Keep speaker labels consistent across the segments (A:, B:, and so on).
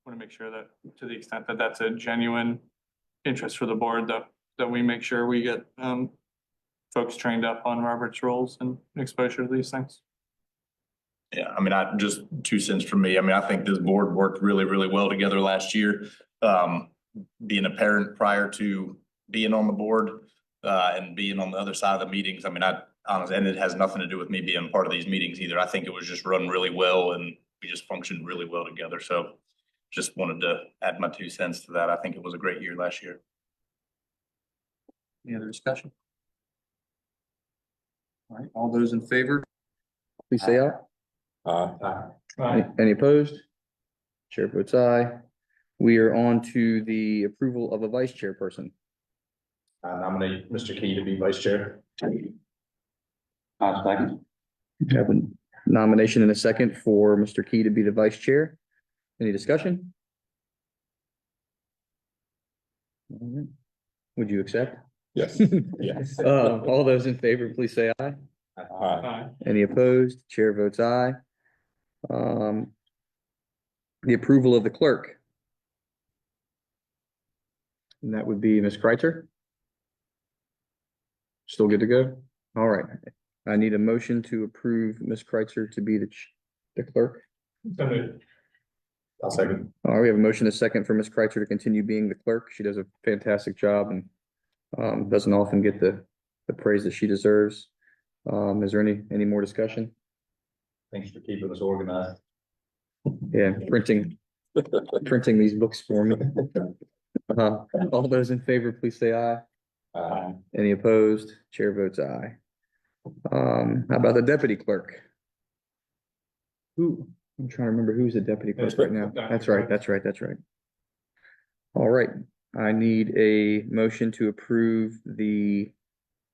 A: want to make sure that to the extent that that's a genuine interest for the board, that we make sure we get folks trained up on Robert's rules and exposure to these things.
B: Yeah, I mean, I just 2 cents from me. I mean, I think this board worked really, really well together last year. Being a parent prior to being on the board and being on the other side of the meetings. I mean, I honestly, and it has nothing to do with me being part of these meetings either. I think it was just run really well and we just functioned really well together. So just wanted to add my 2 cents to that. I think it was a great year last year.
C: Any other discussion? All right, all those in favor, please say aye. Any opposed? Chair votes aye. We are on to the approval of a vice chairperson.
D: I nominate Mr. Key to be vice chair.
E: Second.
C: We have a nomination and a second for Mr. Key to be the vice chair. Any discussion? All right. Would you accept?
D: Yes. Yes.
C: All those in favor, please say aye. Any opposed? Chair votes aye. The approval of the clerk. And that would be Ms. Kreitzer. Still good to go? All right. I need a motion to approve Ms. Kreitzer to be the clerk.
D: I'll second.
C: All right, we have a motion, a second for Ms. Kreitzer to continue being the clerk. She does a fantastic job and doesn't often get the praise that she deserves. Is there any more discussion?
D: Thanks for keeping us organized.
C: Yeah, printing these books for me. All those in favor, please say aye. Any opposed? Chair votes aye. How about the deputy clerk? I'm trying to remember who's the deputy clerk right now. That's right. All right, I need a motion to approve the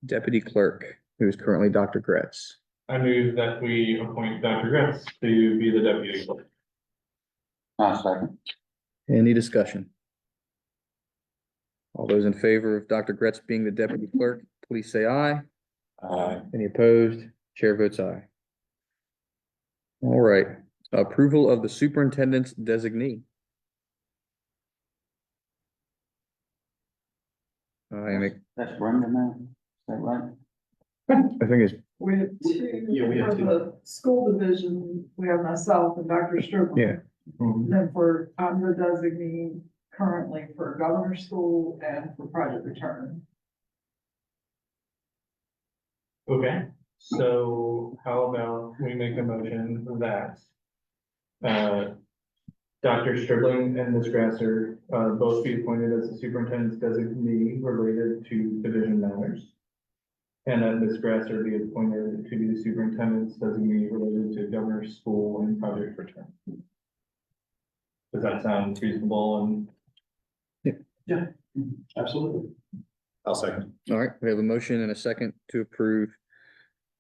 C: deputy clerk, who is currently Dr. Gretz.
A: I move that we appoint Dr. Gretz to be the deputy clerk.
E: Second.
C: Any discussion? All those in favor of Dr. Gretz being the deputy clerk, please say aye. Any opposed? Chair votes aye. All right, approval of the superintendent's designee.
E: That's Brenda now, is that right?
C: I think it's,
F: We have two,
D: we have
F: for
D: two.
F: the school division, we have myself and Dr. Strickland.
C: yeah,
F: Then I'm the designee currently for Governor's School and for Project Return.
A: Okay, so how about we make a motion that Dr. Stribling and Ms. Grasser both be appointed as the superintendent's designee related to division matters. And that Ms. Grasser be appointed to be the superintendent's designee related to Governor's School and Project Return. Does that sound reasonable? And
D: Yeah, absolutely. I'll second.
C: all right, we have a motion and a second to approve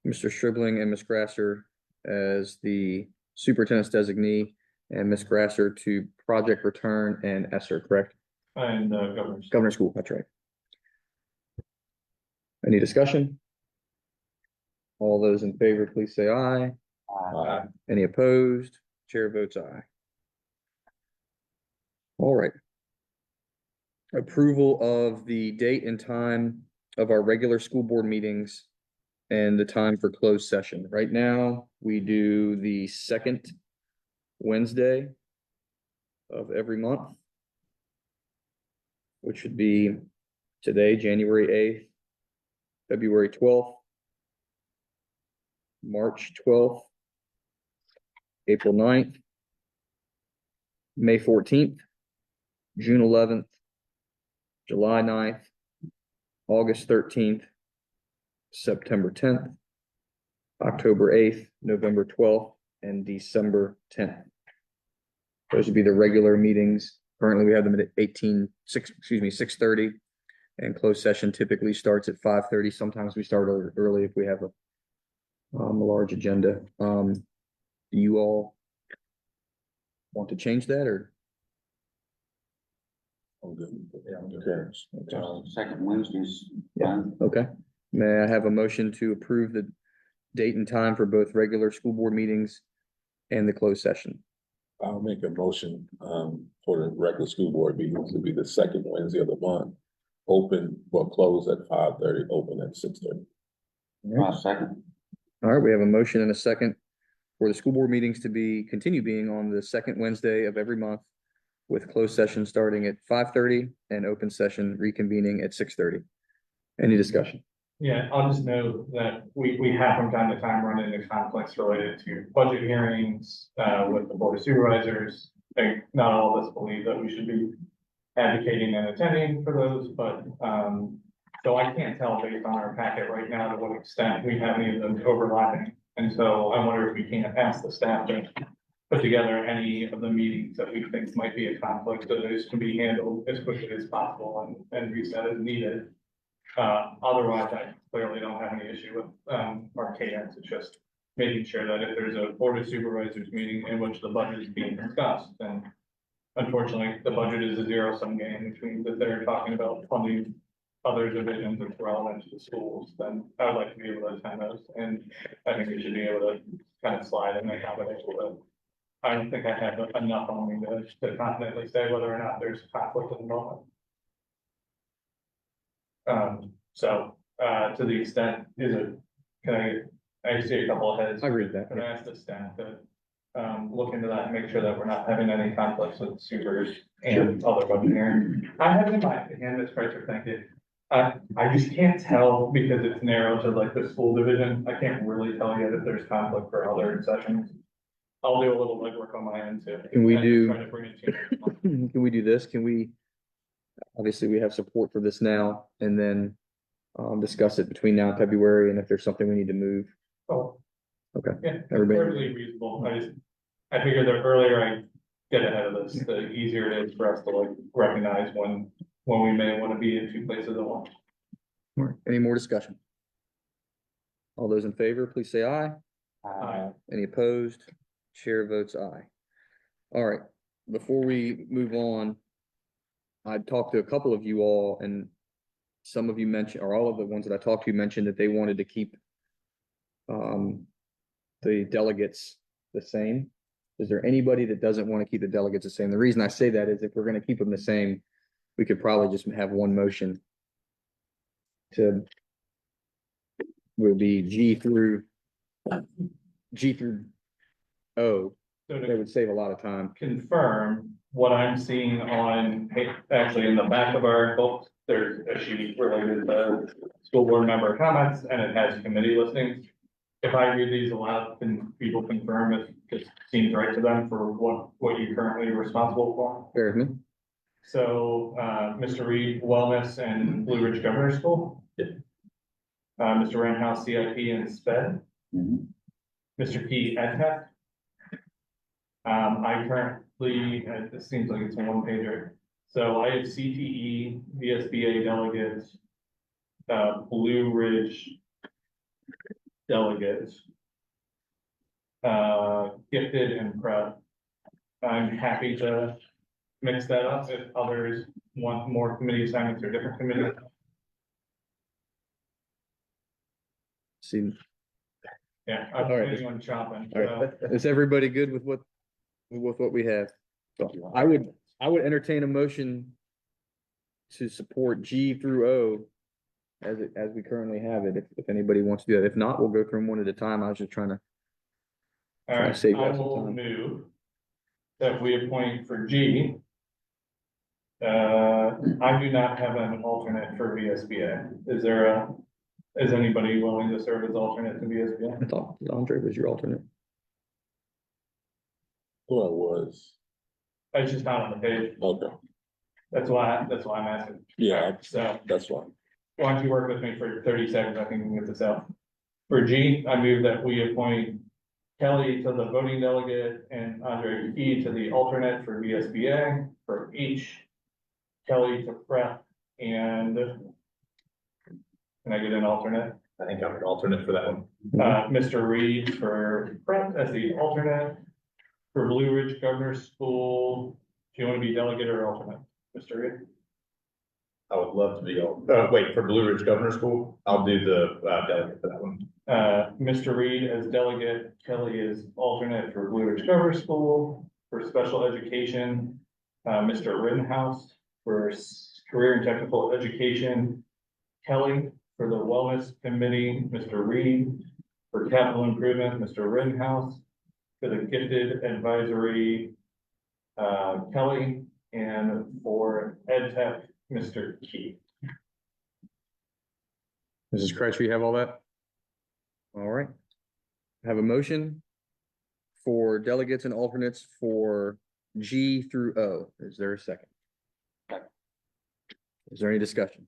C: Mr. Stribling and Ms. Grasser as the superintendent's designee and Ms. Grasser to Project Return and ESSER, correct?
A: and Governor's.
C: Governor's School, that's right. Any discussion? All those in favor, please say aye. Any opposed? Chair votes aye. All right. Approval of the date and time of our regular school board meetings and the time for closed session. Right now, we do the second Wednesday of every month, which would be today, January 8th, February 12th, March 12th, April 9th, May 14th, June 11th, July 9th, August 13th, September 10th, October 8th, November 12th, and December 10th. Those would be the regular meetings. Currently, we have them at 6:30. And closed session typically starts at 5:30. Sometimes we start early if we have a large agenda. Do you all want to change that or?
D: I'm good. Yeah, I'm good.
E: Second Wednesdays.
C: Yeah. Okay. May I have a motion to approve the date and time for both regular school board meetings and the closed session?
G: I'll make a motion, for the regular school board meetings to be the second Wednesday of the month. Open, well, close at 5:30, open at 6:30.
E: Second.
C: All right, we have a motion and a second for the school board meetings to continue being on the second Wednesday of every month, with closed session starting at 5:30 and open session reconvening at 6:30. Any discussion?
A: Yeah, I'll just note that we have from time to time run into conflicts related to budget hearings, with the board of supervisors. Like, not all of us believe that we should be advocating and attending for those, but, so I can't tell based on our packet right now to what extent we have any of them overlapping. And so I wonder if we can't ask the staff to put together any of the meetings that we think might be a conflict, so those can be handled as quickly as possible and reset as needed. Otherwise, I clearly don't have any issue with, our cadence. It's just making sure that if there's a board of supervisors meeting in which the budget is being discussed, then unfortunately, the budget is a zero-sum game, which means that they're talking about funding other divisions that's relevant to the schools, then I would like to be able to attend those, and I think we should be able to kind of slide in that combination, but I don't think I have enough on me to confidently say whether or not there's conflict in the moment. To the extent, I see a couple of heads.
C: I agree with that.
A: Can I ask the staff to, look into that and make sure that we're not having any conflicts with supers and other budget hearings? I have in my hand, Ms. Pricer, thank you. I just can't tell because it's narrow to like the school division. I can't really tell yet if there's conflict for other sessions. I'll do a little legwork on my end too.
C: Can we
A: and
C: do-
A: try to bring it to you.
C: Can we do this? Obviously, we have support for this now, and then discuss it between now and February, and if there's something we need to move.
A: Oh.
C: Okay.
A: Yeah,
C: Everybody-
A: perfectly reasonable. I figured that earlier I get ahead of this, the easier it is for us to like recognize when we may want to be in two places at once.
C: All right, any more discussion? All those in favor, please say aye.
A: Aye.
C: Any opposed? Chair votes aye. All right, before we move on, I talked to a couple of you all, and some of you mentioned, or all of the ones that I talked to mentioned that they wanted to keep the delegates the same. Is there anybody that doesn't want to keep the delegates the same? The reason I say that is if we're going to keep them the same, we could probably just have one motion would be G through O.
A: So
C: That
A: to
C: would save a lot of time.
A: confirm what I'm seeing on, actually in the back of our book, there's a sheet related to school board member comments and it has committee listings. If I read these aloud, can people confirm if it seems right to them for what you're currently responsible for?
C: Bear with me.
A: So, Mr. Reed, Wellness and Blue Ridge Governor School. Mr. Renhouse, CIP and SPED. Mr. Key, EdTech. I currently, it seems like it's a one pager. So I have CTE, VSBA delegates, Blue Ridge delegates, gifted and prep. I'm happy to mix that up if others want more committee assignments or different committees.
C: See,
A: Yeah, I'm
C: All right.
A: planning on chopping.
C: all right, is everybody good with what we have? So I would entertain a motion to support G through O as we currently have it, if anybody wants to do that. If not, we'll go through them one at a time. I was just trying to,
A: All
C: trying to
A: right,
C: save
A: I
C: us some
A: will
C: time.
A: move that we appoint for G. I do not have an alternate for VSBA. Is anybody willing to serve as alternate to VSBA?
C: I thought Andre was your alternate.
G: Who I was,
A: It's just not on the page.
G: okay,
A: That's why I'm asking.
G: yeah,
A: So
G: that's fine.
A: why don't you work with me for 30 seconds? I think we can get this out. For G, I move that we appoint Kelly to the voting delegate and Andre Key to the alternate for VSBA. For H, Kelly to prep and can I get an alternate?
D: I think I'm an alternate for that one.
A: Mr. Reed for prep as the alternate. For Blue Ridge Governor School, do you want to be delegate or alternate, Mr. Reed?
D: I would love to be, wait, for Blue Ridge Governor School, I'll do the delegate for that one.
A: Mr. Reed as delegate, Kelly is alternate for Blue Ridge Governor School. For special education, Mr. Rittenhouse. For career and technical education, Kelly. For the wellness committee, Mr. Reed. For capital improvement, Mr. Rittenhouse. For the gifted advisory, Kelly. And for ed tech, Mr. Key.
C: Mrs. Kreitzer, you have all that? All right. Have a motion for delegates and alternates for G through O. Is there a second?
E: Second.
C: Is there any discussion?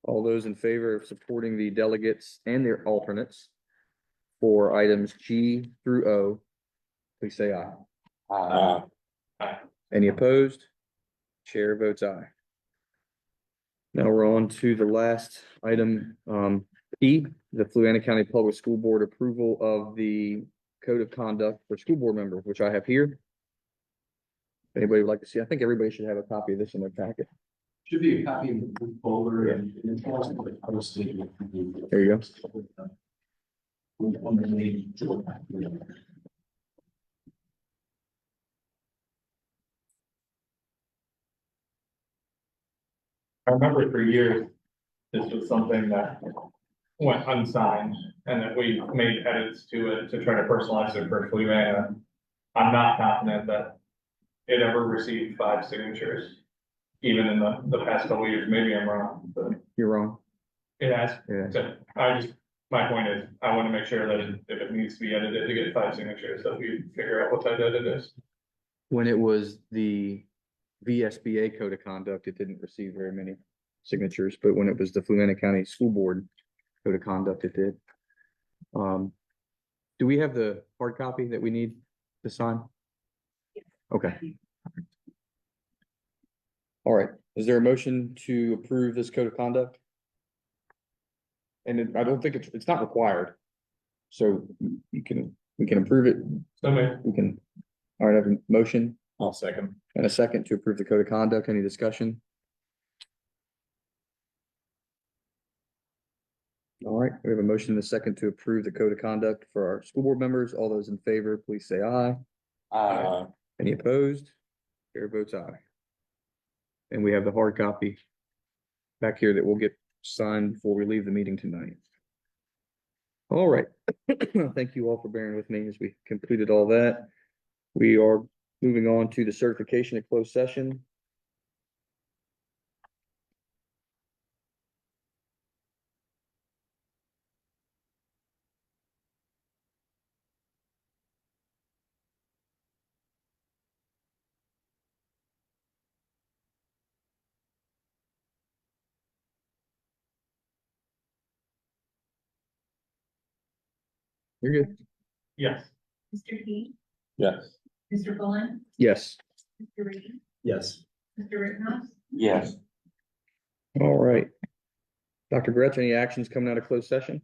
C: All those in favor of supporting the delegates and their alternates for items G through O, please say aye. Any opposed? Chair votes aye. Now we're on to the last item, P, the Fluanna County Public School Board approval of the code of conduct for school board members, which I have here. If anybody would like to see, I think everybody should have a copy of this in their packet.
H: Should be a copy of the folder and it's also posted.
C: There you
H: go. On the main.
A: I remember for years, this was something that went unsigned and that we made edits to it to try to personalize it for Fluanna. I'm not confident that it ever received 5 signatures, even in the past couple of years. Maybe I'm wrong, but
C: You're wrong.
A: it has.
C: Yeah.
A: So my point is, I want to make sure that if it needs to be edited to get 5 signatures, that we figure out what that edit is.
C: When it was the VSBA code of conduct, it didn't receive very many signatures, but when it was the Fluanna County School Board code of conduct, it did. Do we have the hard copy that we need to sign? Okay. All right, is there a motion to approve this code of conduct? And I don't think it's not required. So we can approve it.
A: So maybe
C: We can, all right, I have a motion
D: I'll second.
C: and a second to approve the code of conduct. Any discussion? All right, we have a motion and a second to approve the code of conduct for our school board members. All those in favor, please say aye. Any opposed? Chair votes aye. And we have the hard copy back here that will get signed before we leave the meeting tonight. All right. Thank you all for bearing with me as we completed all that. We are moving on to the certification of closed session. You're good.
A: yes.
I: Mr. Key,
G: Yes.
I: Mr. Bullen,
C: Yes.
I: Mr. Reed,
H: Yes.
I: Mr. Rittenhouse,
E: Yes.
C: All right. Dr. Gretz, any actions coming out of closed session?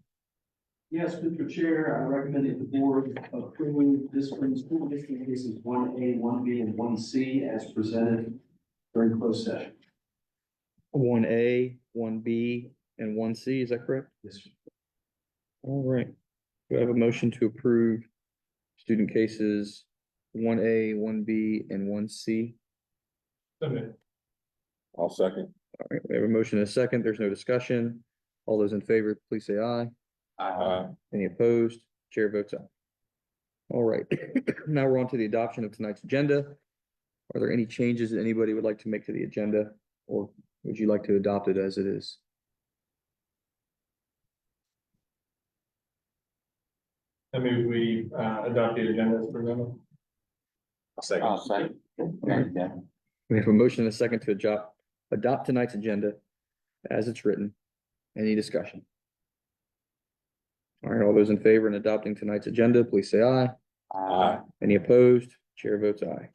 H: Yes, Mr. Chair, I recommend that the board approve discipline school district cases 1A, 1B, and 1C as presented during closed session.
C: 1A, 1B, and 1C, is that correct?
H: Yes, sir.
C: All right. Do I have a motion to approve student cases 1A, 1B, and 1C?
A: So maybe.
G: I'll second.
C: All right, we have a motion and a second. There's no discussion. All those in favor, please say aye. Any opposed? Chair votes aye. All right, now we're on to the adoption of tonight's agenda. Are there any changes that anybody would like to make to the agenda, or would you like to adopt it as it is?
A: I mean, we adopt the agenda as presented.
D: I'll second.
E: I'll say. Yeah.
C: We have a motion and a second to adopt tonight's agenda as it's written. Any discussion? All right, all those in favor in adopting tonight's agenda, please say aye. Any opposed? Chair votes aye.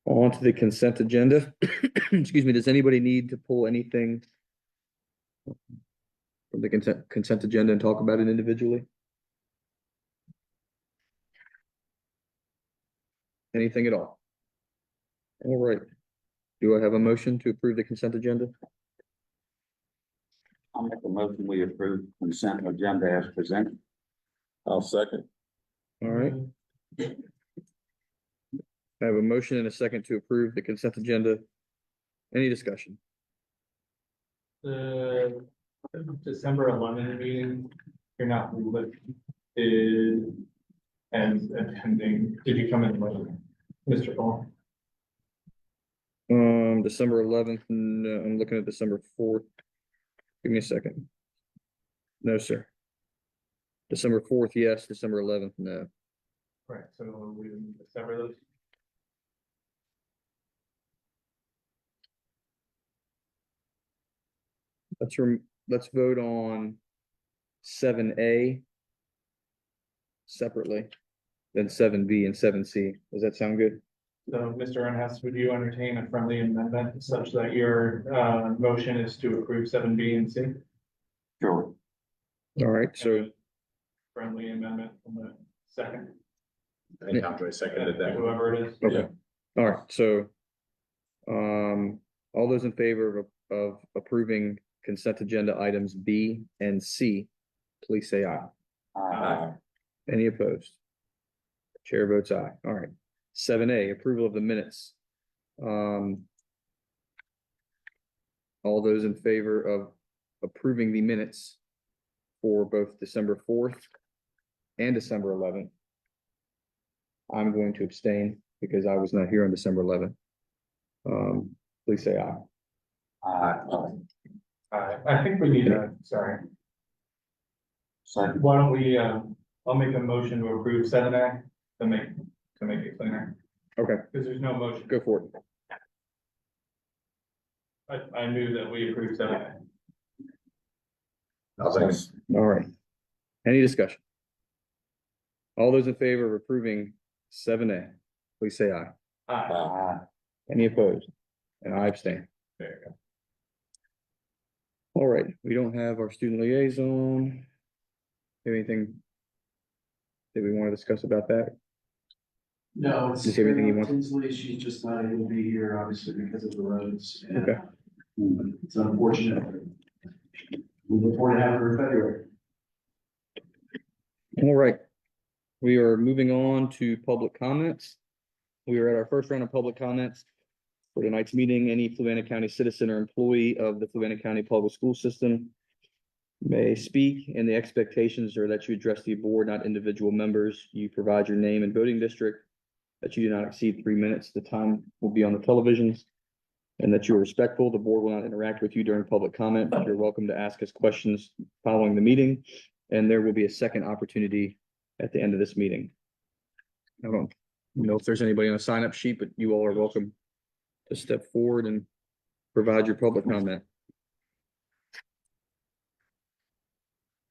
C: On to the consent agenda. Excuse me, does anybody need to pull anything from the consent agenda and talk about it individually? Anything at all? All right. Do I have a motion to approve the consent agenda?
E: I'll make a motion, we approve consent agenda as presented.
G: I'll second.
C: All right. I have a motion and a second to approve the consent agenda. Any discussion?
A: The December 11 meeting, you're not lifted and attending. Did you come in late, Mr. Paul?
C: December 11th, no, I'm looking at December 4th. Give me a second. No, sir. December 4th, yes. December 11th, no.
A: Right, so we sever those.
C: Let's vote on 7A separately, then 7B and 7C. Does that sound good?
A: So, Mr. Earnhardt, would you entertain a friendly amendment such that your motion is to approve 7B and C?
E: Sure.
C: All right, so
A: Friendly amendment from the second,
D: I think Andre seconded that.
A: whoever it is.
C: okay. All right, so all those in favor of approving consent agenda items B and C, please say aye.
E: Aye.
C: Any opposed? Chair votes aye. All right. 7A, approval of the minutes. All those in favor of approving the minutes for both December 4th and December 11th. I'm going to abstain because I was not here on December 11th. Please say aye.
A: I think we need sorry,
E: Second.
A: why don't we, I'll make a motion to approve 7A to make it cleaner,
C: Okay,
A: because there's no motion.
C: go for it.
A: I knew that we approved 7A.
D: I'll second.
C: All right. Any discussion? All those in favor of approving 7A, please say aye.
E: Aye.
C: Any opposed? And I abstain.
A: There you go.
C: All right, we don't have our student liaison. Anything that we want to discuss about that?
H: No, it's
C: Is there anything you want-
H: Tinsley, she's just not able to be here, obviously, because of the roads. and
C: Okay.
H: It's unfortunate. We look forward to having her in February.
C: All right. We are moving on to public comments. We are at our first round of public comments for tonight's meeting. Any Fluvanna County citizen or employee of the Fluvanna County Public School System may speak, and the expectations are that you address the board, not individual members. You provide your name and voting district, that you do not exceed 3 minutes. The time will be on the televisions, and that you are respectful. The board will not interact with you during public comment, but you're welcome to ask us questions following the meeting, and there will be a second opportunity at the end of this meeting. I don't know if there's anybody on a sign-up sheet, but you all are welcome to step forward and provide your public comment.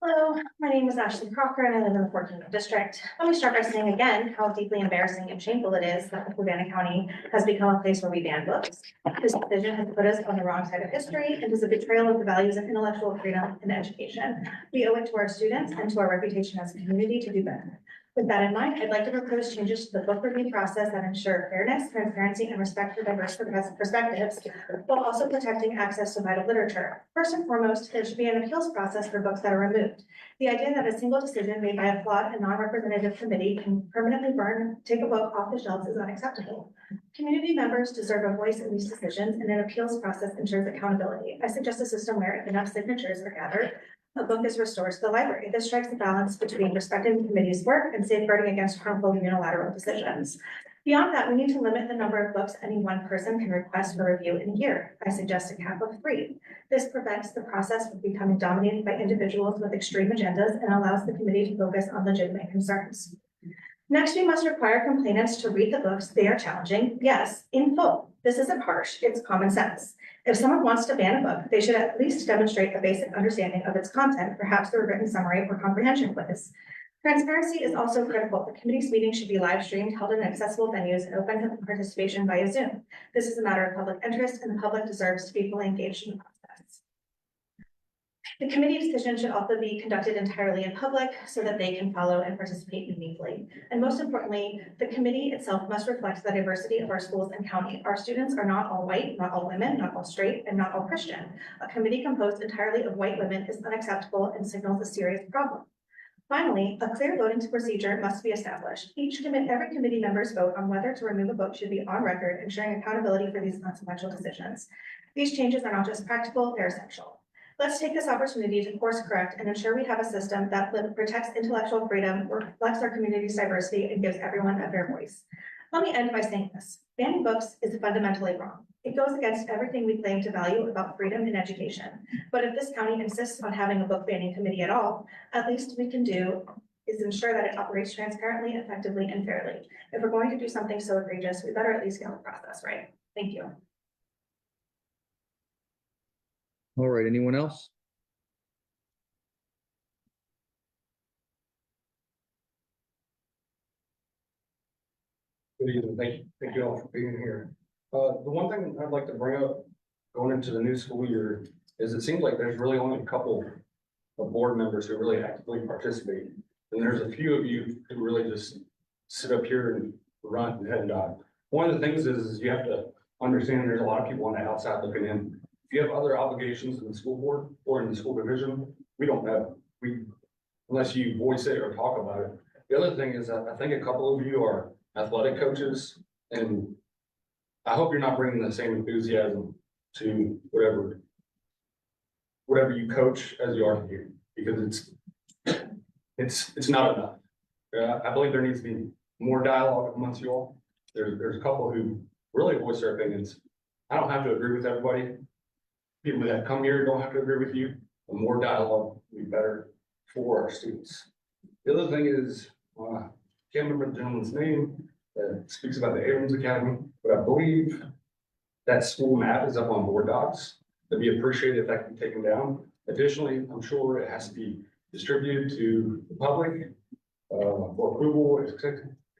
J: Hello, my name is Ashley Crocker and I live in the 14th district. Let me start by saying again how deeply embarrassing and shameful it is that the Fluvanna County has become a place where we ban books. This decision has put us on the wrong side of history and is a betrayal of the values of intellectual freedom and education. We owe it to our students and to our reputation as a community to do better. With that in mind, I'd like to propose changes to the book review process that ensure fairness, transparency, and respect for diverse perspectives, while also protecting access to vital literature. First and foremost, there should be an appeals process for books that are removed. The idea that a single decision made by a flawed and non-representative committee can permanently take a book off the shelves is unacceptable. Community members deserve a voice in these decisions, and an appeals process ensures accountability. I suggest a system where if enough signatures are gathered, a book is restored to the library. This strikes a balance between respecting the committee's work and safeguarding against harmful unilateral decisions. Beyond that, we need to limit the number of books any one person can request for review in a year. I suggest a cap of 3. This prevents the process from becoming dominated by individuals with extreme agendas and allows the committee to focus on legitimate concerns. Next, we must require complainants to read the books they are challenging, yes, in full. This isn't harsh, it's common sense. If someone wants to ban a book, they should at least demonstrate a basic understanding of its content, perhaps through a written summary or comprehension quiz. Transparency is also critical. The committee's meetings should be live streamed, held in accessible venues, and open to participation via Zoom. This is a matter of public interest, and the public deserves to be fully engaged in the process. The committee decision should also be conducted entirely in public so that they can follow and participate meaningfully. And most importantly, the committee itself must reflect the diversity of our schools and county. Our students are not all white, not all women, not all straight, and not all Christian. A committee composed entirely of white women is unacceptable and signals a serious problem. Finally, a clear voting procedure must be established. Every committee member's vote on whether to remove a book should be on record, ensuring accountability for these consequential decisions. These changes are not just practical, they're essential. Let's take this opportunity to course correct and ensure we have a system that protects intellectual freedom, reflects our community's diversity, and gives everyone a fair voice. Let me end by saying this. Banning books is fundamentally wrong. It goes against everything we claim to value about freedom in education. But if this county insists on having a book banning committee at all, at least we can do is ensure that it operates transparently, effectively, and fairly. If we're going to do something so egregious, we better at least get the process right. Thank you.
C: All right, anyone else?
K: Good evening. Thank you all for being here. The one thing I'd like to bring up going into the new school year is it seems like there's really only a couple of board members who really actively participate. And there's a few of you who really just sit up here and run and head and die. One of the things is you have to understand there's a lot of people on the outside looking in. If you have other obligations in the school board or in the school division, we don't know. Unless you voice it or talk about it. The other thing is that I think a couple of you are athletic coaches, and I hope you're not bringing the same enthusiasm to whatever you coach as you are here, because it's not enough. I believe there needs to be more dialogue amongst you all. There's a couple who really voice their opinions. I don't have to agree with everybody. People that come here don't have to agree with you. The more dialogue will be better for our students. The other thing is, can't remember the gentleman's name that speaks about the Abrams Academy, but I believe that school map is up on board docs. It'd be appreciated if that could be taken down. Additionally, I'm sure it has to be distributed to the public for approval, et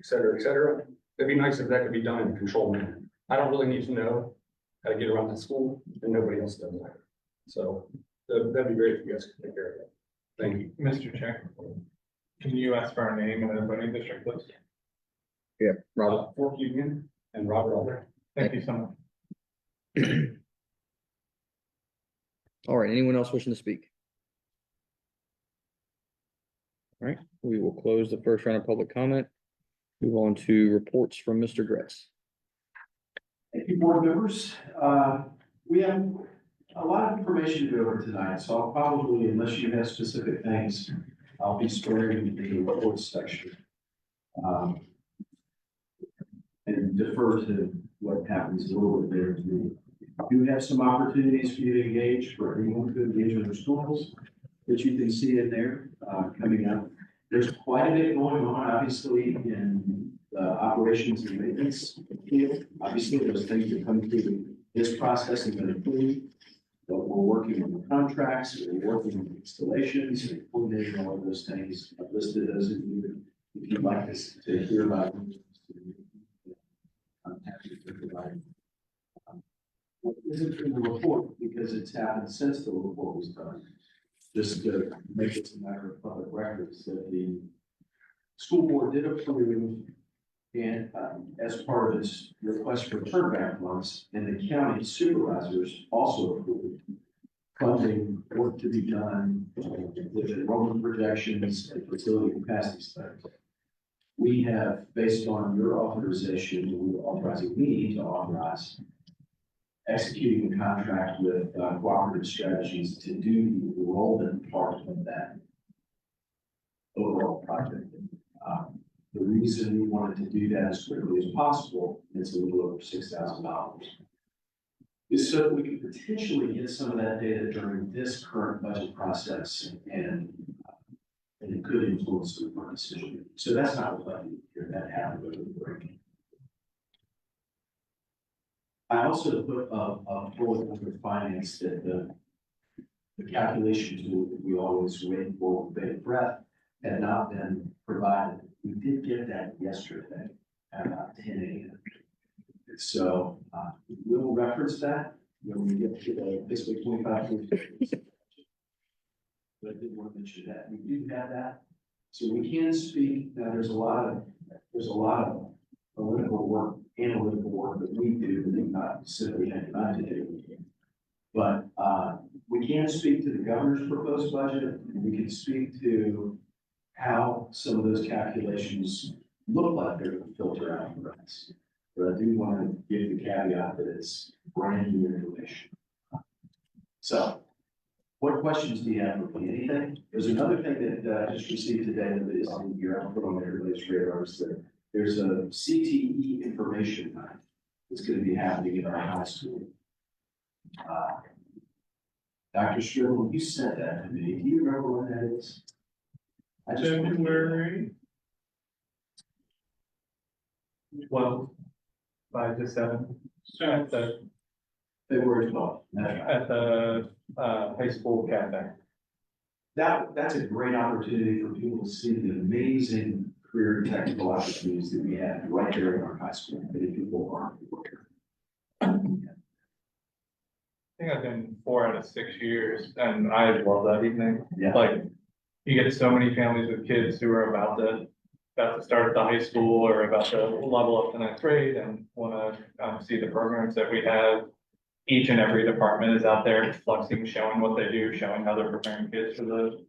K: cetera, et cetera. It'd be nice if that could be done in a controlled manner. I don't really need to know how to get around that school, and nobody else does that. So that'd be great if you guys could take care of that. Thank you.
A: Mr. Chair, can you ask for our name and the voting district, please?
C: Yeah, Robert.
K: Fork Union and Robert Alder.
A: Thank you so much.
C: All right, anyone else wishing to speak? All right, we will close the first round of public comment. Move on to reports from Mr. Gress.
H: Thank you, board members. We have a lot of information to go over tonight, so I'll probably, unless you have specific things, I'll be sparing the reports section. And defer to what happens a little bit later. We do have some opportunities for you to engage, for anyone to engage with the schools that you can see in there coming up. There's quite a bit going on, obviously, in the operations and maintenance field. Obviously, those things that come through this process have been approved, but we're working on the contracts, we're working on installations, and coordinating all of those things. I've listed those in here. If you'd like to hear about them, I'm happy to provide. What isn't in the report, because it's happened since the report was done, just to make it a matter of public records, that the school board did approve, and as part of its request for turnback funds, and the county supervisors also approved funding work to be done with enrollment projections and facility capacity studies. We have, based on your authorization, we are authorizing me to authorize executing a contract with Cooperative Strategies to do the enrollment part of that overall project. The reason we wanted to do that as quickly as possible, it's a little over $6,000, is so that we could potentially get some of that data during this current budget process, and it could influence the current decision. So that's not reflected here. That happened over the break. I also put a bullet under finance that the calculation tool that we always wait for with bated breath had not been provided. We did get that yesterday at about 10 a.m. So we'll reference that when we get to the fiscal 25. But I did want to mention that we do have that, so we can speak. Now there's a lot of analytical work that we do that we not simply have time to do. But we can speak to the governor's proposed budget, and we can speak to how some of those calculations look like they're gonna filter out for us. But I do want to give the caveat that it's brand new information. So, what questions do you have for me? Anything? There's another thing that I just received today that is on your, I'll put on everybody's radar, is that there's a CTE information night that's gonna be happening in our high school. Dr. Strickland, you sent that to me. Do you remember when that is? I just wanted to-
A: February 12, 5 to 7, at the,
H: February 12th. That's right.
A: at the, high school cafe.
H: That's a great opportunity for people to see the amazing career and technical opportunities that we have right there in our high school. Many people aren't aware.
A: I think I've been 4 out of 6 years, and I love that evening.
H: Yeah.
A: Like, you get so many families with kids who are about to start at the high school or about to level up to ninth grade and wanna, see the programs that we have. Each and every department is out there flexing, showing what they do, showing how they're preparing kids for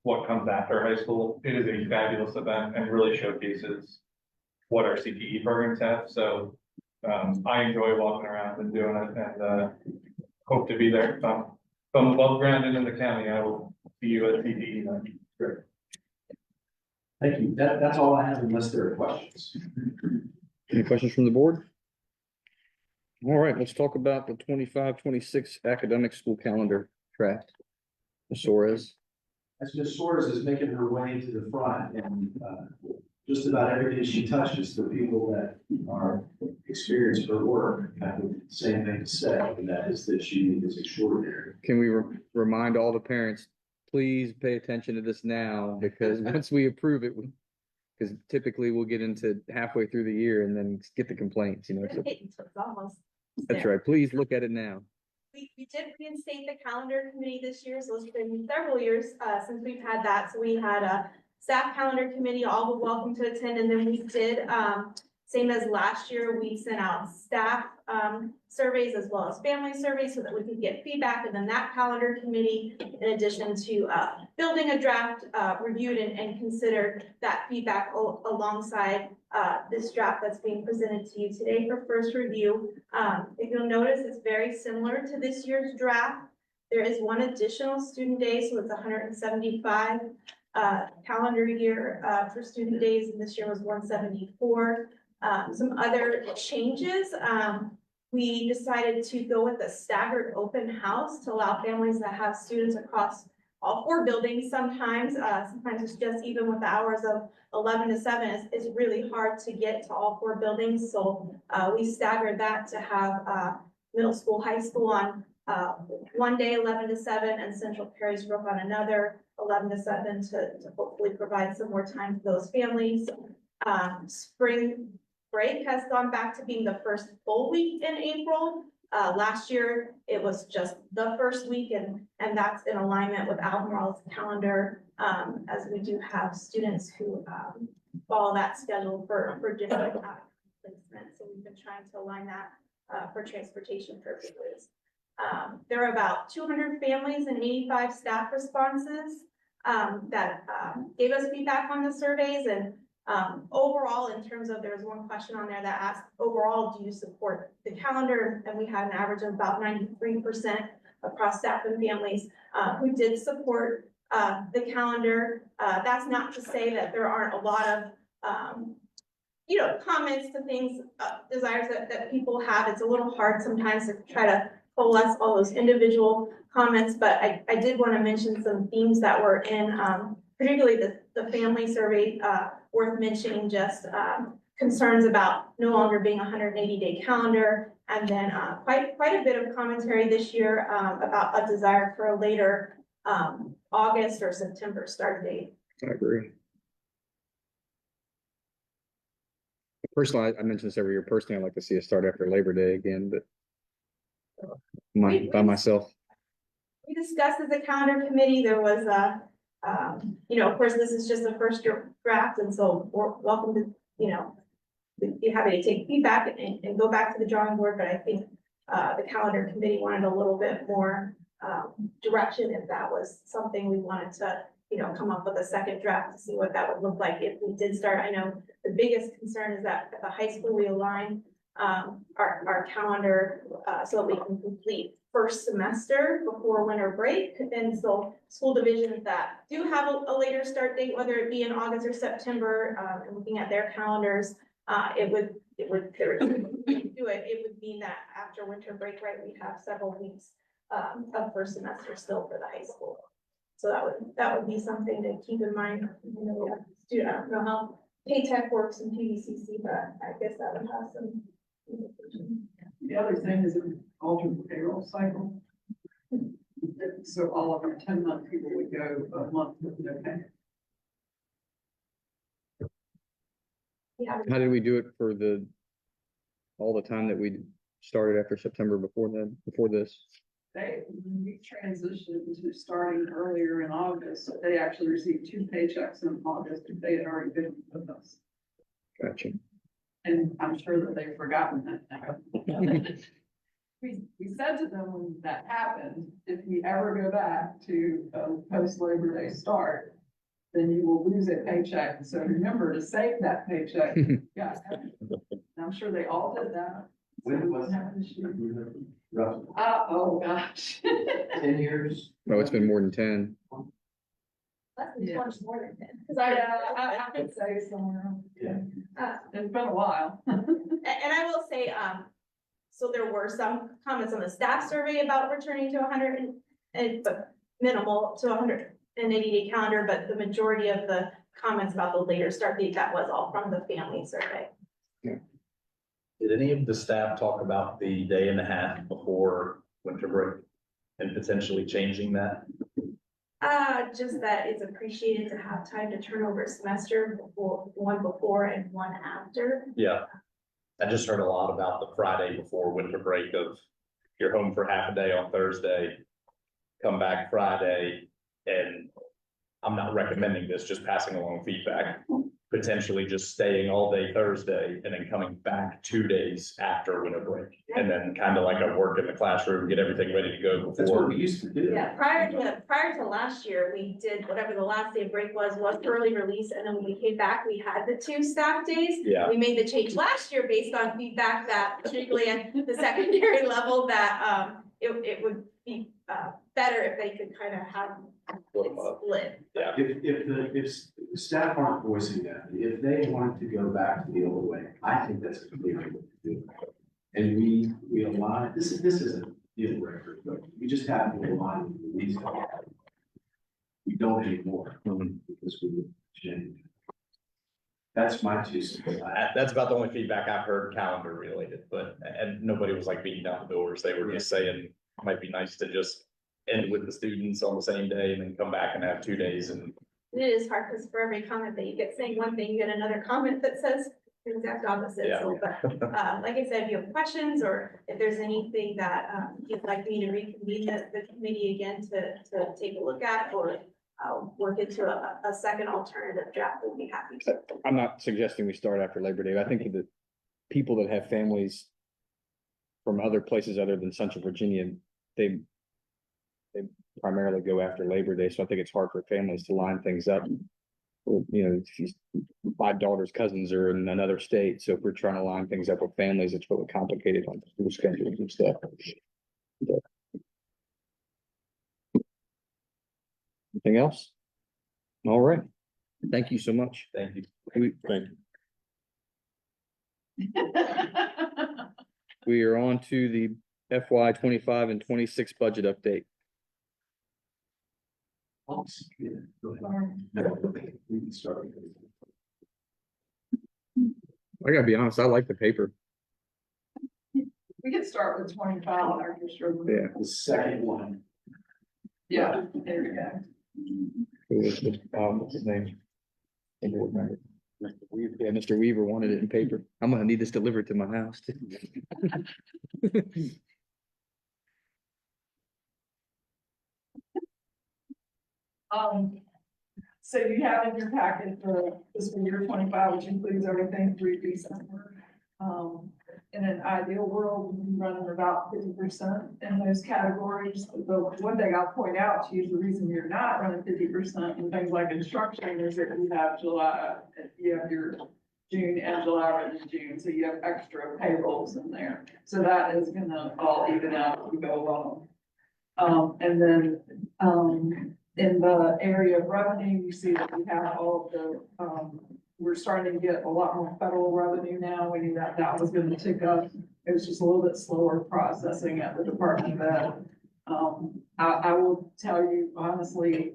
A: what comes after high school. It is a fabulous event and really showcases what our CTE programs have, so, I enjoy walking around and doing it, and, hope to be there. If I'm above ground and in the county, I will see you at CTE night.
H: Great. Thank you. That's all I have unless there are questions.
C: Any questions from the board? All right, let's talk about the 25-26 academic school calendar draft. Ms. Suarez.
H: As Ms. Suarez is making her way to the front and just about everything she touches, the people that are experienced her work have the same thing to say, and that is that she is extraordinary.
C: Can we remind all the parents, please pay attention to this now, because once we approve it, because typically we'll get into halfway through the year and then get the complaints, so-
J: It's almost
C: That's
J: there.
C: right. Please look at it now.
J: We did reinstate the calendar committee this year, so it's been several years, since we've had that. So we had a staff calendar committee, all were welcome to attend, and then we did, same as last year, we sent out staff, surveys as well as family surveys so that we could get feedback, and then that calendar committee, in addition to, building a draft, reviewed and considered that feedback alongside, this draft that's being presented to you today for first review. If you'll notice, it's very similar to this year's draft. There is one additional student day, so it's 175 calendar year for student days, and this year was 174. Some other changes, we decided to go with a staggered open house to allow families that have students across all 4 buildings. Sometimes it's just even with the hours of 11 to 7, it's really hard to get to all 4 buildings. So we staggered that to have middle school, high school on one day, 11 to 7, and Central Perrysbrook on another, 11 to 7, to hopefully provide some more time to those families. Spring break has gone back to being the first full week in April. Last year, it was just the first week, and that's in alignment with Albemarle's calendar, as we do have students who follow that schedule for different placements. So we've been trying to align that for transportation purposes. There are about 200 families and 85 staff responses that gave us feedback on the surveys, and overall, in terms of, there was one question on there that asked, overall, do you support the calendar? And we had an average of about 93% across staff and families who did support the calendar. That's not to say that there aren't a lot of comments to things, desires that people have. It's a little hard sometimes to try to coalesce all those individual comments, but I did want to mention some themes that were in, particularly the family survey, worth mentioning, just concerns about no longer being a 180-day calendar, and then quite a bit of commentary this year about a desire for a later August or September start date.
C: I agree. Personally, I mention this every year. Personally, I'd like to see it start after Labor Day again, but by myself.
J: We discussed as a calendar committee, there was a, of course, this is just the first year draft, and so we're welcome to, be happy to take feedback and go back to the drawing board, but I think the calendar committee wanted a little bit more direction if that was something we wanted to come up with a second draft to see what that would look like if we did start. I know the biggest concern is that at the high school, we align our calendar so that we can complete first semester before winter break. And so school divisions that do have a later start date, whether it be in August or September, and looking at their calendars, it would mean that after winter break, right, we have several weeks of first semester still for the high school. So that would be something to keep in mind. You know, we have student, I don't know how Paytech works in PVCC, but I guess that would have some.
F: The other thing is an alternate payroll cycle. So all of our 10-month people would go a month with no pay.
J: Yeah,
C: How did we do it for all the time that we started after September before this?
F: When we transitioned to starting earlier in August, they actually received 2 paychecks in August if they had already been with us.
C: Gotcha.
F: And I'm sure that they've forgotten that now. We said to them when that happened, if you ever go back to a post-Labor Day start, then you will lose a paycheck. So remember to save that paycheck. Yeah. I'm sure they all did that.
H: When was
F: What happened this year?
H: roughly
F: Oh, gosh.
H: 10 years?
C: Oh, it's been more than 10.
J: less than
F: Yeah.
J: 20 more than that. Cause
F: I could say somewhere.
H: Yeah.
F: It's been a while.
J: And I will say, so there were some comments on the staff survey about returning to 100 but minimal to 180-day calendar, but the majority of the comments about the later start date, that was all from the family survey.
D: Did any of the staff talk about the day and a half before winter break and potentially changing that?
J: Just that it's appreciated to have time to turn over a semester one before and one after.
D: Yeah. I just heard a lot about the Friday before winter break of you're home for half a day on Thursday, come back Friday, and I'm not recommending this, just passing along feedback. Potentially just staying all day Thursday and then coming back 2 days after winter break. And then kind of like a work in the classroom, get everything ready to go
H: That's what
D: before.
H: we used to do.
J: Yeah, prior to last year, we did whatever the last day of break was early release, and then when we came back, we had the 2 staff days.
D: Yeah.
J: We made the change last year based on feedback that particularly at the secondary level, that it would be better if they could kind of have it split.
D: Yeah.
H: If staff aren't voicing that, if they want to go back to the old way, I think that's completely what to do. And we align, this isn't a deal breaker, but we just have to align with these guys. We don't anymore because we would change. That's my 2 cents.
D: That's about the only feedback I've heard calendar related, and nobody was like beating down the doors. They were just saying it might be nice to just end with the students on the same day and then come back and have 2 days and.
J: It is hard because for every comment that you get saying one thing, you get another comment that says the exact opposite.
D: Yeah.
J: So, but like I said, if you have questions or if there's anything that you'd like me to reconvene the committee again to take a look at, or work into a second alternative draft, we'd be happy to.
C: I'm not suggesting we start after Labor Day. I think that the people that have families from other places other than Central Virginia, they primarily go after Labor Day. So I think it's hard for families to line things up. Well, my daughter's cousins are in another state. So if we're trying to line things up with families, it's really complicated on school schedules and stuff. But. Anything else? All right. Thank you so much.
D: Thank you.
G: Thank you.
C: We are on to the FY 25 and 26 budget update.
H: Yeah, go ahead. We can start.
C: I gotta be honest, I like the paper.
F: We can start with 25 on our district.
C: Yeah.
H: The second one.
F: Yeah, there we go.
C: What's his name? I don't remember. Yeah, Mr. Weaver wanted it in paper. I'm gonna need this delivered to my house.
F: So you have in your packet for fiscal year 25, which includes everything through December. in an ideal world, we'd be running about 50% in those categories. The one thing I'll point out to you is the reason you're not running 50% in things like instruction is that you have July, you have your June and July run in June, so you have extra payrolls in there. So that is gonna all even out as we go along. And then, in the area of revenue, you see that we have all of the, we're starting to get a lot more federal revenue now. We knew that that was gonna tick up. It was just a little bit slower processing at the Department of Ed. I will tell you honestly,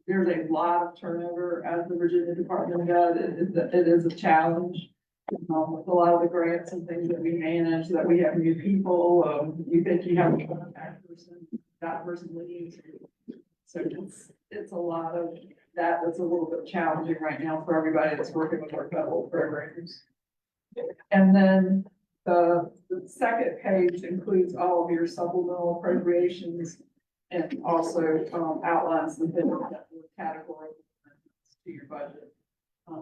F: there's a lot of turnover at the Virginia Department of Ed. It is a challenge. With a lot of the grants and things that we manage, that we have new people, you think you have a contact person, that person leaves. So it's a lot of that's a little bit challenging right now for everybody that's working with our federal programs. And then the second page includes all of your supplemental appropriations and also outlines the different category to your budget.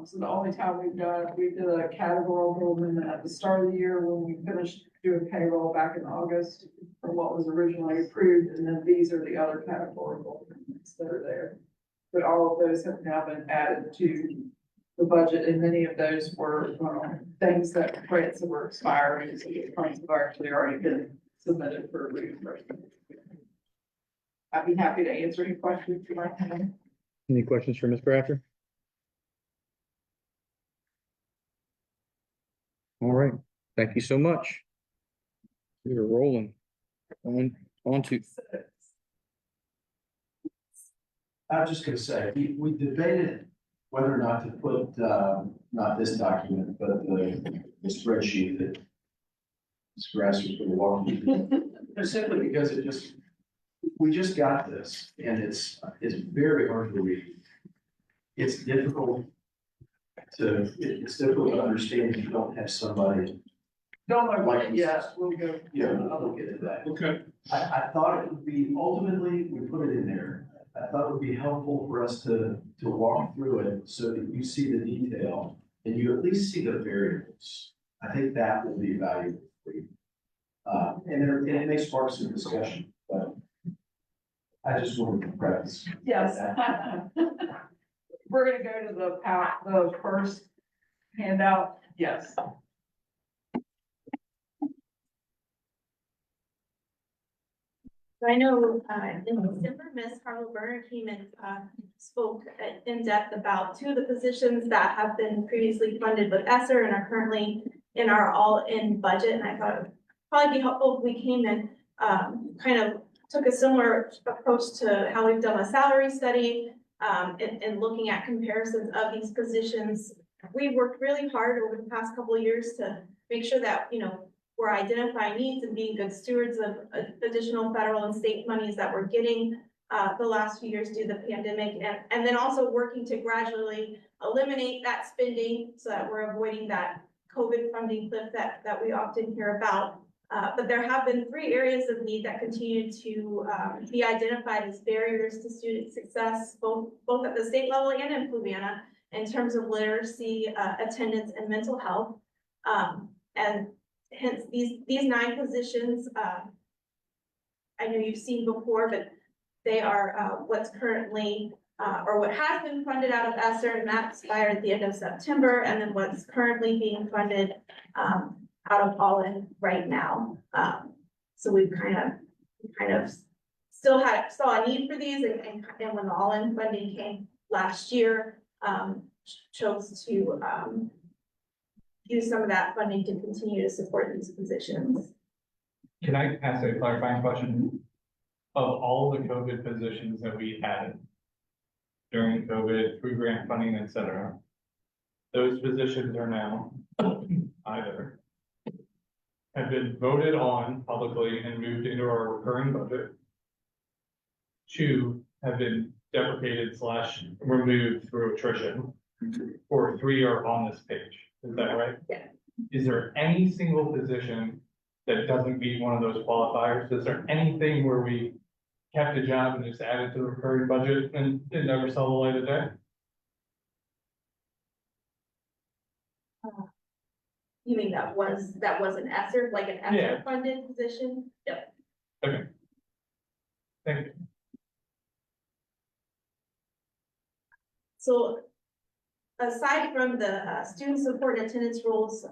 F: So the only time we did a categorical amendment at the start of the year when we finished doing payroll back in August from what was originally approved, and then these are the other categorical amendments that are there. But all of those have now been added to the budget, and many of those were things that grants that were expiring, so the funds have actually already been submitted for reimbursement. I'd be happy to answer any questions you might have.
C: Any questions for Ms. Crafter? All right, thank you so much. We're rolling. On to,
H: I was just gonna say, we debated whether or not to put, not this document, but the spreadsheet that Ms. Grass was gonna walk you through. Simply because we just got this, and it's very hard to read. It's difficult to understand if you don't have somebody.
F: Don't look
H: Like
F: like it yet, we'll go.
H: Yeah, I'll get to that.
K: Okay.
H: I thought it would be, ultimately, we put it in there. I thought it would be helpful for us to walk through it so that you see the detail and you at least see the variables. I think that will be valuable for you. And it may spark some discussion, but I just wanted to preface.
F: Yes. We're gonna go to the first handout, yes.
J: I know, in December, Ms. Carla Berner came and, spoke in depth about two of the positions that have been previously funded with ESSER and are currently in our all-in budget, and I thought it would probably be helpful if we came and, kind of took a similar approach to how we've done a salary study, and looking at comparisons of these positions. We've worked really hard over the past couple of years to make sure that, we're identifying needs and being good stewards of additional federal and state monies that we're getting the last few years due to the pandemic, and then also working to gradually eliminate that spending so that we're avoiding that COVID funding cliff that we often hear about. But there have been 3 areas of need that continue to be identified as barriers to student success, both at the state level and in Fluvanna, in terms of literacy, attendance, and mental health. And hence these 9 positions, I know you've seen before, but they are what's currently or what has been funded out of ESSER, and that expired at the end of September, and then what's currently being funded out of all-in right now. So we've kind of still saw a need for these, and when the all-in funding came last year, chose to use some of that funding to continue to support these positions.
A: Can I ask a clarifying question? Of all the COVID positions that we had during COVID, through grant funding, et cetera, those positions are now either have been voted on publicly and moved into our recurring budget. 2 have been deprecated / removed through attrition, or 3 are on this page. Is that right?
J: Yeah.
A: Is there any single position that doesn't meet one of those qualifiers? Is there anything where we kept a job and just added to the recurring budget and it never saw the light of day?
J: You mean that was an ESSER, like an
A: Yeah.
J: ESSER funded position? Yep.
A: Thank you.
J: So aside from the student support and attendance roles,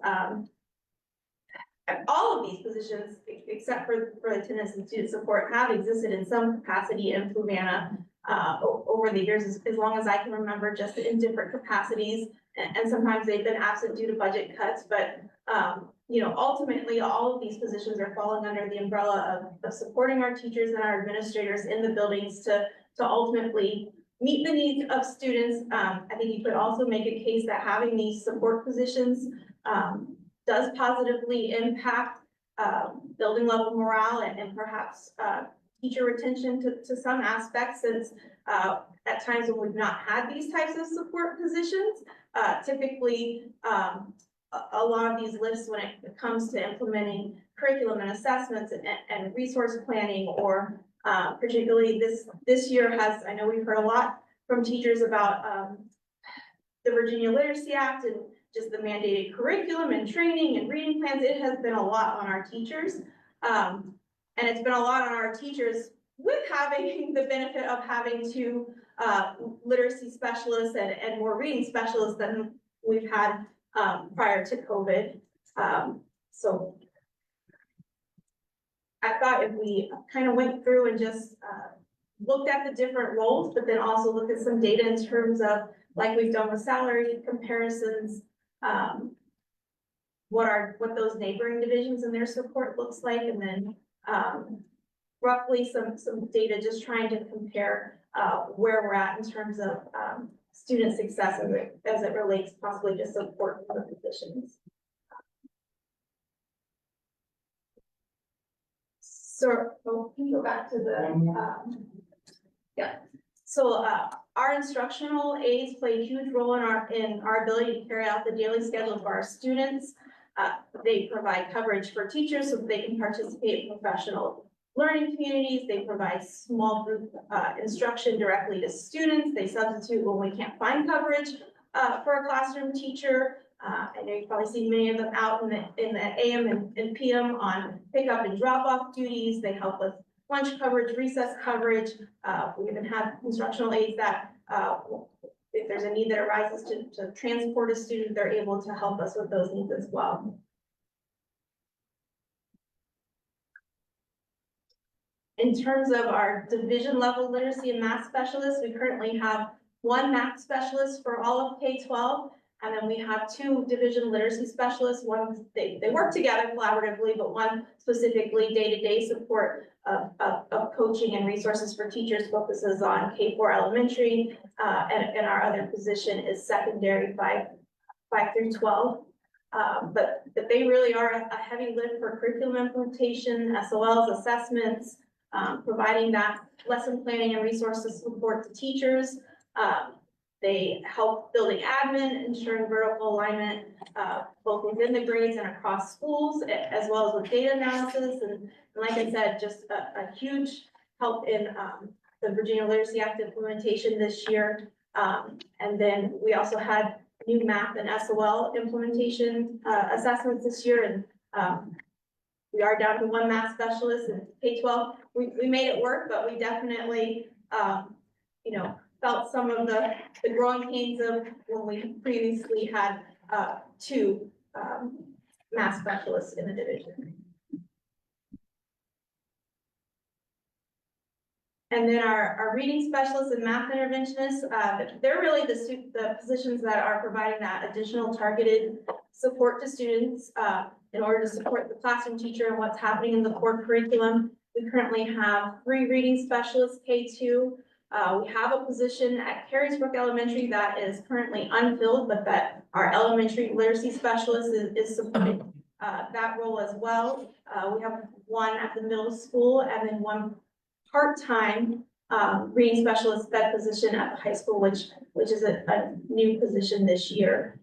J: all of these positions, except for attendance and student support, have existed in some capacity in Fluvanna over the years, as long as I can remember, just in different capacities. And sometimes they've been absent due to budget cuts, but you know, ultimately, all of these positions are falling under the umbrella of supporting our teachers and our administrators in the buildings to ultimately meet the needs of students. I think you could also make a case that having these support positions does positively impact building level morale and perhaps teacher retention to some aspects, since at times when we've not had these types of support positions, typically a lot of these lists, when it comes to implementing curriculum and assessments and resource planning, or particularly this year has, I know we've heard a lot from teachers about the Virginia Literacy Act and just the mandated curriculum and training and reading plans. It has been a lot on our teachers. And it's been a lot on our teachers with having the benefit of having two literacy specialists and more reading specialists than we've had prior to COVID. So I thought if we kind of went through and just looked at the different roles, but then also looked at some data in terms of, like we've done with salary comparisons, what those neighboring divisions and their support looks like, and then roughly some data just trying to compare where we're at in terms of student success as it relates possibly to support for the positions. So, can you go back to the, yeah. So, our instructional aides play a huge role in our ability to carry out the daily schedule for our students. They provide coverage for teachers so that they can participate in professional learning communities. They provide small group instruction directly to students. They substitute when we can't find coverage for a classroom teacher. I know you've probably seen many of them out in the AM and PM on pickup and drop off duties. They help with lunch coverage, recess coverage. We even have instructional aides that if there's a need that arises to transport a student, they're able to help us with those needs as well. In terms of our division level literacy and math specialists, we currently have one math specialist for all of K-12. And then we have two division literacy specialists. One, they work together collaboratively, but one specifically day-to-day support of coaching and resources for teachers focuses on K-4 elementary. And our other position is secondary 5 through 12. But they really are a heavy lift for curriculum implementation, SOLs, assessments, providing that lesson planning and resources support to teachers. They help building admin, ensuring vertical alignment, both within the grades and across schools, as well as with data analysis. And like I said, just a huge help in the Virginia Literacy Act implementation this year. And then we also had new math and SOL implementation assessments this year. And we are down to one math specialist in K-12. We made it work, but we definitely, felt some of the growing pains of when we previously had two math specialists in the division. And then our reading specialists and math interventionists, they're really the positions that are providing that additional targeted support to students in order to support the classroom teacher and what's happening in the core curriculum. We currently have 3 reading specialists, K2. We have a position at Carysbrook Elementary that is currently unfilled, but that our elementary literacy specialist is supporting that role as well. We have one at the middle school and then one part-time reading specialist sped position at the high school, which is a new position this year.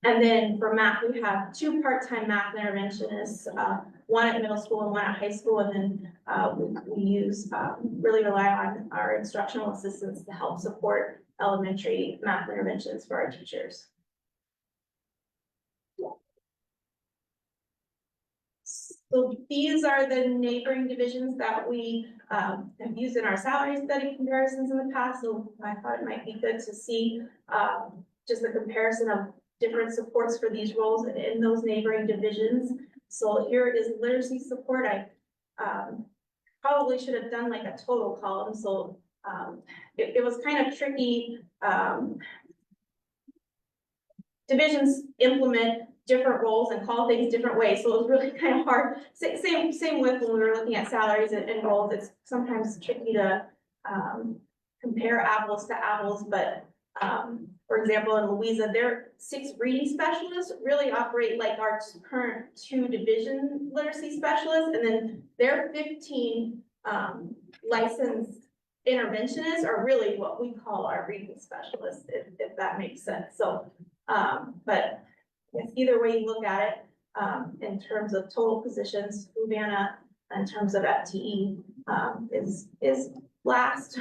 J: And then for math, we have 2 part-time math interventionists, one at middle school and one at high school. And then we really rely on our instructional assistants to help support elementary math interventions for our teachers. So these are the neighboring divisions that we have used in our salary study comparisons in the past, so I thought it might be good to see just the comparison of different supports for these roles in those neighboring divisions. So here is literacy support. I probably should have done like a total column, so it was kind of tricky. Divisions implement different roles and call things different ways, so it was really kind of hard. Same with when we were looking at salaries and roles, it's sometimes tricky to compare apples to apples, but for example, in Louisa, their 6 reading specialists really operate like our current 2 division literacy specialists, and then their 15 licensed interventionists are really what we call our reading specialists, if that makes sense. So, but yes, either way you look at it, in terms of total positions, Fluvanna, in terms of FTE, is last,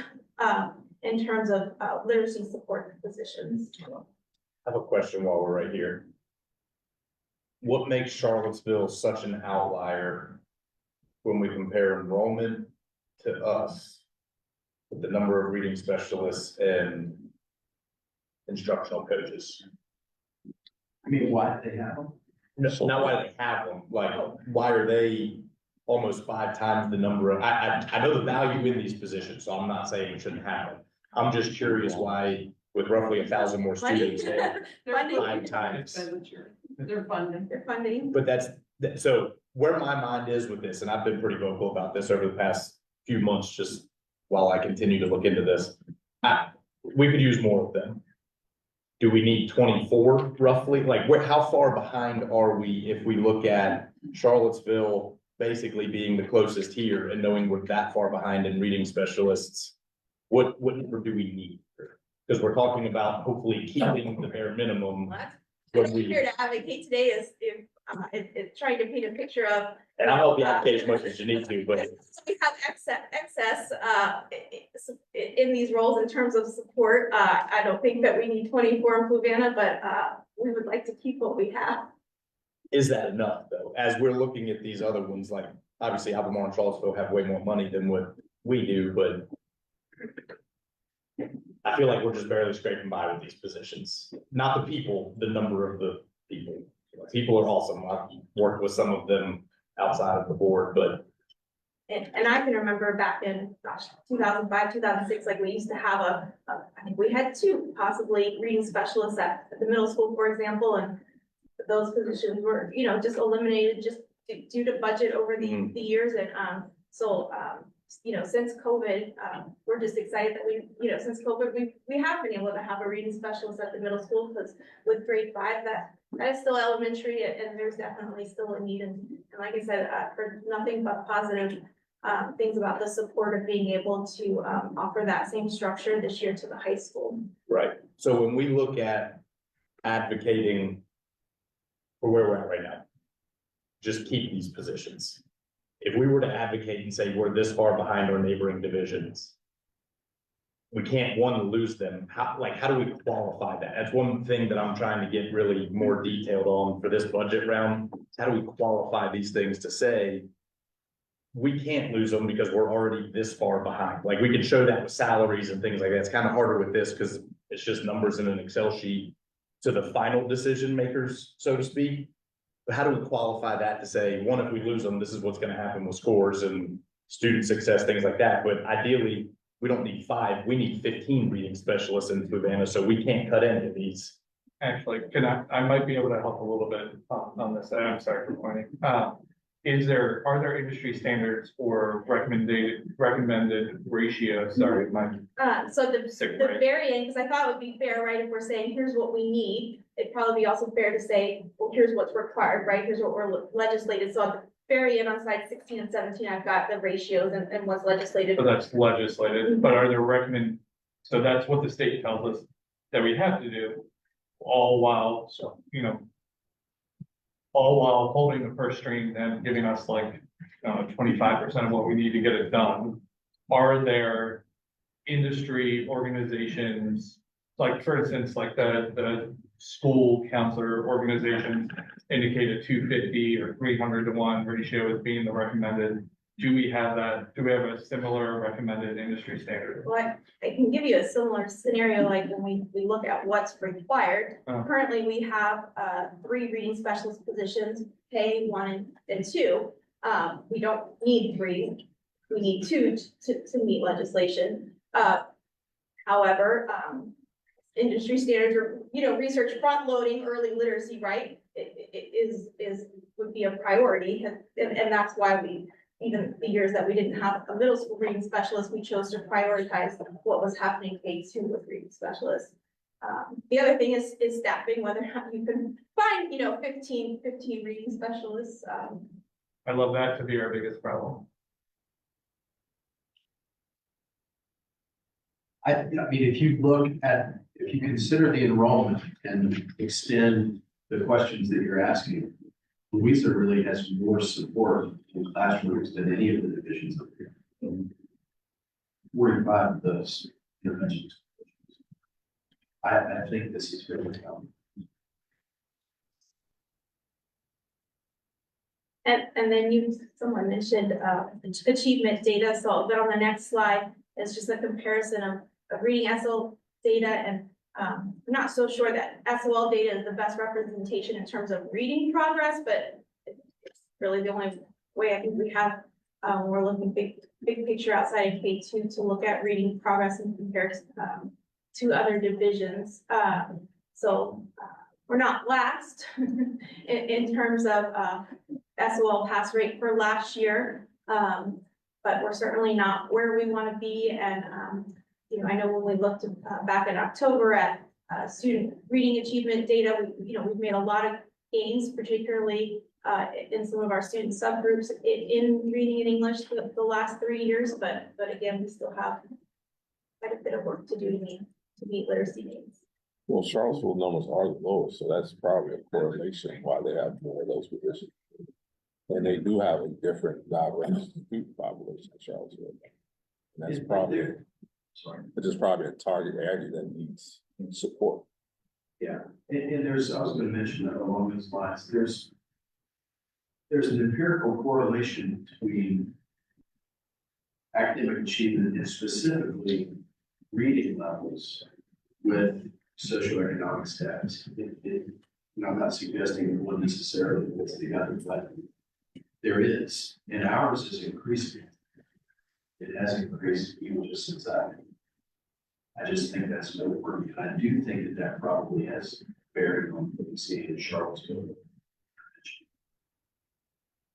J: in terms of literacy support positions.
D: I have a question while we're right here. What makes Charlottesville such an outlier when we compare enrollment to us with the number of reading specialists and instructional coaches?
H: I mean, why do they have them?
D: No, not why they have them, like, why are they almost 5 times the number of, I know the value in these positions, so I'm not saying we shouldn't have them. I'm just curious why, with roughly 1,000 more students, they have
J: Funding.
D: 5 times.
F: They're funding.
J: They're funding.
D: But so where my mind is with this, and I've been pretty vocal about this over the past few months, just while I continue to look into this. We could use more of them. Do we need 24 roughly? Like how far behind are we if we look at Charlottesville basically being the closest here and knowing we're that far behind in reading specialists? What number do we need? Because we're talking about hopefully keeping the bare minimum.
J: What I'm here to advocate today is if trying to paint a picture of.
D: And I'll help you advocate as much as you need to, but.
J: We have excess in these roles in terms of support. I don't think that we need 24 in Fluvanna, but we would like to keep what we have.
D: Is that enough though? As we're looking at these other ones, like obviously Albemarle and Charlottesville have way more money than what we do, but. I feel like we're just barely scraping by with these positions. Not the people, the number of the people. People are awesome. I've worked with some of them outside of the board, but.
J: And I can remember back in, 2005, 2006, like we used to have I think we had 2 possibly reading specialists at the middle school, for example, and those positions were, just eliminated just due to budget over the years. And since COVID, we're just excited that since COVID, we have been able to have a reading specialist at the middle school, because with grade 5, that is still elementary, and there's definitely still a need. And like I said, for nothing but positive things about the support of being able to offer that same structure this year to the high school.
D: Right. So when we look at advocating for where we're at right now, just keep these positions. If we were to advocate and say we're this far behind our neighboring divisions, we can't, lose them. How do we qualify that? That's one thing that I'm trying to get really more detailed on for this budget round. How do we qualify these things to say we can't lose them because we're already this far behind? Like we can show that with salaries and things like that. It's kind of harder with this because it's just numbers in an Excel sheet to the final decision makers, so to speak. But how do we qualify that to say, one, if we lose them, this is what's going to happen with scores and student success, things like that. But ideally, we don't need 5, we need 15 reading specialists in Fluvanna, so we can't cut any of these.
A: Actually, I might be able to help a little bit on this, and I'm sorry for pointing. Are there industry standards or recommended ratios? Sorry,
J: So the very end, because I thought it would be fair, right, if we're saying, here's what we need, it'd probably be also fair to say, well, here's what's required, right, here's what we're legislated. So at the very end on slide 16 and 17, I've got the ratios and what's legislated.
A: So that's legislated, but are there so that's what the state tells us that we have to do, all while holding the purse strings and giving us 25% of what we need to get it done. Are there industry organizations, like, for instance, like the school counselor organizations indicated 250 or 300 to 1 ratio as being the recommended. Do we have that? Do we have a similar recommended industry standard?
J: Well, I can give you a similar scenario, like when we look at what's required.
A: Uh.
J: Currently, we have, 3 reading specialist positions, K 1 and 2. We don't need 3, we need 2 to meet legislation. However, industry standards are, research front loading early literacy, right? Would be a priority, and that's why even the years that we didn't have a middle school reading specialist, we chose to prioritize what was happening K2 with reading specialists. The other thing is staffing, whether or not you can find, 15 reading specialists.
A: I love that to be our biggest problem.
H: I mean, if you consider the enrollment and extend the questions that you're asking, Louisa really has more support in classrooms than any of the divisions up here. 45 of those interventions. I think this is really helpful.
J: And then someone mentioned, achievement data, so I'll go on the next slide. It's just a comparison of reading SL data, and I'm not so sure that SOL data is the best representation in terms of reading progress, but it's really the only way I think we have, we're looking big picture outside of K2 to look at reading progress and compare to other divisions. So we're not last in terms of SOL pass rate for last year, but we're certainly not where we want to be. And I know when we looked back in October at student reading achievement data, we've made a lot of gains, particularly in some of our student subgroups in reading and English the last 3 years. But again, we still have quite a bit of work to do to meet literacy needs.
G: Well, Charlottesville numbers are the lowest, so that's probably a correlation why they have more of those positions. And they do have a different diverse student population in Charlottesville. And that's probably, it's just probably a target area that needs support.
H: Yeah, and I was gonna mention that along those lines, there's an empirical correlation between academic achievement and specifically reading levels with socioeconomic status. I'm not suggesting that one necessarily fits the other, but there is, and ours is increasing. It has increased even just since I just think that's noteworthy. And I do think that probably has bearing on what we see in Charlottesville.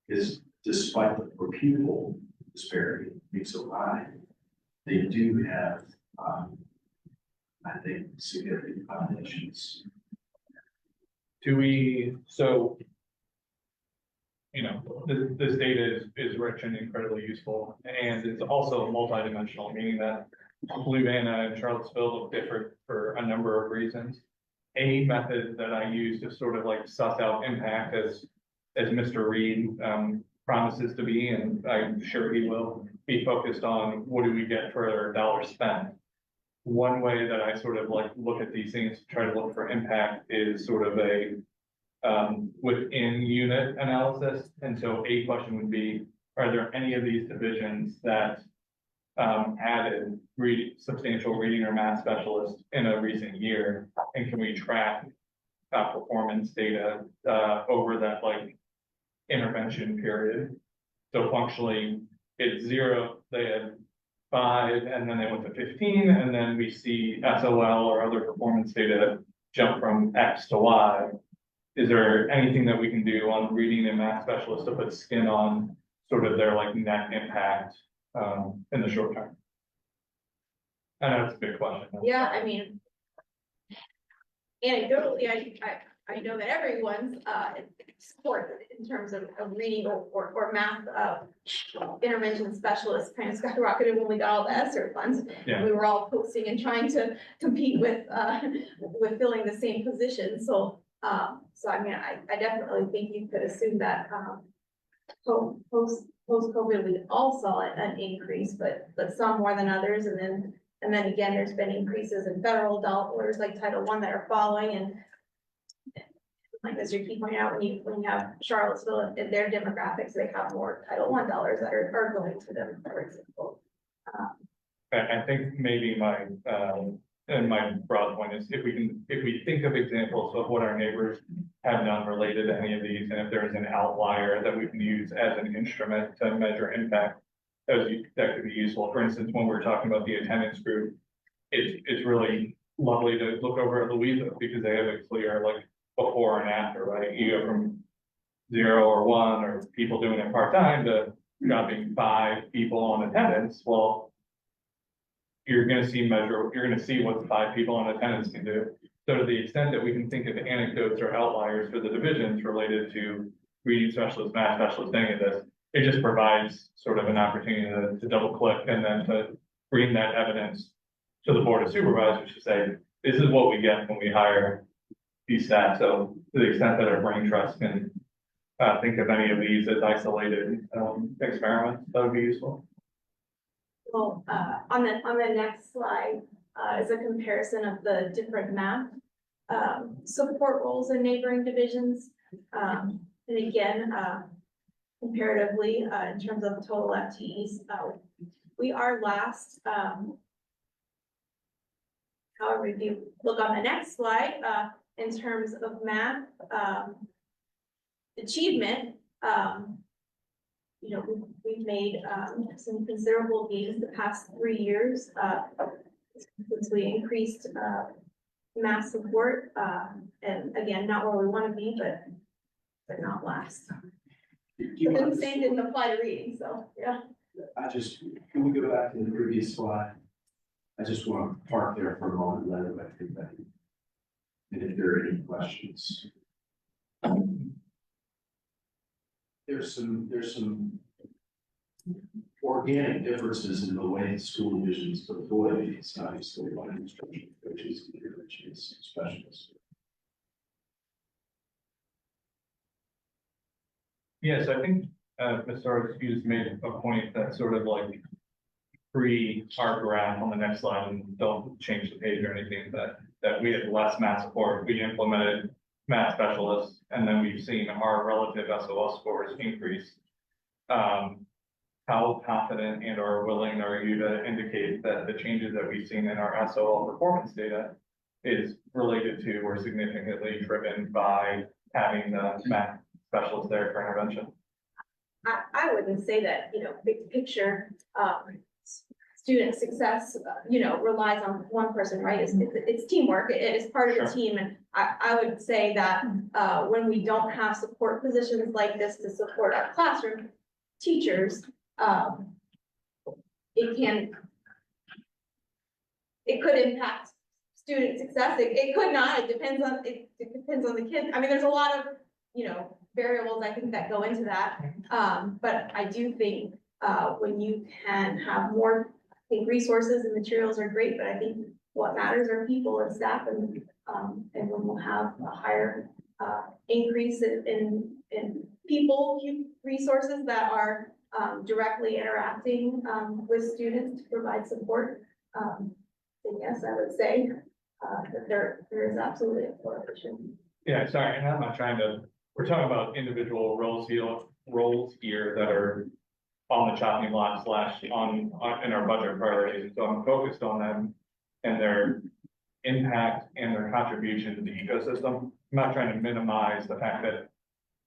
H: Because despite the per pupil disparity being so high, they do have, I think, significant populations.
A: This data is rich and incredibly useful, and it's also multidimensional, meaning that Fluvanna and Charlottesville look different for a number of reasons. A method that I use to sort of like suss out impact, as Mr. Reed promises to be, and I'm sure he will be focused on, what do we get for our dollars spent? One way that I sort of like look at these things to try to look for impact is sort of a within unit analysis. And so a question would be, are there any of these divisions that added substantial reading or math specialists in a recent year? And can we track performance data over that like intervention period? So functionally it's 0, they had 5, and then they went to 15, and then we see SOL or other performance data jump from X to Y. Is there anything that we can do on reading and math specialists to put skin on sort of their like net impact in the short term? I know it's a big question.
J: Yeah, I mean, anecdotally, I know that everyone's support in terms of reading or math intervention specialists kind of skyrocketed when we got all the ESSER funds.
A: Yeah.
J: We were all posting and trying to compete with filling the same position. So I mean, I definitely think you could assume that post-COVID, we all saw an increase, but some more than others. And then And then again, there's been increases in federal dollars like Title I that are following, and like Mr. Key pointed out, when you have Charlottesville and their demographics, they have more Title I dollars that are going to them, for example.
A: I think maybe and my broad point is if we think of examples of what our neighbors have done related to any of these, and if there's an outlier that we can use as an instrument to measure impact, that could be useful. For instance, when we're talking about the attendance group, it's really lovely to look over at Louisa because they have a clear like before and after, right? You go from 0 or 1 or people doing it part-time to dropping 5 people on attendance. Well, you're gonna see what 5 people on attendance can do. So to the extent that we can think of anecdotes or outliers for the divisions related to reading specialists, math specialists, any of this, it just provides sort of an opportunity to double click and then to bring that evidence to the board of supervisors to say, this is what we get when we hire these staff. So to the extent that our brain trust can think of any of these as isolated experiments, that would be useful.
J: Well, on the next slide, is a comparison of the different math support roles in neighboring divisions. And again, comparatively, in terms of total FTEs, we are last. However, if you look on the next slide, in terms of math achievement, we've made some considerable gains the past 3 years since we increased math support. And again, not where we want to be, but not last. The same didn't apply to reading, so yeah.
H: Can we go back to the previous slide? I just want to park there for a moment, let everybody think that. And if there are any questions. There's some organic differences in the way school divisions deploy these, obviously, one instruction coaches, coaches, specialists.
A: Yes, I think Ms. Arts made a point that sort of like our graph on the next slide, and don't change the page or anything, that we had less math support. We implemented math specialists, and then we've seen our relative SOL scores increase. How confident and or willing are you to indicate that the changes that we've seen in our SOL performance data is related to or significantly driven by having the math specialists there for intervention?
J: I wouldn't say that, big picture, student success, relies on one person, right? It's teamwork. It is part of the team. And I would say that, when we don't have support positions like this to support our classroom teachers, it could impact student success. It could not. It depends on the kid. I mean, there's a lot of, variables I think that go into that. But I do think, when you can have more, I think resources and materials are great, but I think what matters are people and staff, and when we'll have a higher, increase in people resources that are, directly interacting, with students to provide support. Then yes, I would say, that there is absolutely a correlation.
A: Yeah, sorry, and I'm not trying to, we're talking about individual roles here that are on the chopping block / on in our budget priorities. So I'm focused on them and their impact and their contribution to the ecosystem. I'm not trying to minimize the fact that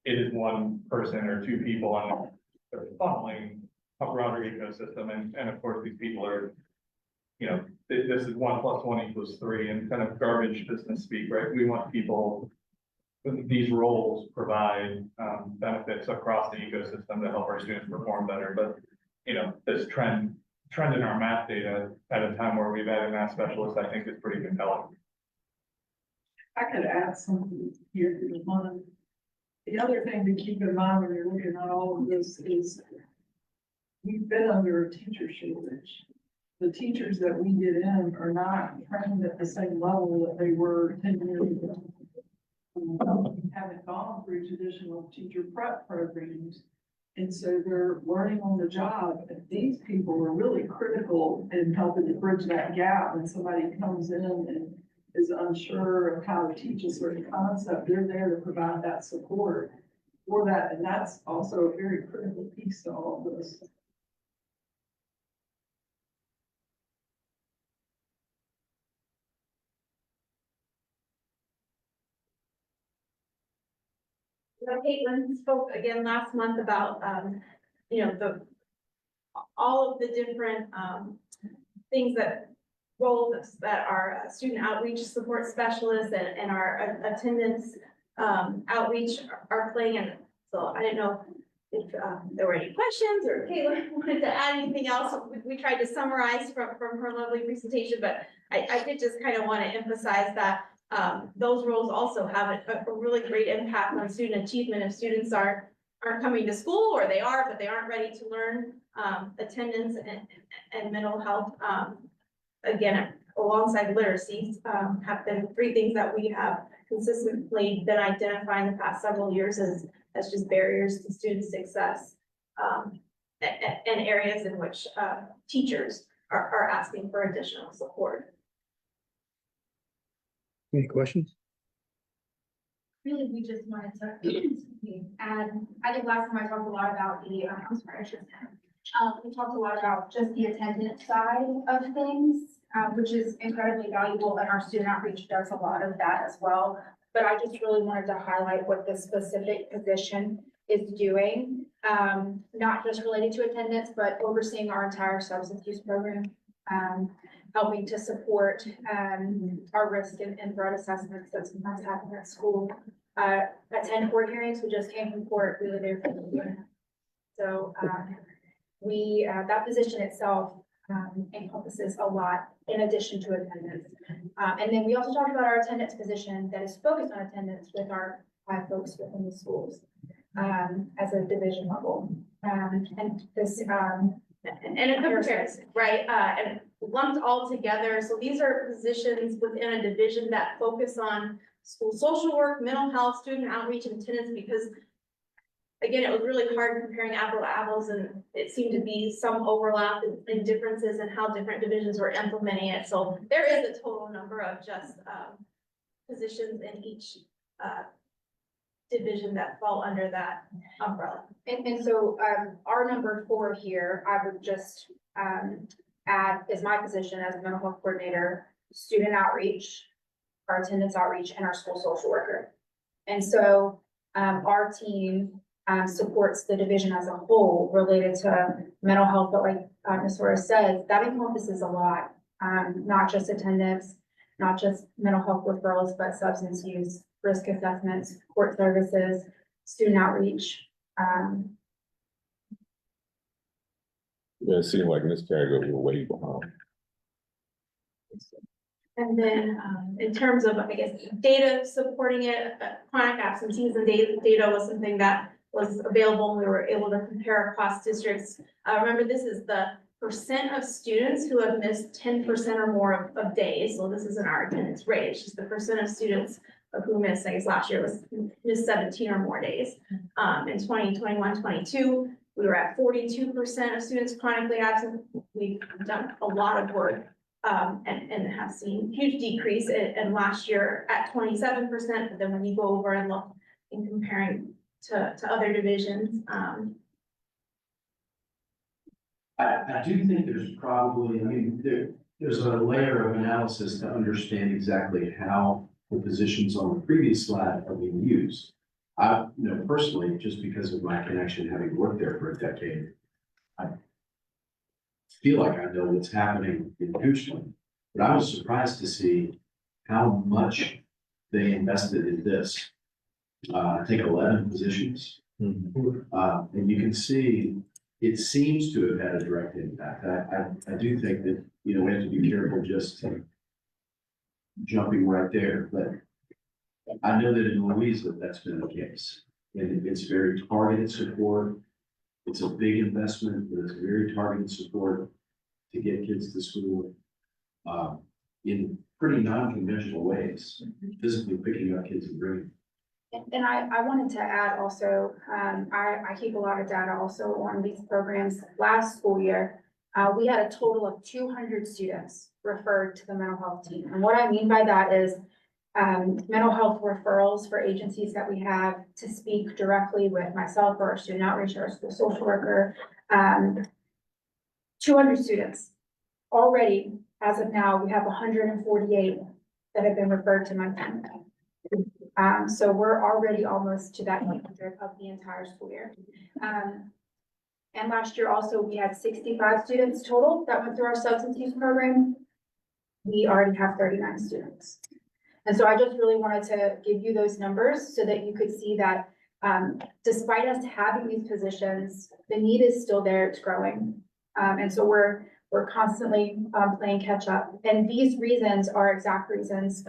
A: it is one person or 2 people and they're funneling a broader ecosystem. And of course, these people are, this is 1 + 1 = 3 and kind of garbage business speak, right? We want people, these roles provide benefits across the ecosystem to help our students perform better. But, this trend in our math data at a time where we've added math specialists, I think is pretty compelling.
F: I could add something here to the one. The other thing to keep in mind when you're looking at all of this is we've been under a teacher shortage. The teachers that we get in are not trained at the same level that they were 10 years ago. Haven't gone through traditional teacher prep programs. And so they're learning on the job, and these people are really critical in helping to bridge that gap. When somebody comes in and is unsure of how to teach a certain concept, they're there to provide that support for that. And that's also a very critical piece to all of this.
J: Caitlin spoke again last month about, all of the different, things that roles that our student outreach support specialists and our attendance, outreach are playing. And so I didn't know if, there were any questions or Caitlin wanted to add anything else. We tried to summarize from her lovely presentation, but I did just kind of want to emphasize that those roles also have a really great impact on student achievement. If students aren't coming to school, or they are, but they aren't ready to learn, attendance and mental health, again, alongside literacy, have been three things that we have consistently been identifying the past several years as just barriers to student success, and areas in which teachers are asking for additional support.
C: Any questions?
I: Really, we just wanted to add, I think last time I talked a lot about the, I'm sorry, I should we talked a lot about just the attendance side of things, which is incredibly valuable, and our student outreach does a lot of that as well. But I just really wanted to highlight what this specific position is doing, not just related to attendance, but overseeing our entire substance use program, helping to support our risk and threat assessments that sometimes happen at school. Attend court hearings. We just came from court. We were there for the year. So that position itself encompasses a lot in addition to attendance. And then we also talked about our attendance position that is focused on attendance with our 5 folks within the schools as a division level. And this
J: And a comparison, right? And lumped all together. So these are positions within a division that focus on school social work, mental health, student outreach, and attendance, because again, it was really hard comparing apple to apples, and it seemed to be some overlap and differences in how different divisions were implementing it. So there is a total number of just positions in each division that fall under that umbrella.
I: And so, our number 4 here, I would just, add is my position as a mental health coordinator, student outreach, our attendance outreach, and our school social worker. And so, our team, supports the division as a whole related to mental health, but like, Ms. Suarez says, that encompasses a lot, not just attendance, not just mental health referrals, but substance use, risk assessments, court services, student outreach.
G: Yeah, it seemed like Ms. Carrigan, we were way behind.
J: And then, in terms of, I guess, data supporting it, chronic absenteeism data was something that was available. We were able to compare across districts. Remember, this is the percent of students who have missed 10% or more of days. So this isn't our attendance rate, it's just the percent of students of who missed, I guess last year was missed 17 or more days. In 2021-22, we were at 42% of students chronically absent. We've done a lot of work and have seen huge decrease in last year at 27%. But then when you go over and look in comparing to other divisions,
H: I do think there's probably, I mean, there's a layer of analysis to understand exactly how the positions on the previous slide are being used. I, personally, just because of my connection, having worked there for a decade, I feel like I know what's happening in Goochland, but I was surprised to see how much they invested in this. I think 11 positions. And you can see, it seems to have had a direct impact. I do think that, we have to be careful just jumping right there, but I know that in Louisa, that's been the case. And it's very targeted support. It's a big investment, but it's very targeted support to get kids to school in pretty non-conventional ways, physically picking up kids and bringing them.
I: And I wanted to add also, I keep a lot of data also on these programs. Last school year, we had a total of 200 students referred to the mental health team. And what I mean by that is, mental health referrals for agencies that we have to speak directly with myself or our student outreach or our school social worker. 200 students. Already, as of now, we have 148 that have been referred to my team. So we're already almost to that 100 of the entire school year. And last year also, we had 65 students total that went through our substance use program. We already have 39 students. And so I just really wanted to give you those numbers so that you could see that despite us having these positions, the need is still there, it's growing. And so we're constantly playing catch up. And these reasons are exact reasons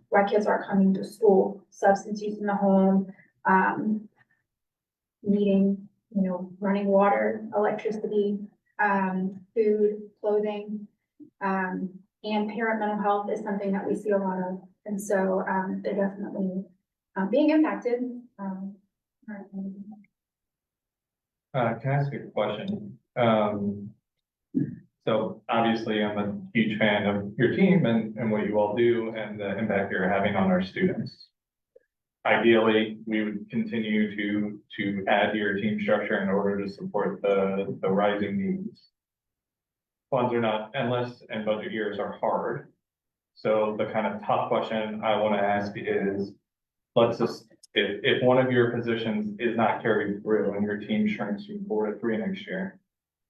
I: why kids are coming to school: substance use in the home, needing, running water, electricity, food, clothing, and parent mental health is something that we see a lot of. And so they're definitely being impacted.
A: Can I ask a question? So obviously I'm a huge fan of your team and what you all do and the impact you're having on our students. Ideally, we would continue to add to your team structure in order to support the rising needs. Funds are not endless and budget years are hard. So the kind of tough question I want to ask is, if one of your positions is not carried through and your team shrinks from 4 to 3 next year,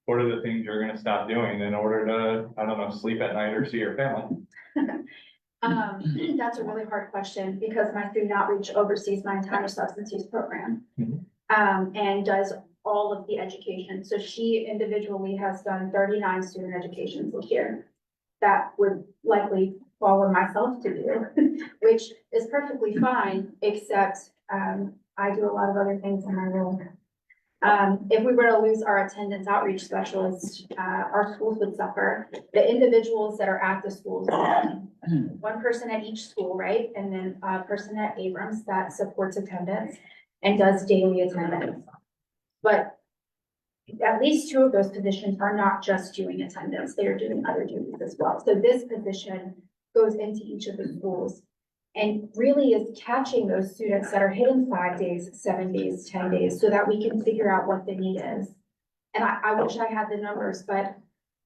A: what are the things you're going to stop doing in order to, I don't know, sleep at night or see your family?
I: That's a really hard question because my student outreach oversees my entire substance use program.
A: Mhm.
I: And does all of the education. So she individually has done 39 student educations this year. That would likely fall on myself to do, which is perfectly fine, except I do a lot of other things in my role. If we were to lose our attendance outreach specialist, our schools would suffer. The individuals that are at the schools, one person at each school, right? And then a person at Abrams that supports attendance and does daily attendance. But at least 2 of those positions are not just doing attendance, they are doing other duties as well. So this position goes into each of the schools and really is catching those students that are hitting 5 days, 7 days, 10 days, so that we can figure out what the need is. And I wish I had the numbers, but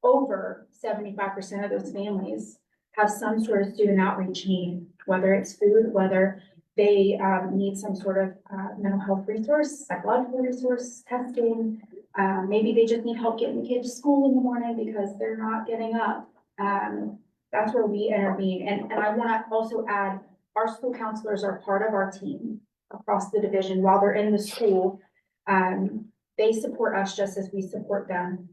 I: over 75% of those families have some sort of student outreach need, whether it's food, whether they need some sort of mental health resource, psychological resource, testing. Maybe they just need help getting the kids to school in the morning because they're not getting up. That's where we intervene. And I want to also add, our school counselors are part of our team across the division while they're in the school. They support us just as we support them.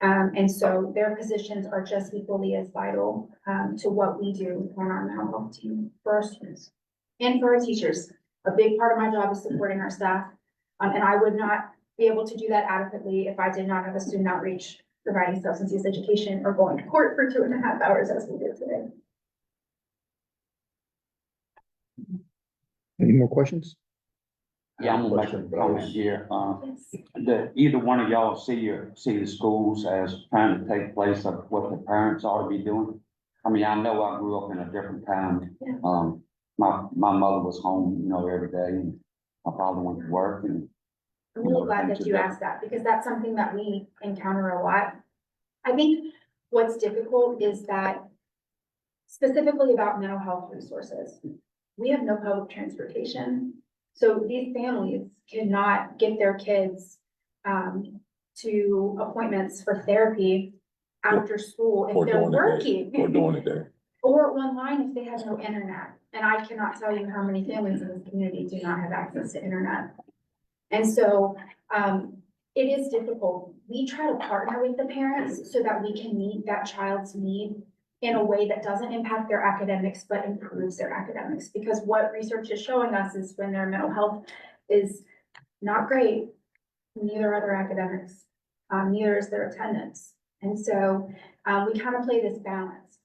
I: And so their positions are just equally as vital to what we do on our mental health team for our students and for our teachers. A big part of my job is supporting our staff. And I would not be able to do that adequately if I did not have a student outreach providing substance use education or going to court for 2.5 hours as we did today.
C: Any more questions?
E: Yeah, I'm gonna make a comment here. That either one of y'all see the schools as trying to take place of what the parents ought to be doing? I mean, I know I grew up in a different time.
I: Yeah.
E: My mother was home, every day, and my father went to work and.
I: I'm really glad that you asked that because that's something that we encounter a lot. I think what's difficult is that specifically about mental health resources, we have no public transportation. So these families cannot get their kids to appointments for therapy after school if they're working.
G: Or during the day.
I: Or online if they have no internet. And I cannot tell you how many families in this community do not have access to internet. And so it is difficult. We try to partner with the parents so that we can meet that child's need in a way that doesn't impact their academics, but improves their academics. Because what research is showing us is when their mental health is not great, neither are their academics, neither is their attendance. And so we kind of play this balance.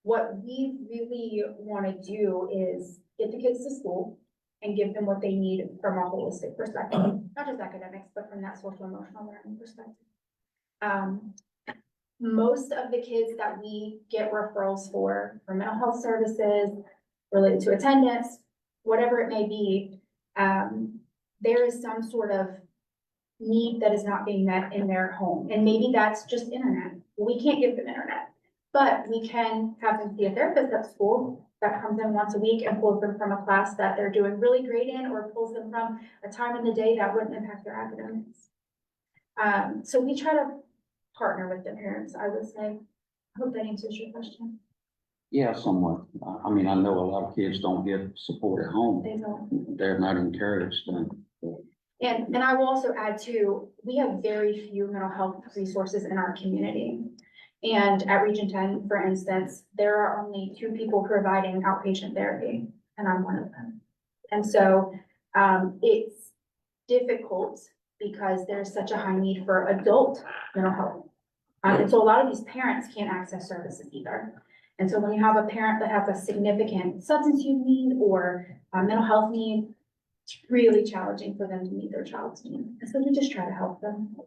I: What we really want to do is get the kids to school
J: and give them what they need from a holistic perspective, not just academics, but from that social emotional learning perspective. Most of the kids that we get referrals for mental health services related to attendance, whatever it may be, there is some sort of need that is not being met in their home. And maybe that's just internet. We can't give them internet, but we can have them see a therapist at school that comes in once a week and pulls them from a class that they're doing really great in, or pulls them from a time in the day that wouldn't impact their academics. So we try to partner with the parents, I would say. I hope that answers your question.
E: Yeah, somewhat. I mean, I know a lot of kids don't get support at home.
J: They don't.
E: They're not encouraged.
J: And I will also add too, we have very few mental health resources in our community. And at Region 10, for instance, there are only 2 people providing outpatient therapy, and I'm one of them. And so it's difficult because there's such a high need for adult mental health. And so a lot of these parents can't access services either. And so when you have a parent that has a significant substance use need or a mental health need, it's really challenging for them to meet their child's need. And so we just try to help them.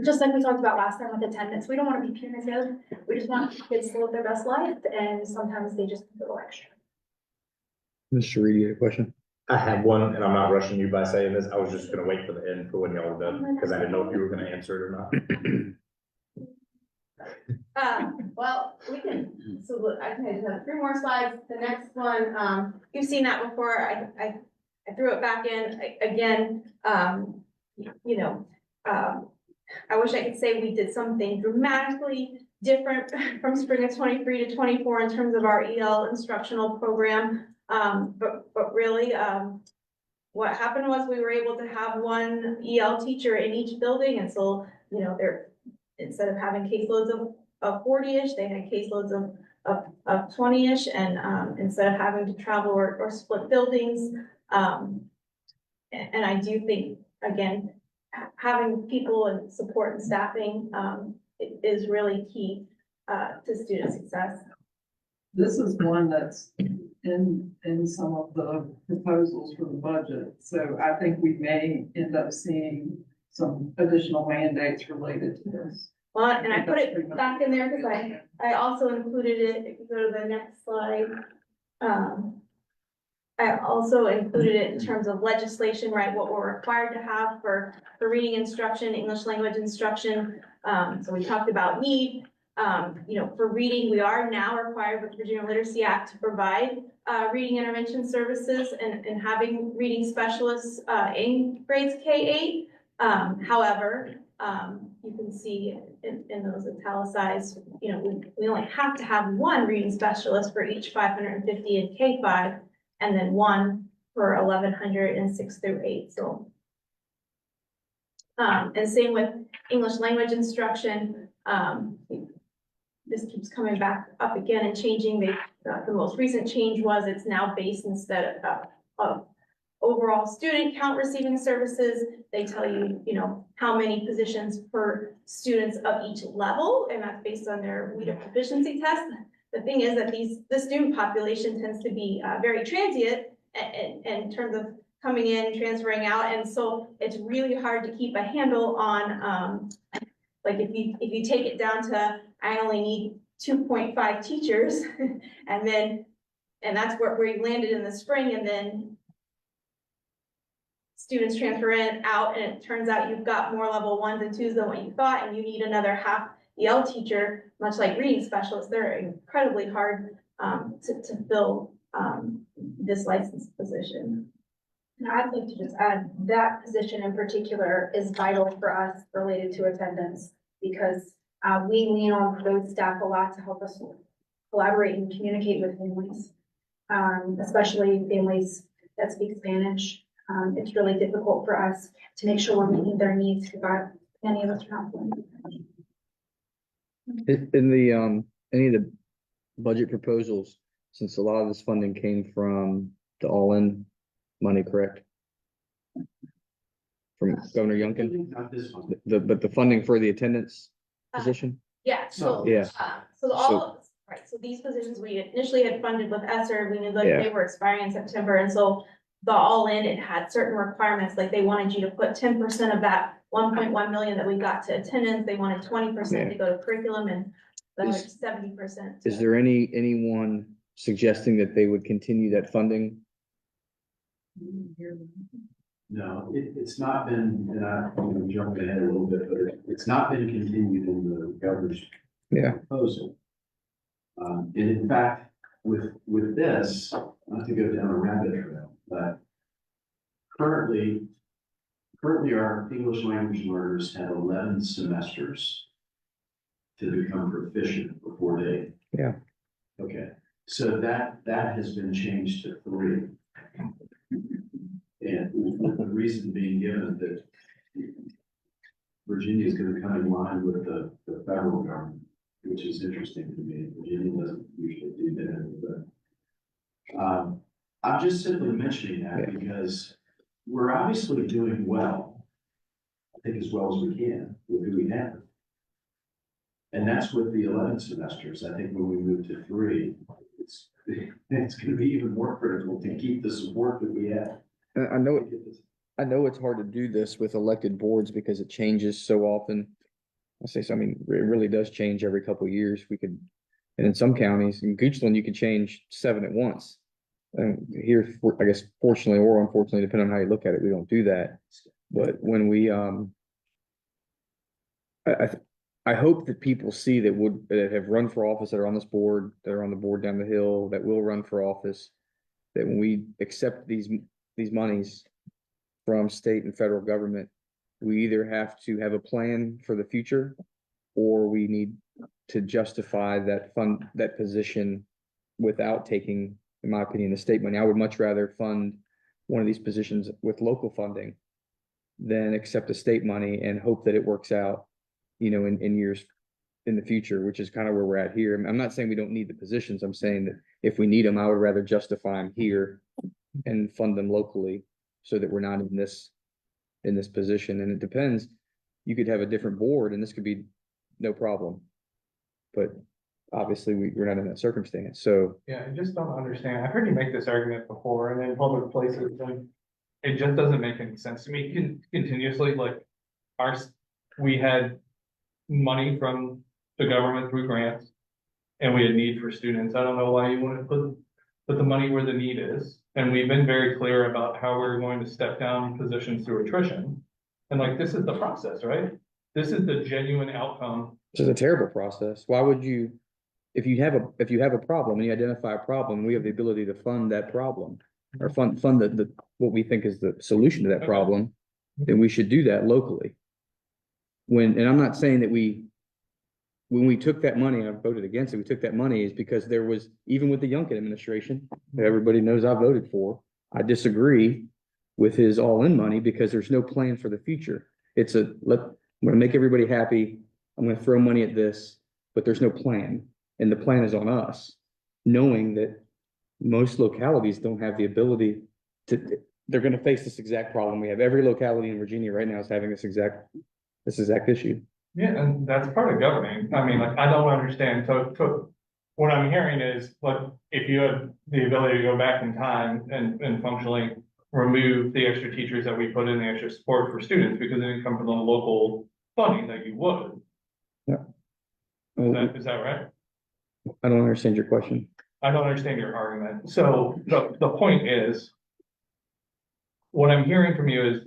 J: Just like we talked about last time with attendance, we don't want to be punitive. We just want kids to live their best life, and sometimes they just need a little extra.
C: Mr. Reed, you had a question?
D: I have one, and I'm not rushing you by saying this. I was just gonna wait for the end for when y'all were done, because I didn't know if you were gonna answer it or not.
J: Well, we can, so look, I just have 3 more slides. The next one, you've seen that before. I threw it back in again. You know, I wish I could say we did something dramatically different from spring of 23 to 24 in terms of our EL instructional program. But really, what happened was we were able to have 1 EL teacher in each building. And so, you know, they're, instead of having caseloads of 40-ish, they had caseloads of 20-ish. And instead of having to travel or split buildings. And I do think, again, having people and support and staffing is really key to student success.
F: This is one that's in some of the proposals for the budget. So I think we may end up seeing some additional mandates related to this.
J: Well, and I put it back in there because I also included it, if you go to the next slide. I also included it in terms of legislation, right, what we're required to have for reading instruction, English language instruction. So we talked about need, you know, for reading, we are now required with the Virginia Literacy Act to provide reading intervention services and having reading specialists in grades K-8. However, you can see in those italicized, you know, we only have to have 1 reading specialist for each 550 in K-5. And then 1 for 1,100 in 6 through 8, so. And same with English language instruction. This keeps coming back up again and changing. The most recent change was it's now based instead of overall student count receiving services. They tell you, you know, how many positions per students of each level, and that's based on their WIDA proficiency test. The thing is that the student population tends to be very transient in terms of coming in, transferring out. And so it's really hard to keep a handle on, like if you take it down to, I only need 2.5 teachers and that's where you landed in the spring, and then students transfer in, out, and it turns out you've got more level 1s and 2s than what you thought, and you need another half EL teacher, much like reading specialists. They're incredibly hard to fill this licensed position. And I'd like to just add that position in particular is vital for us related to attendance, because we lean on those staff a lot to help us collaborate and communicate with families, especially families that speak Spanish. It's really difficult for us to make sure we're meeting their needs because many of us are not fluent.
C: In the, any of the budget proposals, since a lot of this funding came from the all-in money, correct? From Governor Youngkin,
H: Not this one.
C: but the funding for the attendance position?
J: Yeah, so,
C: Yeah.
J: right, so these positions we initially had funded with ESSER, we knew that
C: Yeah.
J: they were expiring in September, and so the all-in, it had certain requirements, like they wanted you to put 10% of that 1.1 million that we got to attendance, they wanted 20% to go to curriculum and like
C: Is-
J: 70%.
C: Is there anyone suggesting that they would continue that funding?
H: No, it's not been, and I'm jumping ahead a little bit, but it's not been continued in the governor's
C: Yeah.
H: proposal. And in fact, with this, not to go down a rabbit trail, but currently our English language learners have 11 semesters to become proficient before they.
C: Yeah.
H: Okay, so that has been changed to 3. And the reason being given that Virginia is gonna come in line with the federal government, which is interesting to me. Virginia doesn't usually do that, but I'm just simply mentioning that because we're obviously doing well. I think as well as we can with who we have. And that's with the 11 semesters. I think when we move to 3, it's gonna be even more critical to keep the support that we have.
C: I know it's hard to do this with elected boards because it changes so often. I say, so, I mean, it really does change every couple of years. And in some counties, in Goochland, you could change 7 at once. And here, I guess fortunately or unfortunately, depending on how you look at it, we don't do that. But when we, I hope that people see that have run for office, that are on this board, that are on the board down the hill, that will run for office, that when we accept these monies from state and federal government, we either have to have a plan for the future, or we need to justify that position without taking, in my opinion, the state money. I would much rather fund one of these positions with local funding than accept the state money and hope that it works out, in years in the future, which is kind of where we're at here. I'm not saying we don't need the positions. I'm saying that if we need them, I would rather justify them here and fund them locally so that we're not in this position. And it depends. You could have a different board and this could be no problem. But obviously we're not in that circumstance. So
A: Yeah, I just don't understand. I've heard you make this argument before and in public places, and it just doesn't make any sense to me continuously, like we had money from the government through grants and we had need for students. I don't know why you want to put the money where the need is. And we've been very clear about how we're going to step down positions through attrition. And this is the process, right? This is the genuine outcome.
C: this is a terrible process. Why would you, if you have a problem and you identify a problem, we have the ability to fund that problem or fund the what we think is the solution to that problem, then we should do that locally. And I'm not saying that when we took that money, and I voted against it, we took that money is because there was, even with the Youngkin administration, that everybody knows I voted for, I disagree with his all-in money because there's no plan for the future. I'm gonna make everybody happy. I'm gonna throw money at this, but there's no plan. And the plan is on us, knowing that most localities don't have the ability they're gonna face this exact problem. We have every locality in Virginia right now is having this exact issue.
A: Yeah, and that's part of governing. I mean, I don't understand. So what I'm hearing is, if you have the ability to go back in time and functionally remove the extra teachers that we put in, the extra support for students, because it didn't come from the local funding, that you would.
C: Yeah.
A: Is that right?
C: I don't understand your question.
A: I don't understand your argument. So the point is, what I'm hearing from you is,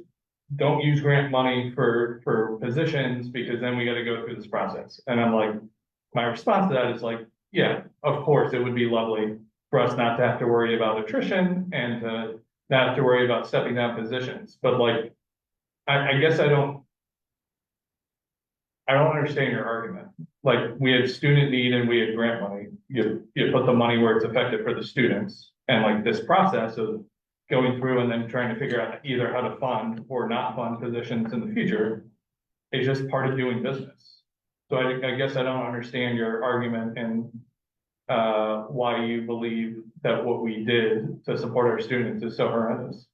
A: don't use grant money for positions because then we gotta go through this process. And I'm like, my response to that is yeah, of course, it would be lovely for us not to have to worry about attrition and to not have to worry about stepping down positions. But I guess I don't understand your argument. We had student need and we had grant money. You put the money where it's effective for the students, and this process of going through and then trying to figure out either how to fund or not fund positions in the future is just part of doing business. So I guess I don't understand your argument and why you believe that what we did to support our students is so horrendous.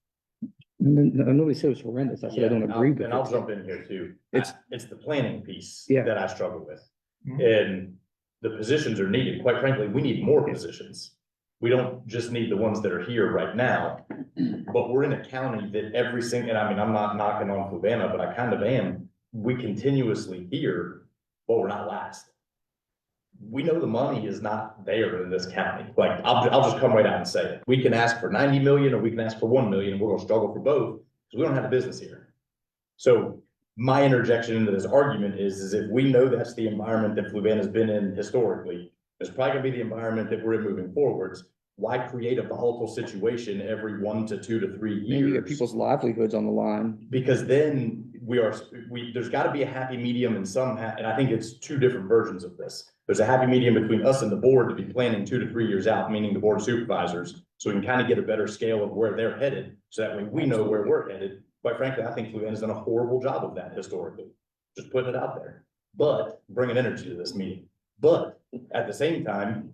C: Nobody said it was horrendous. I said I don't agree with it.
B: And I'll jump in here too.
C: It's
B: the planning piece
C: Yeah.
B: that I struggle with.
A: Mhm.
B: And the positions are needed. Quite frankly, we need more positions.
D: We don't just need the ones that are here right now, but we're in a county that every single, and I mean, I'm not knocking on Fluvanna, but I kind of am. We continuously hear, but we're not last. We know the money is not there in this county. Like, I'll just come right out and say it. We can ask for 90 million or we can ask for 1 million, and we're gonna struggle for both, because we don't have a business here. So my interjection into this argument is if we know that's the environment that Fluvanna's been in historically, it's probably gonna be the environment that we're in moving forwards. Why create a volatile situation every 1 to 2 to 3
C: Maybe get
D: years?
C: people's livelihoods on the line.
D: Because then there's gotta be a happy medium and and I think it's two different versions of this. There's a happy medium between us and the board to be planning 2 to 3 years out, meaning the board of supervisors. So we can kind of get a better scale of where they're headed, so that way we know where we're headed. Quite frankly, I think Fluvanna's done a horrible job of that historically, just putting it out there. But bringing energy to this meeting. But at the same time,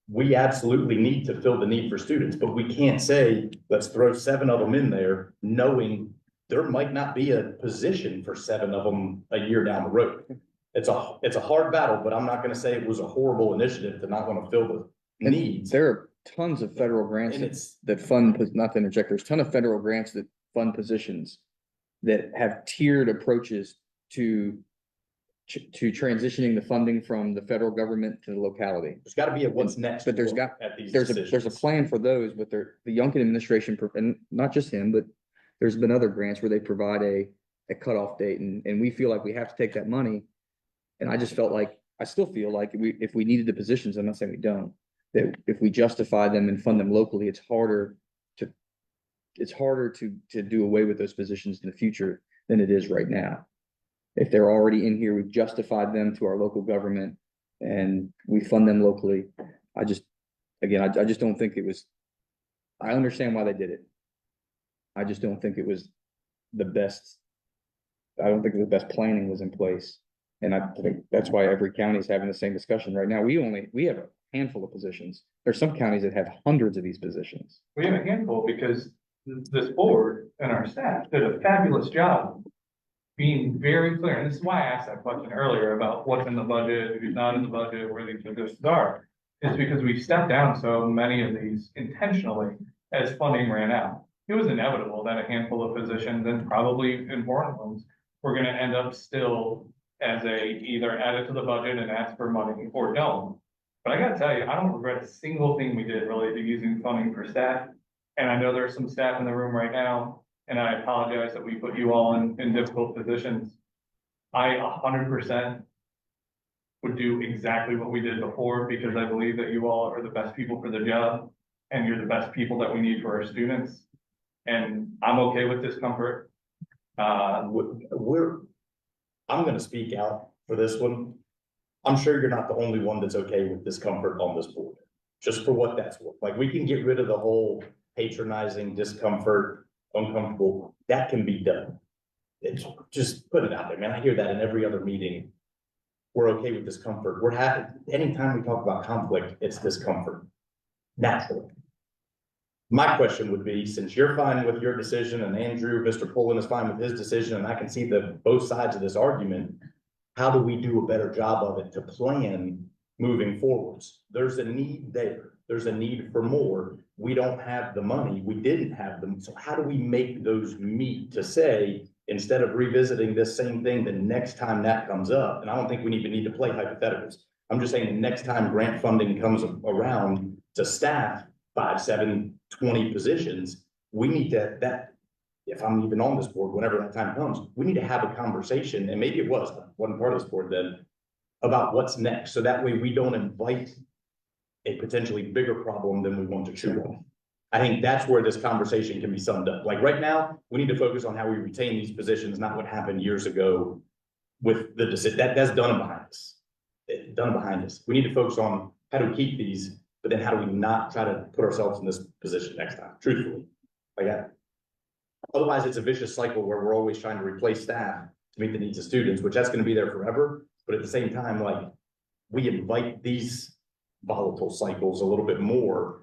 D: we absolutely need to fill the need for students, but we can't say, let's throw 7 of them in there, knowing there might not be a position for 7 of them a year down the road. It's a hard battle, but I'm not gonna say it was a horrible initiative to not want to fill the
C: And
D: needs.
C: There are tons of federal grants
D: And it's,
C: that fund, not to interject, there's a ton of federal grants that fund positions that have tiered approaches to transitioning the funding from the federal government to the locality.
D: there's gotta be a what's next.
C: But there's
D: look
C: got-
D: at these
C: There's a
D: decisions.
C: plan for those, but the Youngkin administration, and not just him, but there's been other grants where they provide a cutoff date, and we feel like we have to take that money. And I just felt like, I still feel like if we needed the positions, I'm not saying we don't, that if we justify them and fund them locally, it's harder to do away with those positions in the future than it is right now. If they're already in here, we've justified them to our local government and we fund them locally. I just don't think it was, I understand why they did it. I just don't think it was the best. I don't think the best planning was in place. And I think that's why every county is having the same discussion right now. We have a handful of positions. There's some counties that have hundreds of these positions.
A: We have a handful because this board and our staff did a fabulous job being very clear, and this is why I asked that question earlier about what's in the budget, who's not in the budget, where these positions are. Is because we stepped down so many of these intentionally as funding ran out. It was inevitable that a handful of positions, and probably important ones, were gonna end up still as either added to the budget and ask for money or don't. But I gotta tell you, I don't regret a single thing we did related to using funding for staff. And I know there's some staff in the room right now, and I apologize that we put you all in difficult positions. I 100% would do exactly what we did before, because I believe that you all are the best people for the job, and you're the best people that we need for our students. And I'm okay with discomfort.
D: I'm gonna speak out for this one. I'm sure you're not the only one that's okay with discomfort on this board, just for what that's worth. Like, we can get rid of the whole patronizing, discomfort, uncomfortable, that can be done. It's just put it out there, man. I hear that in every other meeting. We're okay with discomfort. Anytime we talk about conflict, it's discomfort. Naturally. My question would be, since you're fine with your decision and Andrew, Mr. Pullen is fine with his decision, and I can see both sides of this argument, how do we do a better job of it to plan moving forwards? There's a need there. There's a need for more. We don't have the money. We didn't have them. So how do we make those meet to say, instead of revisiting this same thing the next time that comes up, and I don't think we even need to play hypotheticals. I'm just saying the next time grant funding comes around to staff 5, 7, 20 positions, we need if I'm even on this board, whenever that time comes, we need to have a conversation, and maybe wasn't part of this board then, about what's next. So that way we don't invite a potentially bigger problem than we want to chew on. I think that's where this conversation can be summed up. Like right now, we need to focus on how we retain these positions, not what happened years ago with the decision. That's done behind us. Done behind us. We need to focus on how do we keep these, but then how do we not try to put ourselves in this position next time, truthfully. Otherwise, it's a vicious cycle where we're always trying to replace staff to meet the needs of students, which that's gonna be there forever. But at the same time, like, we invite these volatile cycles a little bit more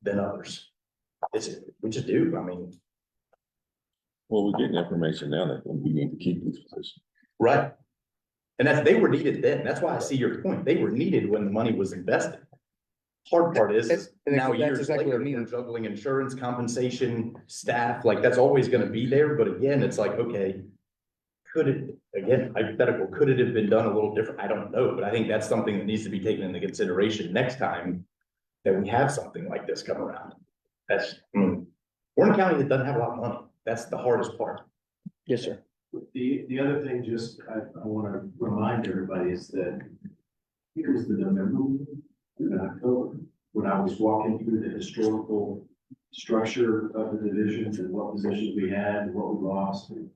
D: than others. We just do, I mean.
G: Well, we're getting information now that we need to keep these positions.
D: Right. And they were needed then. That's why I see your point. They were needed when the money was invested.
B: hard part is
C: And
B: now
C: that's
B: years
C: exactly what I
B: later,
C: mean.
B: we're juggling insurance, compensation, staff, like that's always gonna be there, but again, it's like, okay. Could it, again, hypothetical, could it have been done a little different? I don't know, but I think that's something that needs to be taken into consideration next time. That we have something like this come around. We're in a county that doesn't have a lot of money. That's the hardest part.
C: Yes, sir.
H: The other thing, just, I wanna remind everybody is that it was the November meeting in October, when I was walking through the historical structure of the divisions and what positions we had and what we lost. And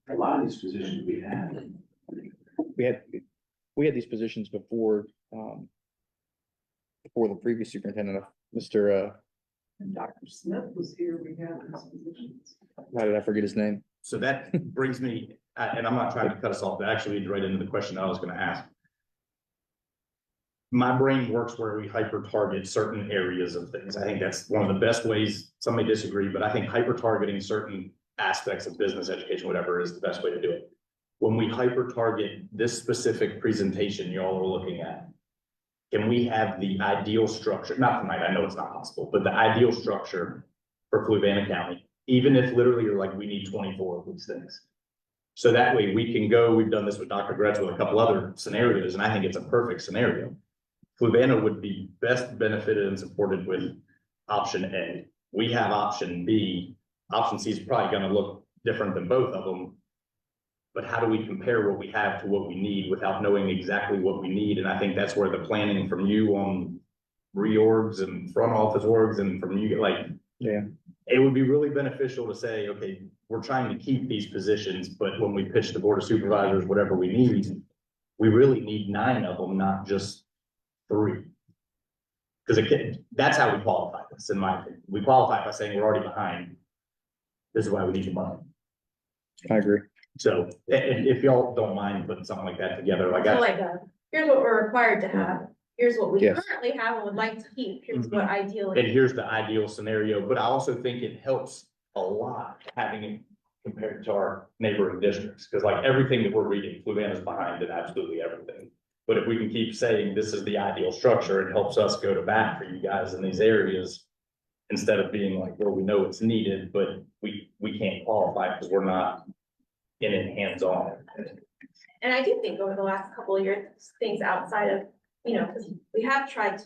H: a lot of these positions we had.
C: We had these positions before, before the previous superintendent, Mr.
F: And Dr. Smith was here, we had those positions.
C: How did I forget his name?
B: So that brings me, and I'm not trying to cut us off, but actually leads right into the question I was gonna ask. My brain works where we hyper target certain areas of things. I think that's one of the best ways, some may disagree, but I think hyper targeting certain aspects of business education, whatever, is the best way to do it. When we hyper target this specific presentation y'all are looking at, can we have the ideal structure, not tonight, I know it's not possible, but the ideal structure for Fluvanna County, even if literally you're like, we need 24 of these things. So that way we can go, we've done this with Dr. Gretz with a couple other scenarios, and I think it's a perfect scenario. Fluvanna would be best benefited and supported with option A. We have option B. Option C is probably gonna look different than both of them. But how do we compare what we have to what we need without knowing exactly what we need? And I think that's where the planning from you on reorgs and front office orgs and from you, like.
C: Yeah.
B: It would be really beneficial to say, okay, we're trying to keep these positions, but when we pitch the board of supervisors, whatever we need, we really need 9 of them, not just 3. Because that's how we qualify this, in my opinion. We qualify by saying we're already behind. This is why we need the money.
C: I agree.
B: So if y'all don't mind putting something like that together, like
J: So
B: I,
J: like, here's what we're required to have, here's what we
C: Yes.
J: currently have and would like to keep, here's what ideally.
B: and here's the ideal scenario, but I also think it helps a lot having it compared to our neighboring districts. Because like everything that we're reading, Fluvanna's behind in absolutely everything. But if we can keep saying this is the ideal structure, it helps us go to bat for you guys in these areas. Instead of being like, well, we know it's needed, but we can't qualify because we're not in it hands-on.
J: And I do think over the last couple of years, things outside of, because we have tried to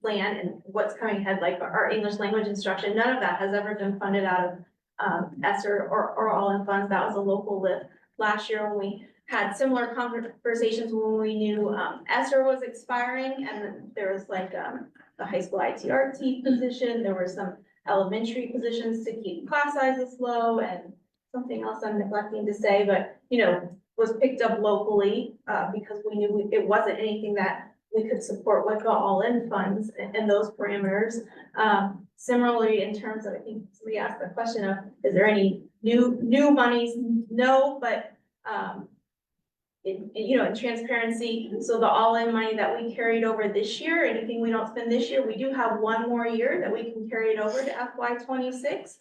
J: plan and what's coming ahead, like our English language instruction, none of that has ever been funded out of ESSER or all-in funds. That was a local lift. Last year when we had similar conversations when we knew ESSER was expiring, and there was like the high school ITRT position, there were some elementary positions to keep class sizes low, and something else I'm neglecting to say, but was picked up locally because we knew it wasn't anything that we could support with the all-in funds and those parameters. Similarly, in terms of, I think somebody asked the question of, is there any new monies? No, but in transparency, so the all-in money that we carried over this year, anything we don't spend this year, we do have 1 more year that we can carry it over to FY 26.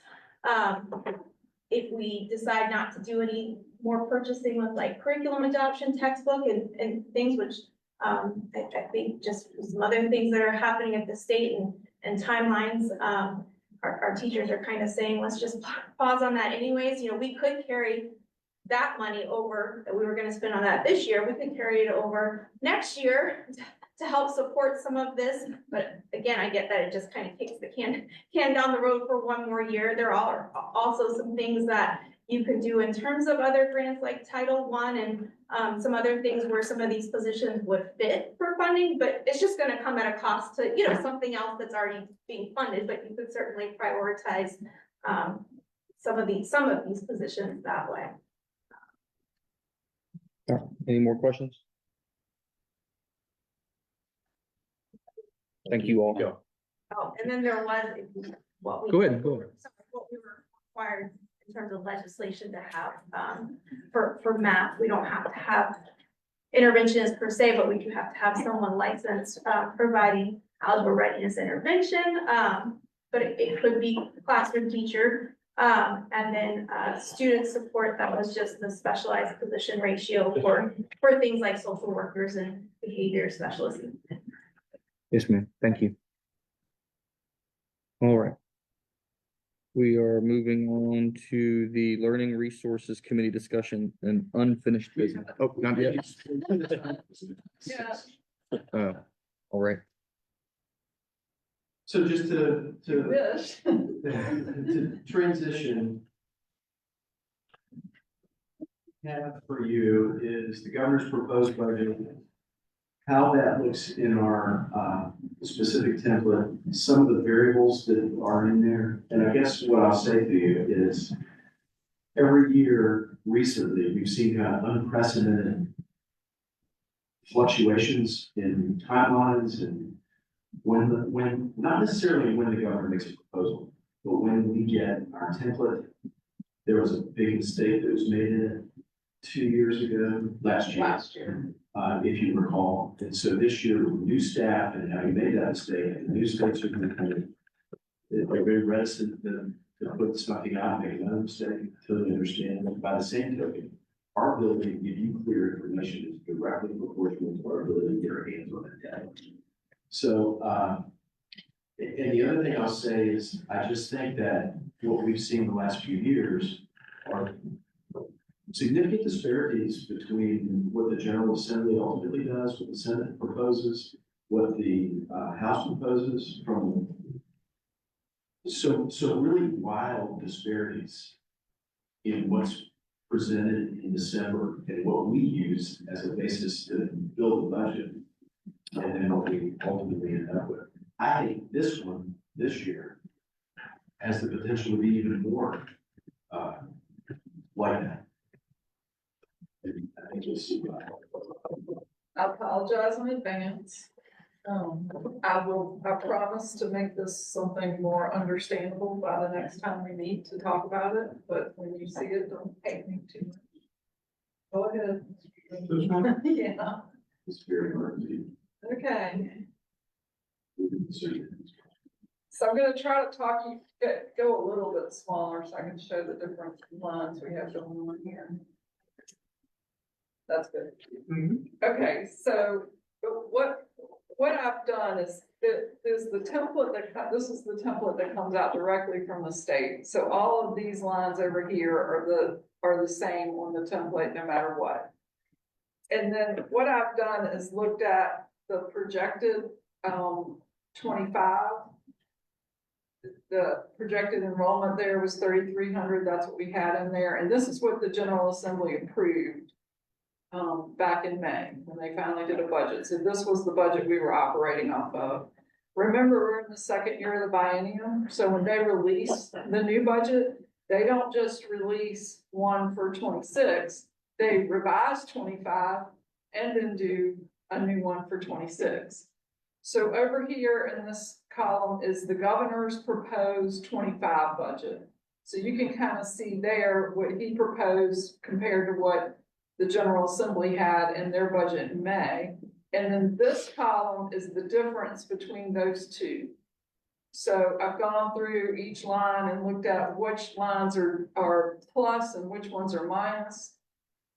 J: If we decide not to do any more purchasing with like curriculum adoption, textbook and things, which I think just some other things that are happening at the state and timelines, our teachers are kind of saying, let's just pause on that anyways. We could carry that money over that we were going to spend on that this year. We could carry it over next year to help support some of this. But again, I get that it just kind of kicks the can down the road for 1 more year. There are also some things that you could do in terms of other grants like Title I and some other things where some of these positions would fit for funding, but it's just going to come at a cost to, something else that's already being funded, but you could certainly prioritize some of these positions that way.
C: Any more questions? Thank you all.
B: Go.
J: Oh, and then there was what we.
C: Go ahead.
J: What we were required in terms of legislation to have, for math, we don't have to have interventionists per se, but we do have to have someone licensed, providing algebra readiness intervention. But it could be classroom teacher, and then, student support. That was just the specialized position ratio for things like social workers and behavior specialists.
C: Yes, ma'am. Thank you. All right. We are moving on to the Learning Resources Committee discussion and unfinished business. Oh, not yet.
F: Yeah.
C: All right.
H: So just to
F: Wish.
H: to transition. Have for you is the governor's proposed budget. How that looks in our specific template, some of the variables that are in there. And I guess what I'll say to you is every year recently, we've seen kind of unprecedented fluctuations in timelines and when, not necessarily when the governor makes a proposal, but when we get our template. There was a big mistake that was made in it 2 years ago, last year. If you recall. And so this year, with new staff and how you made that mistake, and the new states are going to, they're very reticent to put something out, and make another mistake, totally understand. And by the same token, our ability to give you clear information is directly proportional to our ability to get our hands on that data. So, and the other thing I'll say is, I just think that what we've seen the last few years are significant disparities between what the General Assembly ultimately does, what the Senate proposes, what the House proposes from. So really wild disparities in what's presented in December and what we use as a basis to build the budget. And then what we ultimately end up with. I think this one, this year, has the potential to be even more like that. I think you'll see why.
F: I apologize in advance. I promise to make this something more understandable by the next time we meet to talk about it, but when you see it, don't hate me too much. Go ahead. Yeah,
H: It's very hard to do.
F: okay. So I'm gonna try to go a little bit smaller so I can show the different lines we have going on here. That's good. Okay, so what I've done is the template this is the template that comes out directly from the state. So all of these lines over here are the same on the template no matter what. And then what I've done is looked at the projected 25. The projected enrollment there was 3,300. That's what we had in there. And this is what the General Assembly approved back in May when they finally did a budget. So this was the budget we were operating off of. Remember, we're in the second year of the biennium. So when they release the new budget, they don't just release one for 26. They revise 25 and then do a new one for 26. So over here in this column is the governor's proposed 25 budget. So you can kind of see there what he proposed compared to what the General Assembly had in their budget in May. And then this column is the difference between those two. So I've gone through each line and looked at which lines are plus and which ones are minus.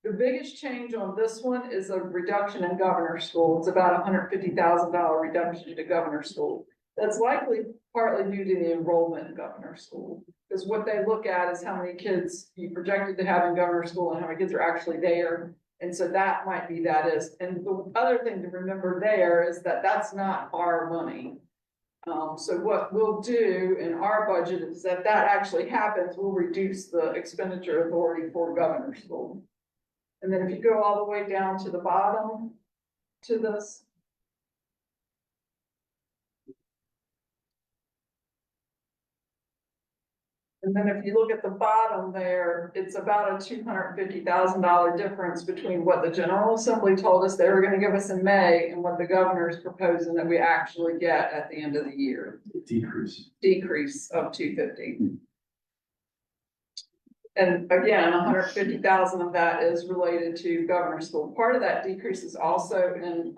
F: The biggest change on this one is a reduction in Governor School. It's about $150,000 reduction to Governor School. That's likely partly due to the enrollment in Governor School. Because what they look at is how many kids you projected to have in Governor School and how many kids are actually there. And so that might be that is. And the other thing to remember there is that that's not our money. So what we'll do in our budget is that actually happens, we'll reduce the expenditure authority for Governor School. And then if you go all the way down to the bottom to this. And then if you look at the bottom there, it's about a $250,000 difference between what the General Assembly told us they were going to give us in May and what the governor is proposing that we actually get at the end of the year. Decrease of 250. And again, 150,000 of that is related to Governor School. Part of that decrease is also in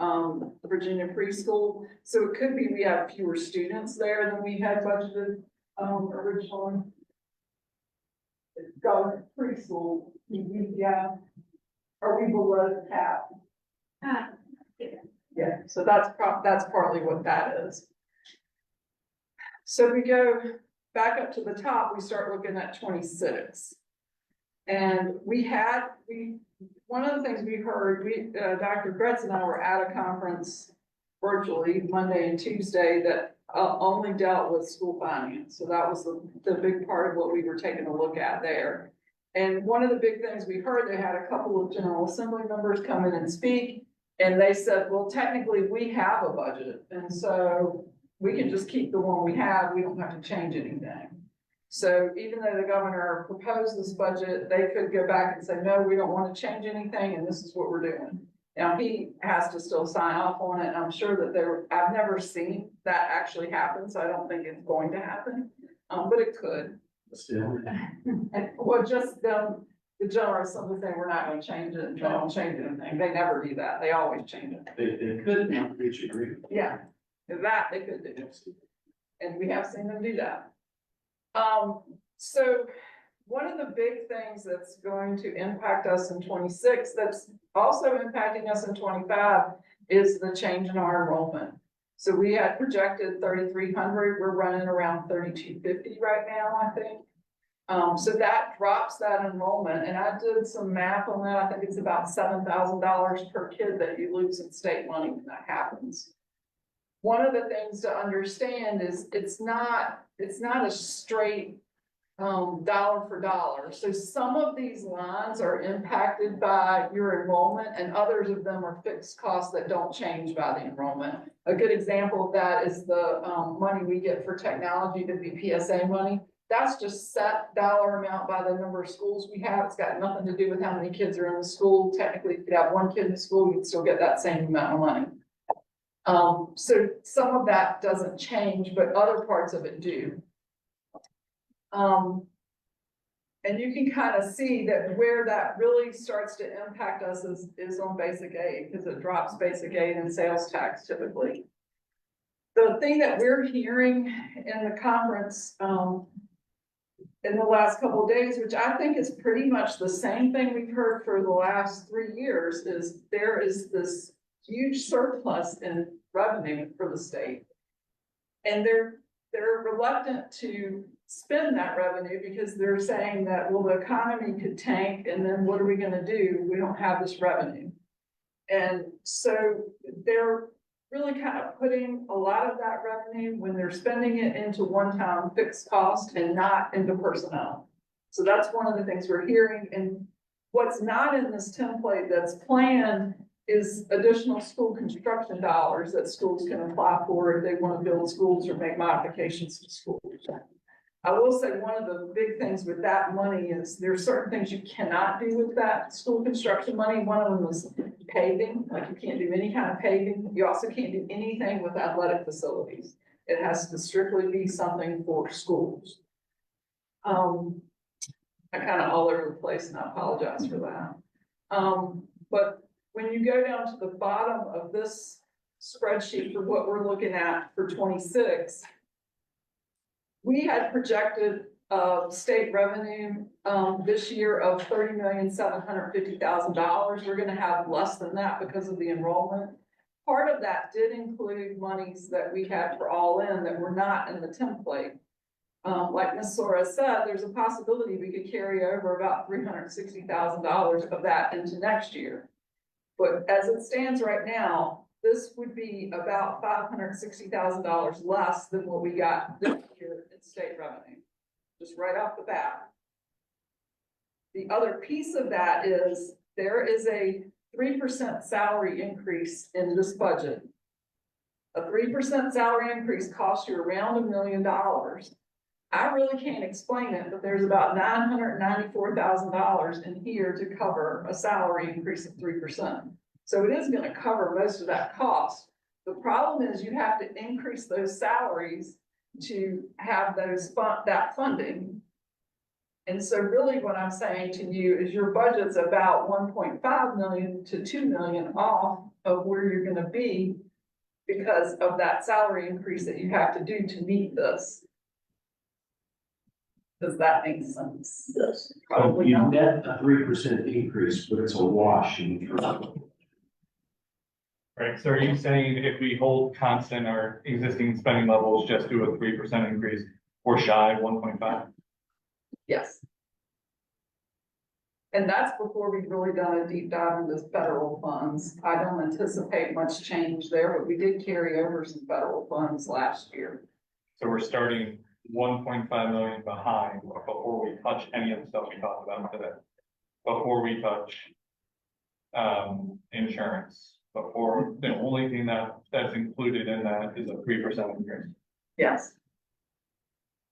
F: Virginia preschool. So it could be we have fewer students there than we had budgeted originally. Governor preschool, yeah. Are we below the cap?
I: Yeah.
F: Yeah, so that's that's partly what that is. So we go back up to the top, we start looking at 26. And one of the things we heard, Dr. Gretz and I were at a conference virtually Monday and Tuesday that only dealt with school finance. So that was the big part of what we were taking a look at there. And one of the big things we heard, they had a couple of General Assembly members come in and speak. And they said, well, technically we have a budget. And so we can just keep the one we have. We don't have to change anything. So even though the governor proposed this budget, they could go back and say, no, we don't want to change anything. And this is what we're doing. Now, he has to still sign off on it. And I'm sure that I've never seen that actually happen. So I don't think it's going to happen, but it could.
H: Still,
F: And well, just the General Assembly saying, we're not going to change it, and they don't change anything. They never do that. They always change it.
H: they could not reach agreement.
F: Yeah, that they could do. And we have seen them do that. So one of the big things that's going to impact us in 26, that's also impacting us in 25, is the change in our enrollment. So we had projected 3,300, we're running around 3,250 right now, I think. So that drops that enrollment, and I did some math on that. I think it's about $7,000 per kid that you lose in state money when that happens. One of the things to understand is it's not a straight dollar for dollar. So some of these lines are impacted by your enrollment, and others of them are fixed costs that don't change by the enrollment. A good example of that is the money we get for technology, the BPSA money. That's just set dollar amount by the number of schools we have. It's got nothing to do with how many kids are in the school. Technically, if you have one kid in the school, you'd still get that same amount of money. So some of that doesn't change, but other parts of it do. And you can kind of see that where that really starts to impact us is on basic aid, because it drops basic aid and sales tax typically. The thing that we're hearing in the conference, in the last couple of days, which I think is pretty much the same thing we've heard for the last 3 years, is there is this huge surplus in revenue for the state. And they're reluctant to spend that revenue because they're saying that, well, the economy could tank, and then what are we gonna do? We don't have this revenue. And so they're really kind of putting a lot of that revenue, when they're spending it, into one-time fixed cost and not into personnel. So that's one of the things we're hearing. And what's not in this template that's planned is additional school construction dollars that schools can apply for if they want to build schools or make modifications to schools. I will say one of the big things with that money is there are certain things you cannot do with that school construction money. One of them is paving, like you can't do any kind of paving. You also can't do anything with athletic facilities. It has to strictly be something for schools. I'm kind of all over the place, and I apologize for that. But when you go down to the bottom of this spreadsheet for what we're looking at for 26, we had projected state revenue this year of $30,750,000. We're going to have less than that because of the enrollment. Part of that did include monies that we had for all in that were not in the template. Like Ms. Sora said, there's a possibility we could carry over about $360,000 of that into next year. But as it stands right now, this would be about $560,000 less than what we got this year in state revenue, just right off the bat. The other piece of that is there is a 3% salary increase in this budget. A 3% salary increase costs you around $1 million. I really can't explain it, but there's about $994,000 in here to cover a salary increase of 3%. So it is going to cover most of that cost. The problem is you have to increase those salaries to have that funding. And so really what I'm saying to you is your budget's about 1.5 million to 2 million off of where you're going to be because of that salary increase that you have to do to meet this. Does that make sense?
G: Yes.
F: Probably
H: You
F: not.
H: net a 3% increase, but it's a wash in terms of
A: Right, so are you saying if we hold constant our existing spending levels, just do a 3% increase, or shy 1.5?
F: Yes. And that's before we've really done a deep dive into federal funds. I don't anticipate much change there, but we did carry over some federal funds last year.
A: So we're starting 1.5 million behind before we touch any of the stuff we talked about today. Before we touch insurance, before, the only thing that's included in that is a 3% increase.
F: Yes.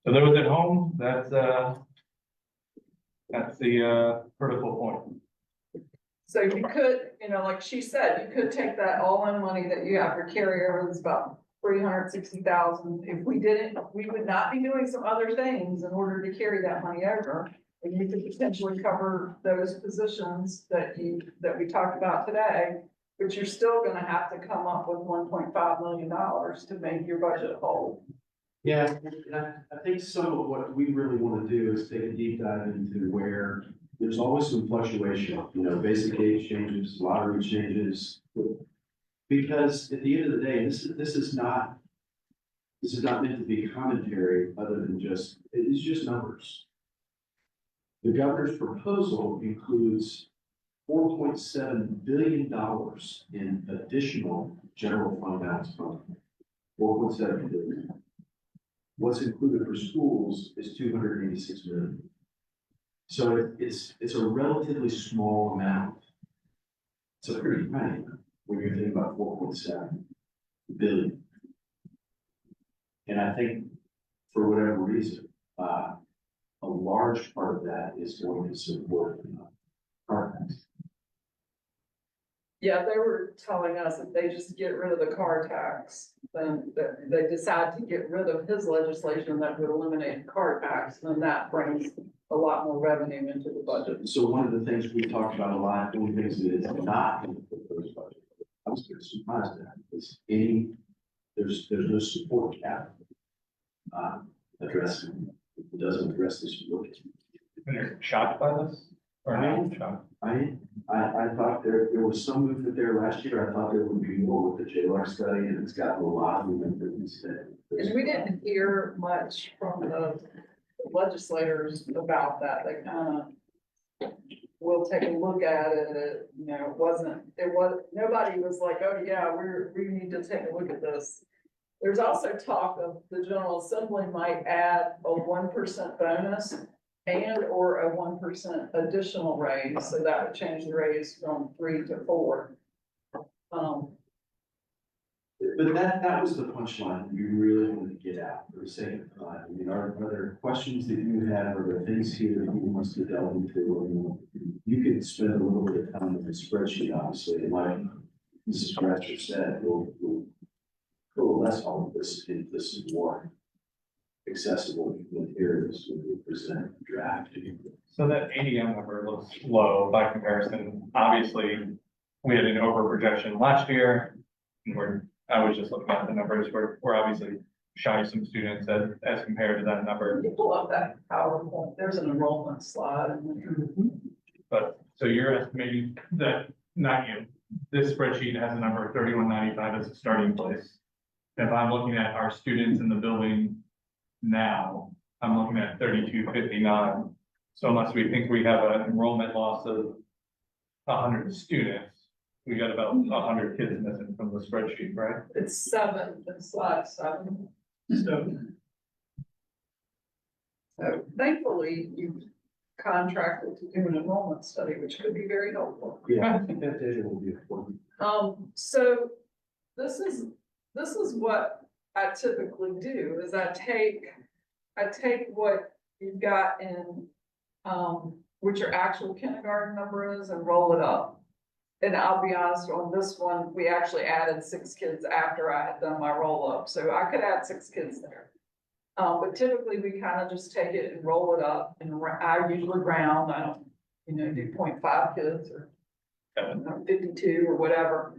A: So those at home, that's the critical point.
F: So you could, like she said, you could take that all-in money that you have for carryover, that's about 360,000. If we didn't, we would not be doing some other things in order to carry that money over. And we could potentially cover those positions that we talked about today, but you're still gonna have to come up with $1.5 million to make your budget whole.
H: Yeah, and I think some of what we really want to do is take a deep dive into where there's always some fluctuation, basic age changes, lottery changes. Because at the end of the day, this is not meant to be commentary other than it's just numbers. The governor's proposal includes $4.7 billion in additional general fund balance fund. 4.7 billion. What's included for schools is 286 million. So it's a relatively small amount. It's a pretty tiny amount when you're thinking about 4.7 billion. And I think for whatever reason, a large part of that is going to support car tax.
F: Yeah, they were telling us if they just get rid of the car tax, then they decide to get rid of his legislation that would eliminate the car tax, then that brings a lot more revenue into the budget.
H: So one of the things we talked about a lot, one of the things that is not in the proposed budget, I was surprised at, is there's no support cap addressing, it doesn't address this.
A: And you're shocked by this? Or not shocked?
H: I thought there was some movement there last year. I thought there would be more with the JLR study, and it's gotten a lot of movement instead.
F: And we didn't hear much from the legislators about that. They kind of will take a look at it. Nobody was like, oh yeah, we need to take a look at this. There's also talk of the General Assembly might add a 1% bonus and or a 1% additional raise, so that would change the raise from 3 to 4.
H: But that was the punchline we really wanted to get out for the sake of time. I mean, are there questions that you have, or there things here that you want us to delve into? You could spend a little bit of time with the spreadsheet, obviously, and like Mrs. Gratcher said, we'll coalesce all of this into this more accessible materials when we present the draft.
A: So that ADM number looks low by comparison. Obviously, we had an over projection last year. And I was just looking at the numbers. We're obviously shy some students as compared to that number.
F: You pull up that PowerPoint, there's an enrollment slide.
A: But so you're estimating that, not you, this spreadsheet has a number of 3195 as a starting place. If I'm looking at our students in the building now, I'm looking at 3259. So unless we think we have an enrollment loss of 100 students, we got about 100 kids missing from the spreadsheet, right?
F: It's 7, it's slide 7. So thankfully, you contracted to do an enrollment study, which could be very helpful.
H: Yeah, I think that data will be important.
F: So this is what I typically do, is I take what you've got in, what your actual kindergarten number is, and roll it up. And I'll be honest, on this one, we actually added 6 kids after I had done my roll up, so I could add 6 kids there. But typically we kind of just take it and roll it up, and I usually round, I don't, do 0.5 kids or 52 or whatever.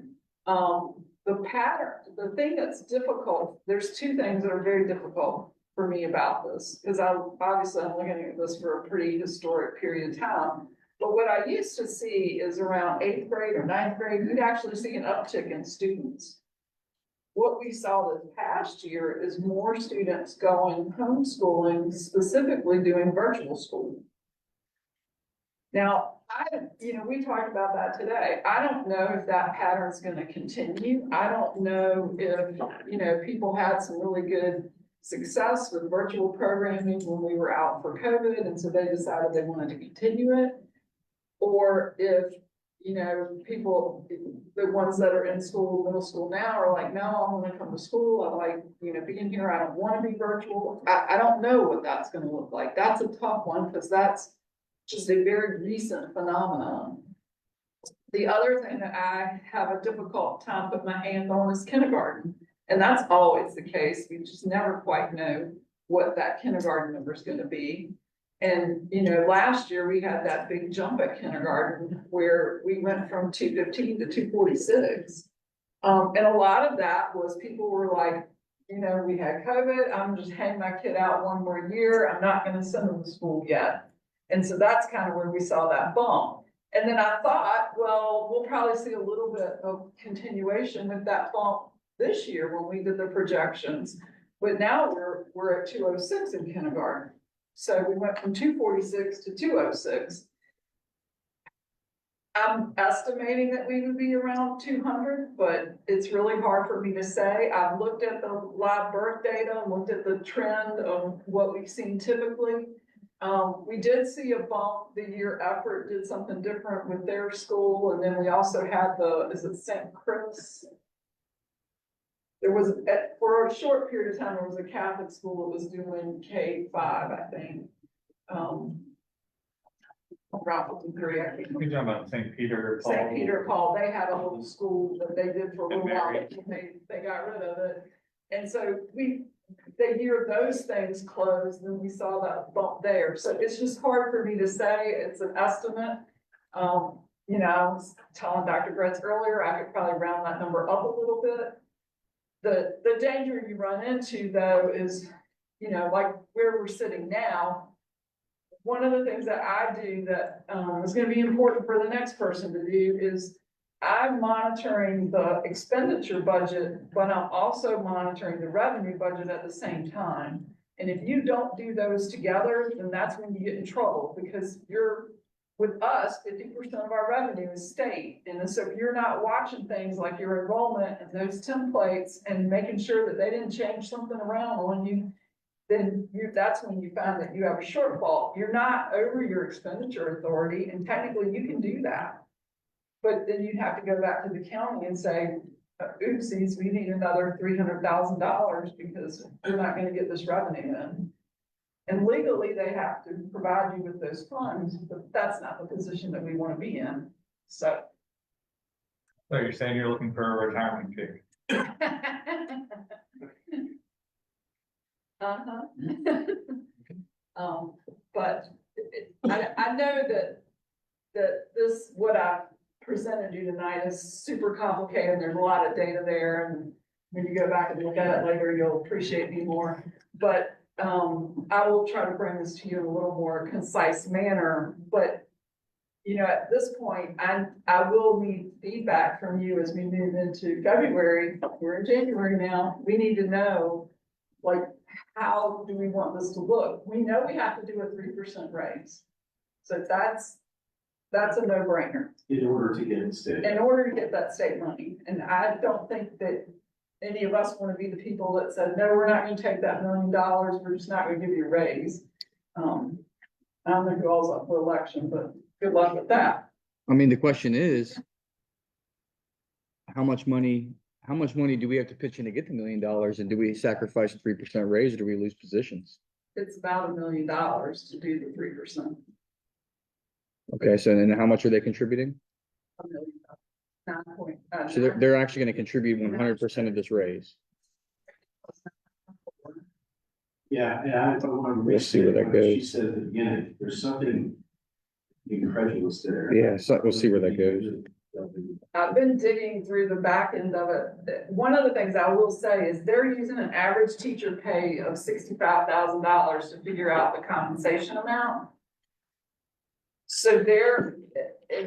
F: The pattern, the thing that's difficult, there's 2 things that are very difficult for me about this, because I'm looking at this for a pretty historic period of time. But what I used to see is around eighth grade or ninth grade, you'd actually see an uptick in students. What we saw this past year is more students going homeschooling, specifically doing virtual school. Now, we talked about that today. I don't know if that pattern's gonna continue. I don't know if, people had some really good success with virtual programming when we were out for COVID, and so they decided they wanted to continue it. Or if, people, the ones that are in school, middle school now are like, no, I want to come to school. I like, being here. I don't want to be virtual. I don't know what that's going to look like. That's a tough one because that's just a very recent phenomenon. The other thing that I have a difficult time putting my hand on is kindergarten. And that's always the case. We just never quite know what that kindergarten number is going to be. And, last year we had that big jump at kindergarten where we went from 215 to 246. And a lot of that was people were like, we had COVID. I'm just hanging my kid out one more year. I'm not going to send them to school yet. And so that's kind of where we saw that bump. And then I thought, well, we'll probably see a little bit of continuation with that bump this year when we did the projections. But now we're at 206 in kindergarten. So we went from 246 to 206. I'm estimating that we would be around 200, but it's really hard for me to say. I've looked at the live birth data, looked at the trend of what we've seen typically. We did see a bump the year Effort did something different with their school. And then we also had is it St. Chris? There was, for a short period of time, there was a Catholic school that was doing K-5, I think. Around 53, I think.
A: You're talking about St. Peter Paul.
F: St. Peter Paul, they had a little school that they did for a little while,
A: Mary.
F: but they got rid of it. And so the year those things closed, and we saw that bump there. So it's just hard for me to say, it's an estimate. I was telling Dr. Gretz earlier, I could probably round that number up a little bit. The danger you run into though is, like where we're sitting now, one of the things that I do that is going to be important for the next person to do is I'm monitoring the expenditure budget, but I'm also monitoring the revenue budget at the same time. And if you don't do those together, then that's when you get in trouble because with us, 50% of our revenue is state. And so if you're not watching things like your enrollment and those templates and making sure that they didn't change something around on you, then that's when you find that you have a shortfall. You're not over your expenditure authority, and technically you can do that. But then you'd have to go back to the county and say, oopsies, we need another $300,000 because we're not gonna get this revenue in. And legally, they have to provide you with those funds, but that's not the position that we want to be in, so.
A: So you're saying you're looking for a retirement kick?
F: But I know that this, what I presented you tonight is super complicated. There's a lot of data there, and when you go back and look at it later, you'll appreciate me more. But I will try to bring this to you in a little more concise manner, but at this point, I will need feedback from you as we move into February. We're in January now. We need to know, like, how do we want this to look? We know we have to do a 3% raise. So that's a no-brainer.
H: In order to get it state.
F: In order to get that state money. And I don't think that any of us want to be the people that said, no, we're not going to take that $1 million. We're just not going to give you a raise. I don't think it all's up for election, but good luck with that.
C: I mean, the question is, how much money do we have to pitch in to get the $1 million? And do we sacrifice a 3% raise or do we lose positions?
F: It's about $1 million to do the 3%.
C: Okay, so then how much are they contributing?
F: $1 million.
C: So they're actually gonna contribute 100% of this raise.
H: Yeah, and I want to.
C: We'll see where that goes.
H: She said at the beginning, there's something incredulous there.
C: Yeah, so we'll see where that goes.
F: I've been digging through the back end of it. One of the things I will say is they're using an average teacher pay of $65,000 to figure out the compensation amount. So they're,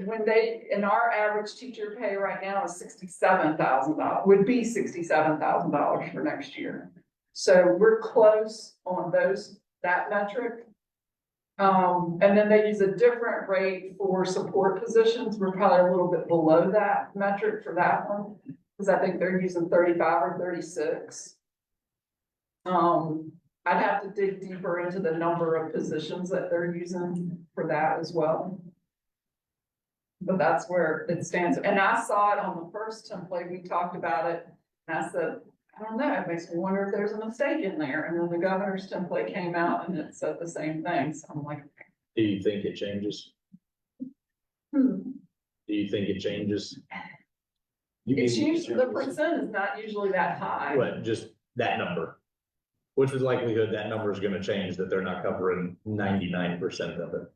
F: when they, and our average teacher pay right now is $67,000, would be $67,000 for next year. So we're close on that metric. And then they use a different rate for support positions. We're probably a little bit below that metric for that one, because I think they're using 35 or 36. I'd have to dig deeper into the number of positions that they're using for that as well. But that's where it stands. And I saw it on the first template. We talked about it. And I said, I don't know, it makes me wonder if there's a mistake in there. And then the governor's template came out and it said the same thing. So I'm like,
D: Do you think it changes?
F: hmm.
D: Do you think it changes?
F: It's usually, the percent is not usually that high.
D: What, just that number? What's the likelihood that number is gonna change, that they're not covering 99% of it?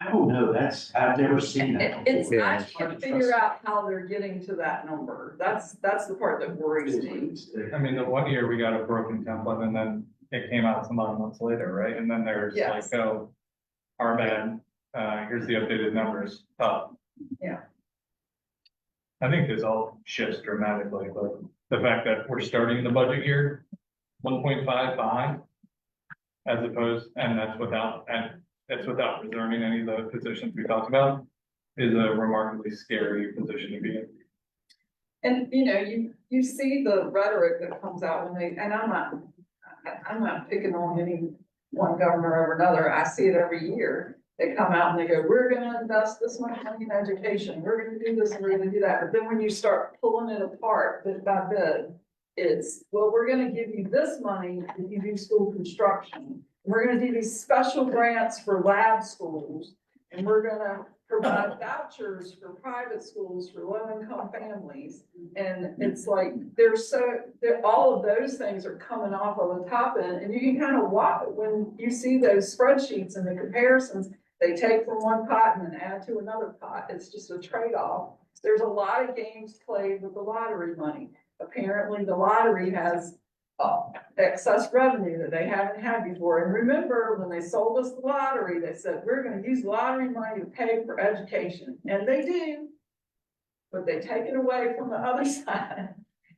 H: I don't know, I've never seen that.
F: It's,
C: Yeah.
F: I can't figure out how they're getting to that number. That's the part that worries me.
A: I mean, the one year we got a broken template and then it came out some odd months later, right? And then there's
F: Yes.
A: like, oh, our bad, here's the updated numbers,
F: Yeah.
A: I think this all shifts dramatically, but the fact that we're starting the budget year 1.5 behind. As opposed, and that's without reserving any of the positions we talked about, is a remarkably scary position to be in.
F: And, you see the rhetoric that comes out when they, and I'm not picking on any one governor over another. I see it every year. They come out and they go, we're gonna invest this much money in education. We're gonna do this and we're gonna do that. But then when you start pulling it apart bit by bit, it's, well, we're gonna give you this money if you do school construction. We're gonna do these special grants for lab schools, and we're gonna provide vouchers for private schools for low-income families. And it's like, all of those things are coming off of the top end, and you can kind of watch, when you see those spreadsheets and the comparisons, they take from one pot and then add to another pot. It's just a trade-off. There's a lot of games played with the lottery money. Apparently, the lottery has excess revenue that they haven't had before. And remember, when they sold us the lottery, they said, we're gonna use lottery money to pay for education. And they do, but they take it away from the other side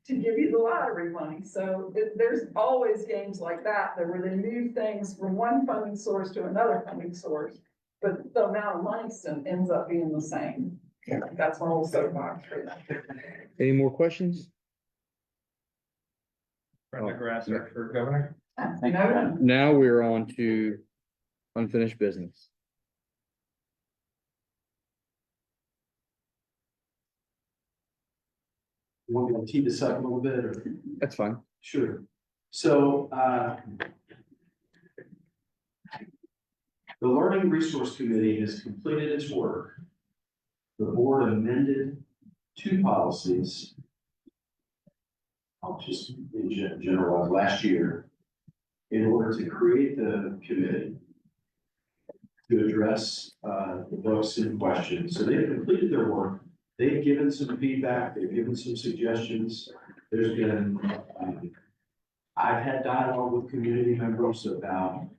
F: to give you the lottery money. So there's always games like that, where they move things from one funding source to another funding source, but the amount of money still ends up being the same. That's my whole soapbox for that.
C: Any more questions?
A: Brenda Grasser for governor.
E: Thank you.
F: No,
C: Now we're on to unfinished business.
H: You want me to tee this up a little bit, or?
C: That's fine.
H: Sure. So, the Learning Resource Committee has completed its work. The board amended 2 policies. I'll just generalize last year, in order to create the committee to address the books in question. So they've completed their work. They've given some feedback. They've given some suggestions. There's been, I've had dialogue with community members about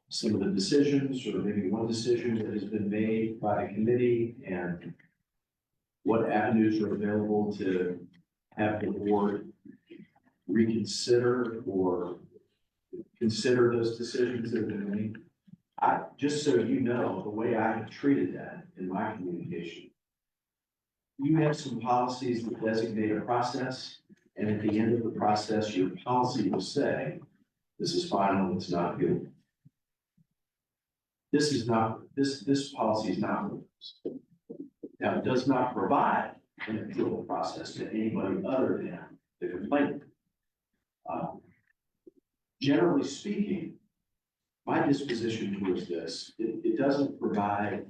H: some of the decisions, or maybe one decision that has been made by the committee, and what avenues are available to have the board reconsider or consider those decisions that have been made. Just so you know, the way I have treated that in my communication, you have some policies that designate a process, and at the end of the process, your policy will say, this is final, it's not good. This policy is not. Now, it does not provide an approval process to anybody other than the complainant. Generally speaking, my disposition towards this, it doesn't provide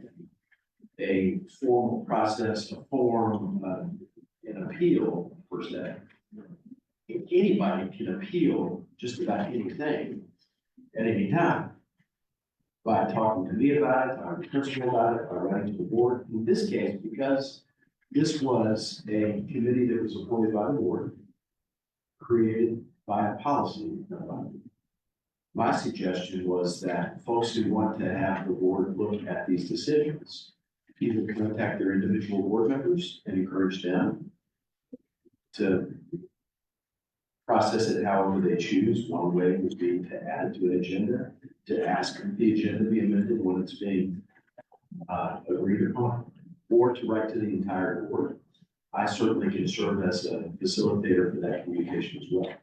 H: a formal process, a form, an appeal per se. Anybody can appeal just about anything at any time. By talking to me about it, talking to the principal about it, by writing to the board. In this case, because this was a committee that was appointed by the board, created by a policy. my suggestion was that folks who want to have the board look at these decisions, either contact their individual board members and encourage them to process it however they choose. One way would be to add it to an agenda, to ask the agenda to be amended when it's being agreed upon, or to write to the entire board. I certainly can serve as a facilitator for that communication as well.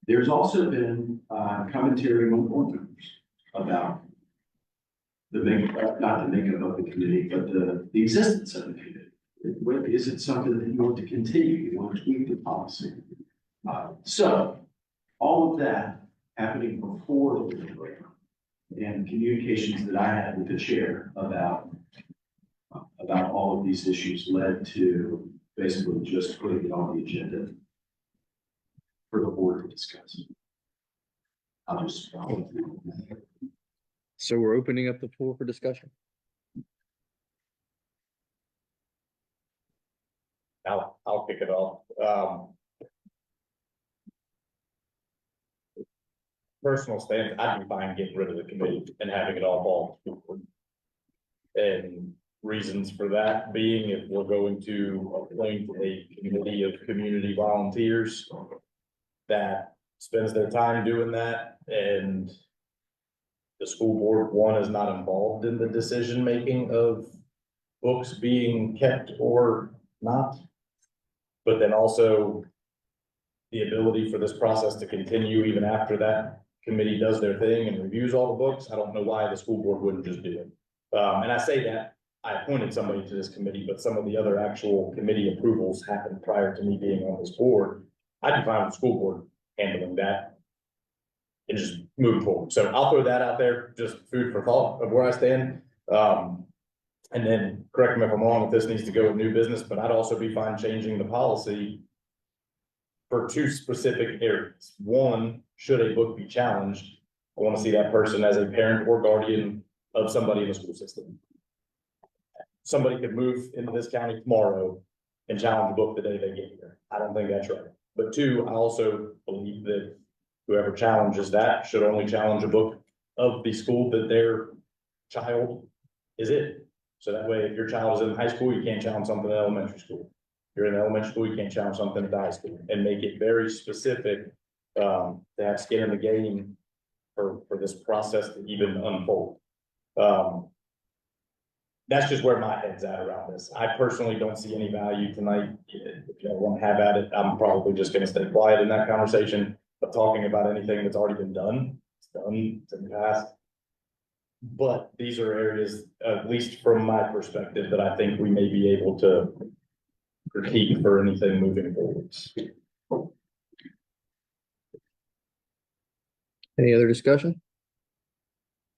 H: There's also been commentary among board members about not the makeup of the committee, but the existence of the committee. Is it something that you want to continue? You want to tweak the policy? So all of that happening before the winter break and communications that I had with the chair about all of these issues led to basically just putting it on the agenda for the board to discuss.
C: So we're opening up the floor for discussion.
D: I'll kick it off. Personal stance, I'd be fine getting rid of the committee and having it all fall to the board. And reasons for that being, if we're going to appoint a committee of community volunteers that spends their time doing that, and the school board, one, is not involved in the decision-making of books being kept or not. But then also the ability for this process to continue even after that committee does their thing and reviews all the books. I don't know why the school board wouldn't just do it. And I say that I appointed somebody to this committee, but some of the other actual committee approvals happened prior to me being on this board. I'd be fine with the school board handling that and just moving forward. So I'll throw that out there, just food for thought of where I stand. And then correct me if I'm wrong, if this needs to go with new business, but I'd also be fine changing the policy for two specific areas. One, should a book be challenged, I want to see that person as a parent or guardian of somebody in the school system. Somebody could move into this county tomorrow and challenge a book the day they get here. I don't think that's right. But two, I also believe that whoever challenges that should only challenge a book of the school that their child is in. So that way, if your child is in high school, you can't challenge something in elementary school. If you're in elementary school, you can't challenge something in high school, and make it very specific, to have skin in the game for this process to even unfold. That's just where my head's at around this. I personally don't see any value tonight. If you want to have at it, I'm probably just gonna stay quiet in that conversation, but talking about anything that's already been done, it's done, it's in the past. But these are areas, at least from my perspective, that I think we may be able to critique for anything moving forwards.
C: Any other discussion?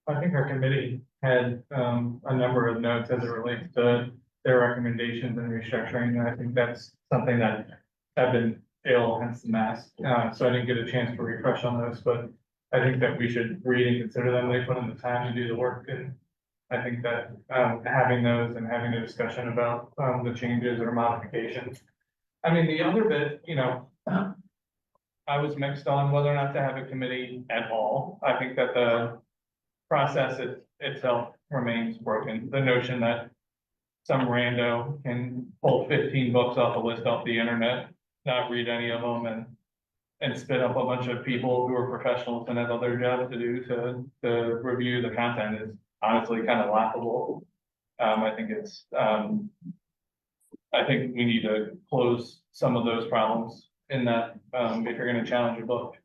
A: I think our committee had a number of notes as it relates to their recommendations and restructuring, and I think that's something that have been ill, hence the mask. So I didn't get a chance to refresh on those, but I think that we should read and consider them. They put in the time to do the work, and I think that having those and having a discussion about the changes or modifications. I mean, the other bit, you know, I was mixed on whether or not to have a committee at all. I think that the process itself remains broken. The notion that some rando can pull 15 books off a list off the internet, not read any of them, and spit up a bunch of people who are professionals and have other jobs to do to review the content is honestly kind of laughable. I think it's, I think we need to close some of those problems in that, if you're gonna challenge a book,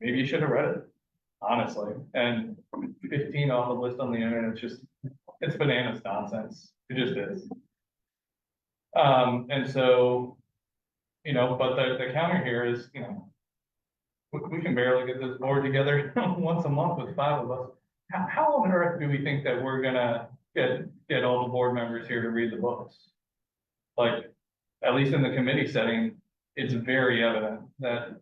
A: maybe you should have read it, honestly. And 15 off the list on the internet, it's bananas nonsense. It just is. And so, you know, but the counter here is, you know, we can barely get this board together once a month with 5 of us. How on earth do we think that we're gonna get all the board members here to read the books? Like, at least in the committee setting, it's very evident that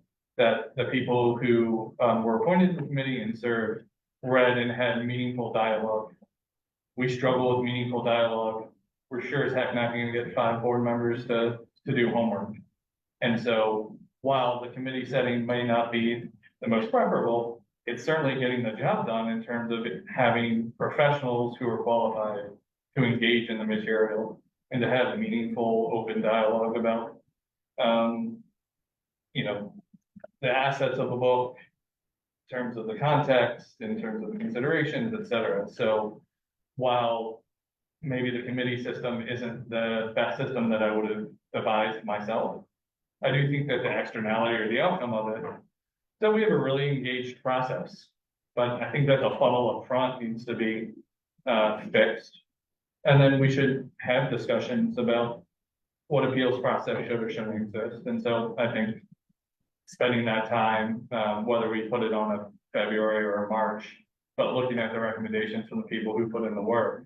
A: the people who were appointed to the committee and served read and had meaningful dialogue. We struggle with meaningful dialogue. We're sure as heck not gonna get 5 board members to do homework. And so while the committee setting may not be the most preferable, it's certainly getting the job done in terms of having professionals who are qualified to engage in the material and to have a meaningful, open dialogue about, you know, the assets of the book, in terms of the context, in terms of the considerations, et cetera. So while maybe the committee system isn't the best system that I would have devised myself, I do think that the externality or the outcome of it, so we have a really engaged process. But I think that the funnel up front needs to be fixed. And then we should have discussions about what appeals process should or shouldn't exist. And so I think spending that time, whether we put it on a February or a March, but looking at the recommendations from the people who put in the work.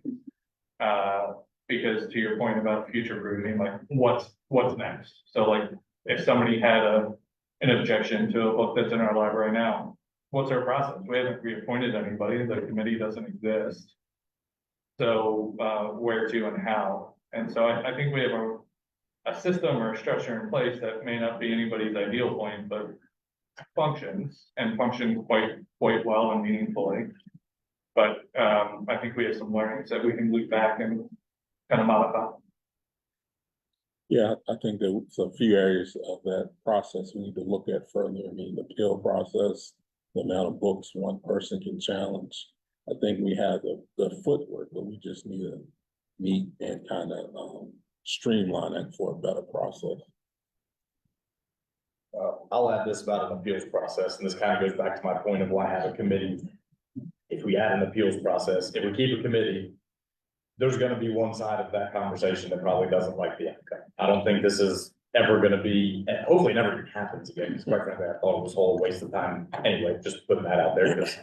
A: Because to your point about future proofing, like what's next? So like if somebody had an objection to a book that's in our library now, what's our process? We haven't reappointed anybody, the committee doesn't exist. So where to and how? And so I think we have a system or a structure in place that may not be anybody's ideal point, but functions quite well and meaningfully. But I think we have some learnings that we can look back and kind of modify.
G: Yeah, I think there's a few areas of that process we need to look at further. I mean, the appeal process, the amount of books one person can challenge. I think we have the footwork, but we just need to meet and kind of streamline it for a better process.
D: I'll add this about an appeals process, and this kind of goes back to my point of why I have a committee. If we add an appeals process, if we keep a committee, there's gonna be one side of that conversation that probably doesn't like the outcome. I don't think this is ever gonna be, and hopefully it never even happens again, because quite frankly, I thought it was a whole waste of time anyway, just putting that out there, because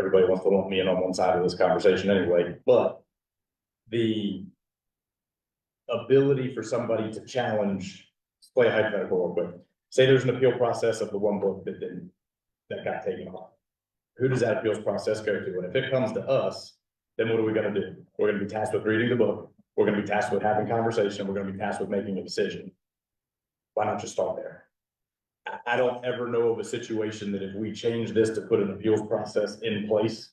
D: everybody wants to lump me in on one side of this conversation anyway, but the ability for somebody to challenge, let's play a hypothetical real quick. Say there's an appeal process of the one book that got taken off. Who does that appeals process go to? And if it comes to us, then what are we gonna do? We're gonna be tasked with reading the book. We're gonna be tasked with having conversation. We're gonna be tasked with making a decision. Why not just start there? I don't ever know of a situation that if we change this to put an appeals process in place,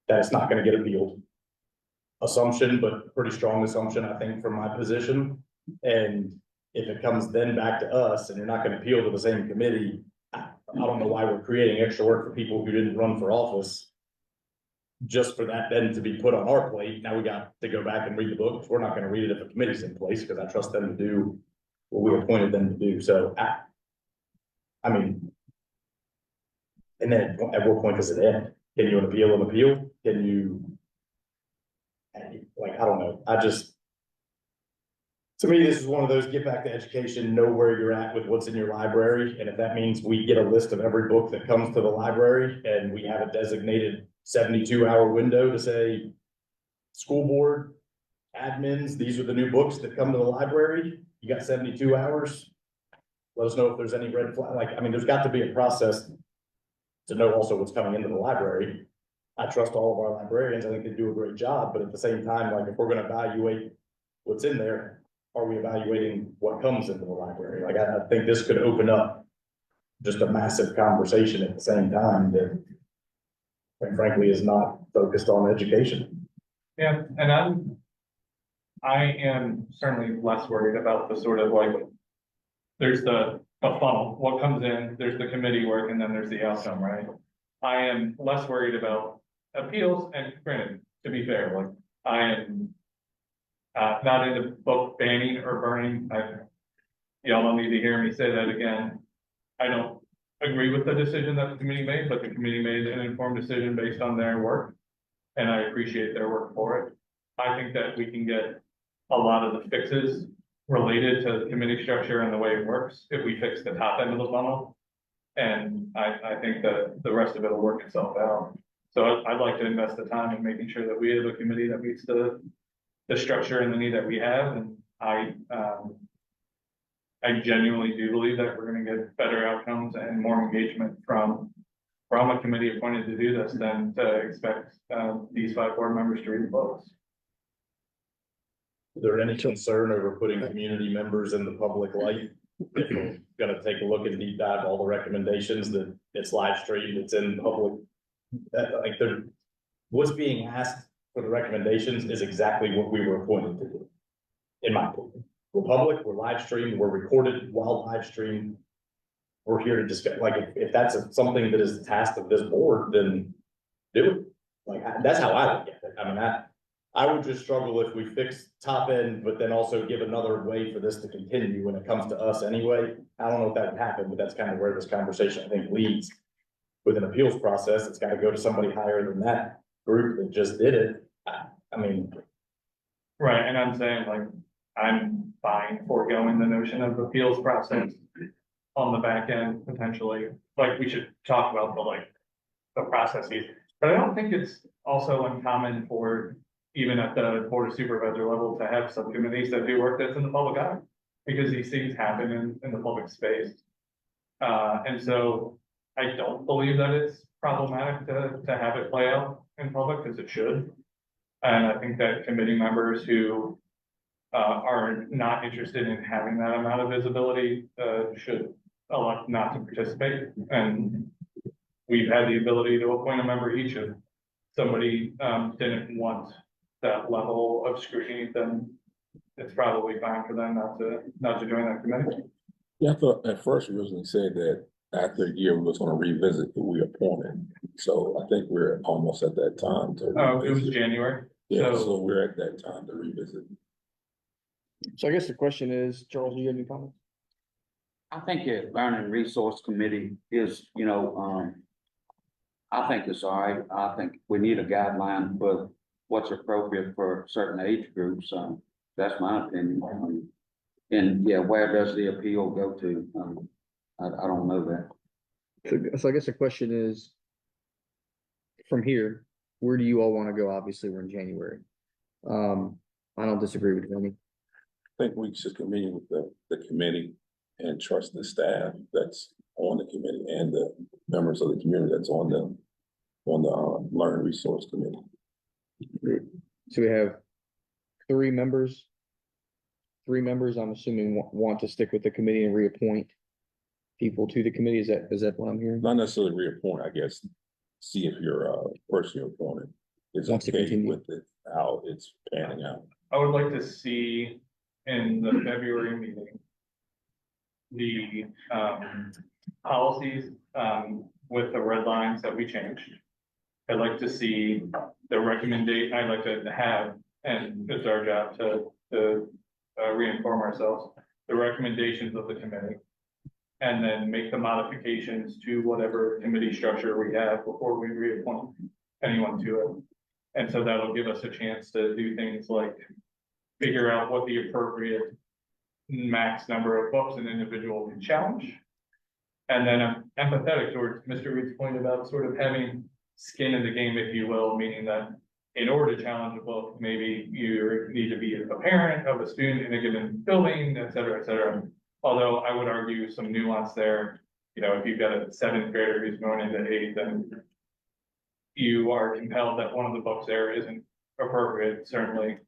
D: that it's not gonna get appealed. Assumption, but pretty strong assumption, I think, from my position. And if it comes then back to us and you're not gonna appeal to the same committee, I don't know why we're creating extra work for people who didn't run for office. Just for that then to be put on our plate. Now we got to go back and read the book. We're not gonna read it if a committee's in place, because I trust them to do what we appointed them to do. So I mean. And then at what point does it end? Can you appeal an appeal? Can you? Like, I don't know. To me, this is one of those get back to education, know where you're at with what's in your library. And if that means we get a list of every book that comes to the library and we have a designated 72-hour window to say, school board, admins, these are the new books that come to the library. You got 72 hours. Let us know if there's any red flag. Like, I mean, there's got to be a process to know also what's coming into the library. I trust all of our librarians. I think they do a great job, but at the same time, like if we're gonna evaluate what's in there, are we evaluating what comes into the library? Like, I think this could open up just a massive conversation at the same time that, quite frankly, is not focused on education.
A: Yeah, and I am certainly less worried about the sort of like, there's the funnel, what comes in, there's the committee work, and then there's the outcome, right? I am less worried about appeals, and granted, to be fair, like, I am not into book banning or burning. Y'all don't need to hear me say that again. I don't agree with the decision that the committee made, but the committee made an informed decision based on their work. And I appreciate their work for it. I think that we can get a lot of the fixes related to the committee structure and the way it works if we fix the top end of the funnel. And I think that the rest of it will work itself out. So I'd like to invest the time in making sure that we have a committee that meets the structure and the need that we have. And I genuinely do believe that we're gonna get better outcomes and more engagement from a committee appointed to do this than to expect these 5 board members to read the books.
D: Is there any concern over putting community members in the public light? If we're gonna take a look and deep dive all the recommendations, that it's live streamed, it's in public like what's being asked for the recommendations is exactly what we were appointed to do. In my opinion, we're public, we're live streamed, we're recorded while live streamed. We're here to discuss, like, if that's something that is the task of this board, then do it. Like, that's how I look at it. I mean, I would just struggle if we fix top end, but then also give another way for this to continue when it comes to us anyway. I don't know if that would happen, but that's kind of where this conversation, I think, leads. With an appeals process, it's gotta go to somebody higher than that group that just did it. I mean,
A: Right, and I'm saying like, I'm fine foregoing the notion of appeals process on the back end potentially, like we should talk about the processes. But I don't think it's also uncommon for even at the board of supervisor level to have subcommittees that do work that's in the public eye. Because these things happen in the public space. And so I don't believe that it's problematic to have it play out in public, because it should. And I think that committee members who are not interested in having that amount of visibility should elect not to participate. And we've had the ability to appoint a member each. If somebody didn't want that level of scrutiny, then it's probably fine for them not to join that committee.
G: Yeah, I thought at first we originally said that after a year, we was gonna revisit who we appointed. So I think we're almost at that time to.
A: Oh, it was
G: revisit.
A: January.
G: Yeah,
A: so-
G: so we're at that time to revisit.
C: So I guess the question is, Charles, you have any comments?
E: I think the Learning Resource Committee is, I think it's all right. I think we need a guideline for what's appropriate for certain age groups. That's my opinion. And yeah, where does the appeal go to? I don't know that.
C: So I guess the question is, from here, where do you all want to go? Obviously, we're in January. I don't disagree with any.
G: I think we should convene with the committee and trust the staff that's on the committee and the members of the community that's on the Learning Resource Committee.
C: So we have three members. Three members, I'm assuming, want to stick with the committee and reappoint people to the committee. Is that what I'm hearing?
G: Not necessarily reappoint, I guess, see if your person you're appointing is
C: Wants to
G: okay
C: continue.
G: with it, how it's panning out.
A: I would like to see in the February meeting the policies with the red lines that we changed. I'd like to see the recommendation, I'd like to have, and it's our job to reinform ourselves, the recommendations of the committee. And then make the modifications to whatever committee structure we have before we reappoint anyone to it. And so that'll give us a chance to do things like figure out what the appropriate max number of books an individual can challenge. And then I'm empathetic towards Mr. Reed's point about sort of having skin in the game, if you will, meaning that in order to challenge a book, maybe you need to be a parent of a student in a given building, et cetera, et cetera. Although I would argue some nuance there, if you've got a seventh grader who's going into eighth, then you are compelled that one of the books there isn't appropriate. Certainly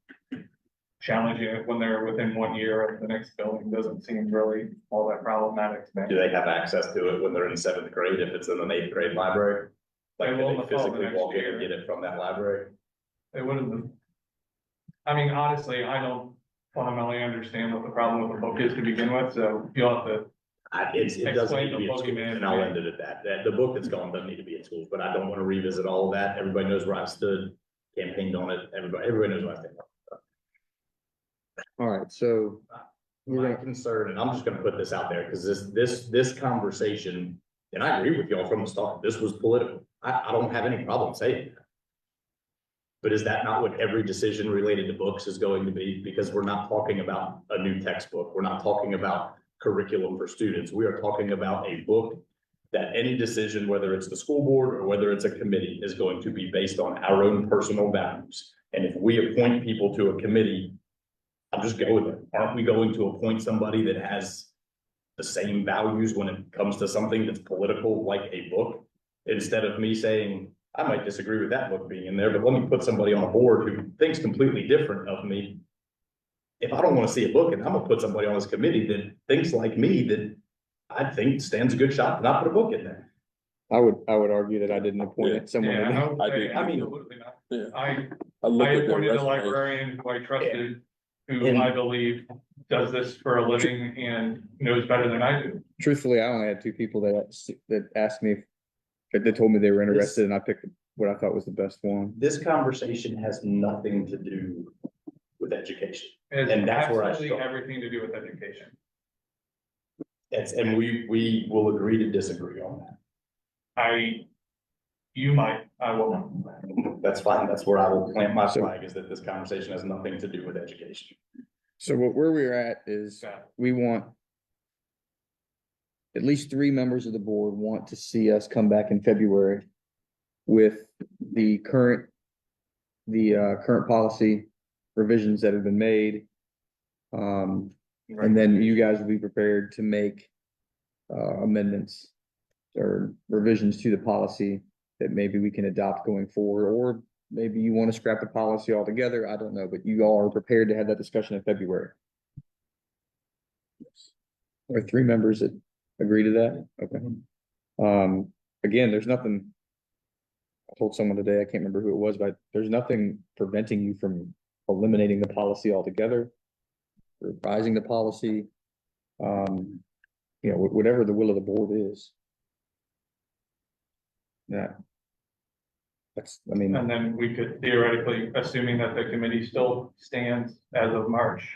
A: challenging it when they're within 1 year of the next building doesn't seem really all that problematic to me.
D: do they have access to it when they're in seventh grade if it's in an eighth grade library? Like,
A: They will in
D: can
A: the
D: they
A: fall of
D: physically
A: next
D: walk in
A: year.
D: and get it from that library?
A: It wouldn't have. I mean, honestly, I don't fundamentally understand what the problem with the book is to begin with, so you'll have to.
D: It doesn't
A: Explain
D: need to be
A: the
D: in schools,
A: boogeyman
D: and I'll
A: to me.
D: end it at that. The book that's gone doesn't need to be in schools, but I don't want to revisit all of that. Everybody knows where I stood, campaigned on it. Everybody knows where I stand.
C: All right, so we're
D: My
C: gonna,
D: concern, and I'm just gonna put this out there, because this conversation, and I agree with y'all from the start, this was political. I don't have any problem saying that. But is that not what every decision related to books is going to be? Because we're not talking about a new textbook. We're not talking about curriculum for students. We are talking about a book that any decision, whether it's the school board or whether it's a committee, is going to be based on our own personal values. And if we appoint people to a committee, I'll just go with it. Aren't we going to appoint somebody that has the same values when it comes to something that's political, like a book? Instead of me saying, I might disagree with that book being in there, but let me put somebody on a board who thinks completely different of me. If I don't want to see a book, and I'm gonna put somebody on this committee that thinks like me, that I think stands a good shot to not put a book in there.
C: I would argue that I didn't appoint
G: Yeah.
C: someone.
A: Yeah,
C: to-
A: I would
G: I
A: say
G: did.
A: absolutely not.
G: Yeah.
A: I
G: I looked at their
A: appointed a
G: resumes.
A: librarian who I trusted, who
B: And-
A: I believe does this for a living and knows better than I do.
C: Truthfully, I only had two people that asked me, that told me they were interested, and I picked what I thought was the best one.
D: This conversation has nothing to do with education.
A: It's
D: And that's where I
A: absolutely
D: struggle.
A: everything to do with education.
D: And we will agree to disagree on
A: You might, I won't.
D: that. That's fine. That's where I will plant my flag, is that this conversation has nothing to do with education.
C: So where we're at is,
A: Yeah.
C: we want at least three members of the board want to see us come back in February with the current policy revisions that have been made. And then you guys will be prepared to make amendments or revisions to the policy that maybe we can adopt going forward, or maybe you want to scrap the policy altogether. I don't know, but you all are prepared to have that discussion in February. Or three members that agree to that? Okay. Again, there's nothing. I told someone today, I can't remember who it was, but there's nothing preventing you from eliminating the policy altogether, revising the policy. Whatever the will of the board is. Yeah.
A: And then we could theoretically, assuming that the committee still stands as of March,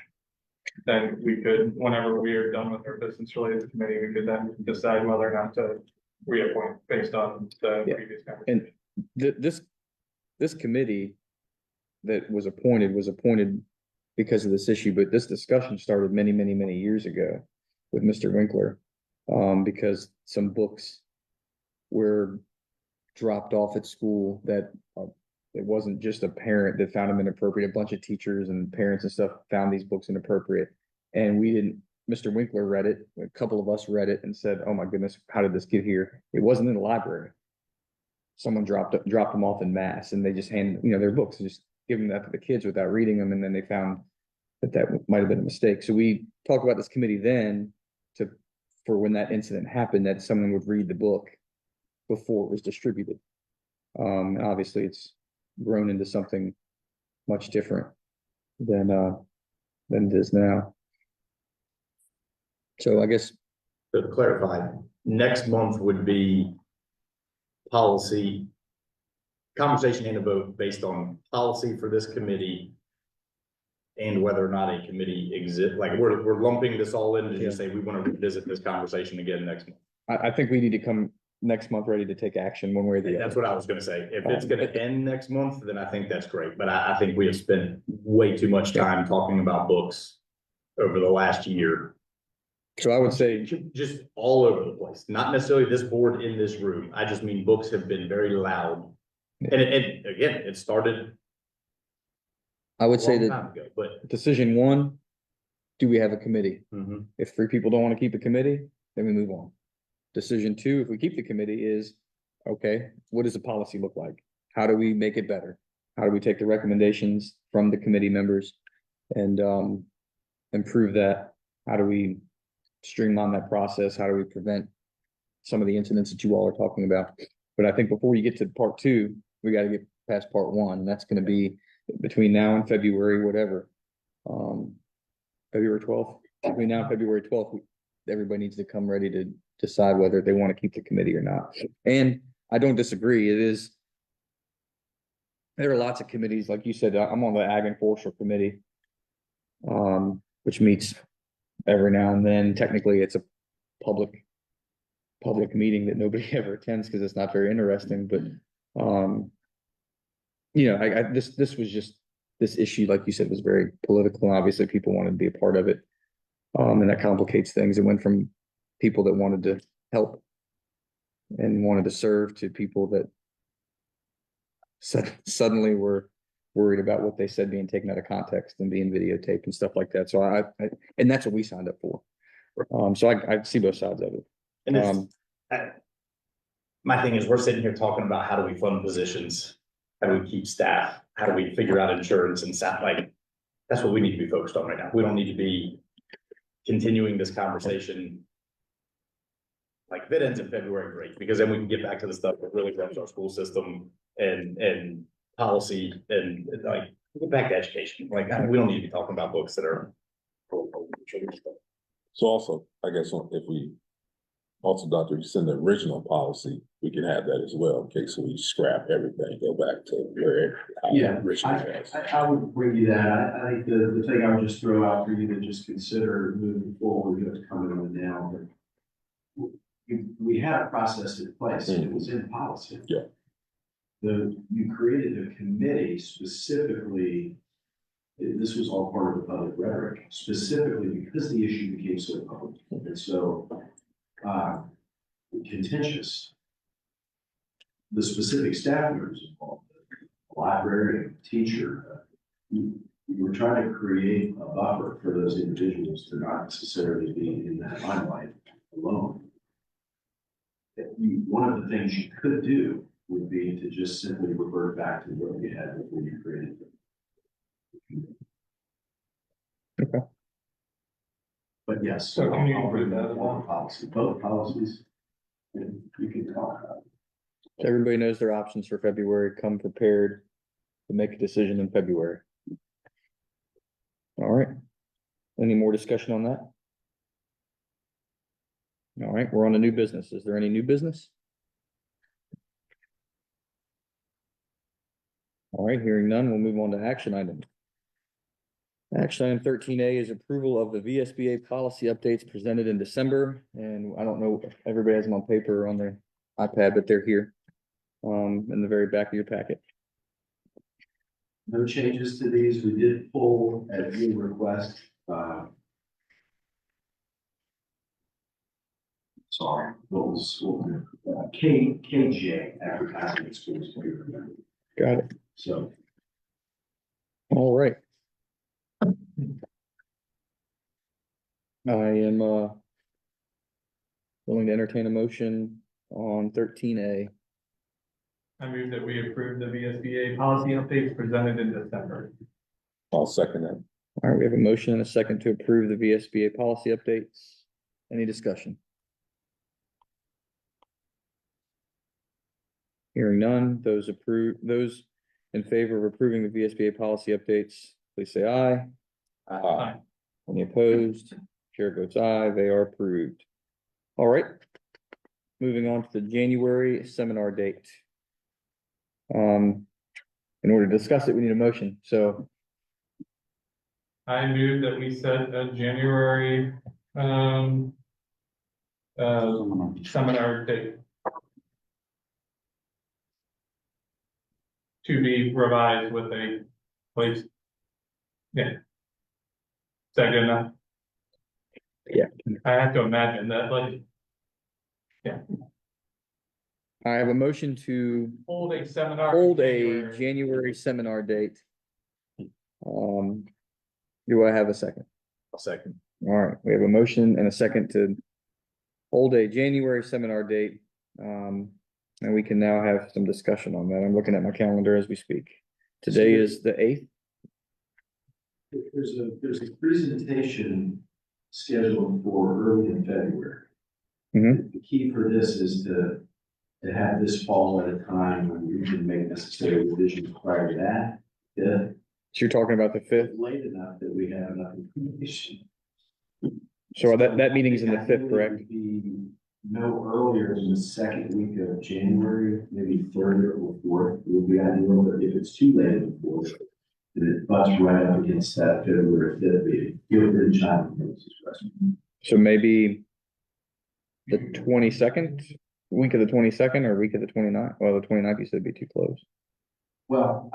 A: then we could, whenever we are done with our business related committee, we could then decide whether or not to reappoint based on the
C: Yeah.
A: previous conversation.
C: This committee that was appointed because of this issue, but this discussion started many, many, many years ago with Mr. Winkler. Because some books were dropped off at school that it wasn't just a parent that found them inappropriate. A bunch of teachers and parents and stuff found these books inappropriate. And we didn't, Mr. Winkler read it, a couple of us read it and said, oh my goodness, how did this get here? It wasn't in the library. Someone dropped them off in mass, and they just their books, and just give them that to the kids without reading them. And then they found that might have been a mistake. So we talked about this committee then for when that incident happened, that someone would read the book before it was distributed. And obviously it's grown into something much different than it is now. So I guess,
D: So to clarify, next month would be policy, conversation and a vote based on policy for this committee and whether or not a committee exists. Like we're lumping this all in to just say we want to revisit this conversation again next month.
C: I think we need to come next month ready to take action one way or the
D: That's
C: other.
D: what I was gonna say. If it's gonna end next month, then I think that's great. But I think we have spent way too much time talking about books over the last year.
C: So I would say,
D: Just all over the place, not necessarily this board in this room. I just mean books have been very loud. And it started
C: I
D: a
C: would say
D: long
C: that
D: time ago, but
C: decision one, do we have a committee?
D: mhm.
C: If three people don't want to keep a committee, then we move on. Decision two, if we keep the committee, is, okay, what does the policy look like? How do we make it better? How do we take the recommendations from the committee members and improve that? How do we streamline that process? How do we prevent some of the incidents that you all are talking about? But I think before you get to part two, we got to get past part one, and that's going to be between now and February, whatever. February 12th, between now and February 12th, everybody needs to come ready to decide whether they want to keep the committee or not. And I don't disagree. There are lots of committees, like you said, I'm on the Ag and Forestry Committee, which meets every now and then. Technically, it's a public meeting that nobody ever attends because it's not very interesting, but this was just, this issue, like you said, was very political, and obviously people wanted to be a part of it. And that complicates things. It went from people that wanted to help and wanted to serve to people that suddenly were worried about what they said being taken out of context and being videotaped and stuff like that. So and that's what we signed up for. So I see both sides of it.
D: And my thing is, we're sitting here talking about how do we fund positions? How do we keep staff? How do we figure out insurance and stuff? Like, that's what we need to be focused on right now. We don't need to be continuing this conversation Like, if it ends in February, great, because then we can get back to the stuff that really runs our school system and policy and like, get back to education. Like, we don't need to be talking about books that are.
G: So also, I guess if we, also, Doctor, you send the original policy, we can have that as well, in case we scrap everything, go back to where.
H: Yeah,
G: Original was.
H: I would bring you that. I think the thing I would just throw out for you to just consider moving forward, you have to comment on it now, but we had a process in place, it was in policy.
G: Yeah.
H: You created a committee specifically, this was all part of the public rhetoric, specifically because the issue became so public and so contentious. The specific staff members involved, librarian, teacher, you were trying to create a buffer for those individuals to not necessarily be in that limelight alone. One of the things you could do would be to just simply revert back to what you had before you created it.
C: Okay.
H: But yes.
A: So can you
H: I'll bring
A: include that
H: that
A: as
H: forward
A: well?
H: policy, both policies, and you can talk about it.
C: Everybody knows their options for February, come prepared to make a decision in February. All right. Any more discussion on that? All right, we're on to new business. Is there any new business? All right, hearing none, we'll move on to action items. Action item 13A is approval of the VSBA policy updates presented in December. And I don't know if everybody has them on paper or on their iPad, but they're here in the very back of your packet.
H: No changes to these. We did pull at your request. Sorry, KJ advertising in schools. If you remember.
C: Got it.
H: So
C: All right. I am willing to entertain a motion on 13A.
A: I move that we approve the VSBA policy updates presented in December.
G: I'll second that.
C: All right, we have a motion and a second to approve the VSBA policy updates. Any discussion? Hearing none, those in favor of approving the VSBA policy updates, please say aye.
G: Aye.
C: Any opposed? Chair votes aye, they are approved. All right. Moving on to the January seminar date. In order to discuss it, we need a motion, so.
A: I move that we set a January seminar date to be revised with a place. Yeah. Is that good enough?
C: Yeah.
A: I have to imagine that, like,
C: I have a motion to
A: hold a seminar. in
C: hold a
A: January.
C: January seminar date. Do I have a second?
D: A second.
C: All right, we have a motion and a second to hold a January seminar date. And we can now have some discussion on that. I'm looking at my calendar as we speak. Today is the 8th.
H: there's a presentation scheduled for early in February.
C: Mhm.
H: The key for this is to have this fall at a time when you can make necessary revisions prior to that. Yeah,
C: So you're talking about the 5th.
H: late enough that we have enough information.
C: So that meeting is in the 5th, correct?
H: It would be no earlier than the second week of January, maybe third or fourth would be ideal, but if it's too late in the fourth, then it butts right up against that February 5th meeting. Feel free to chime in.
C: So maybe the 22nd, week of the 22nd or week of the 29th? Well, the 29th you said would be too close.
H: Well,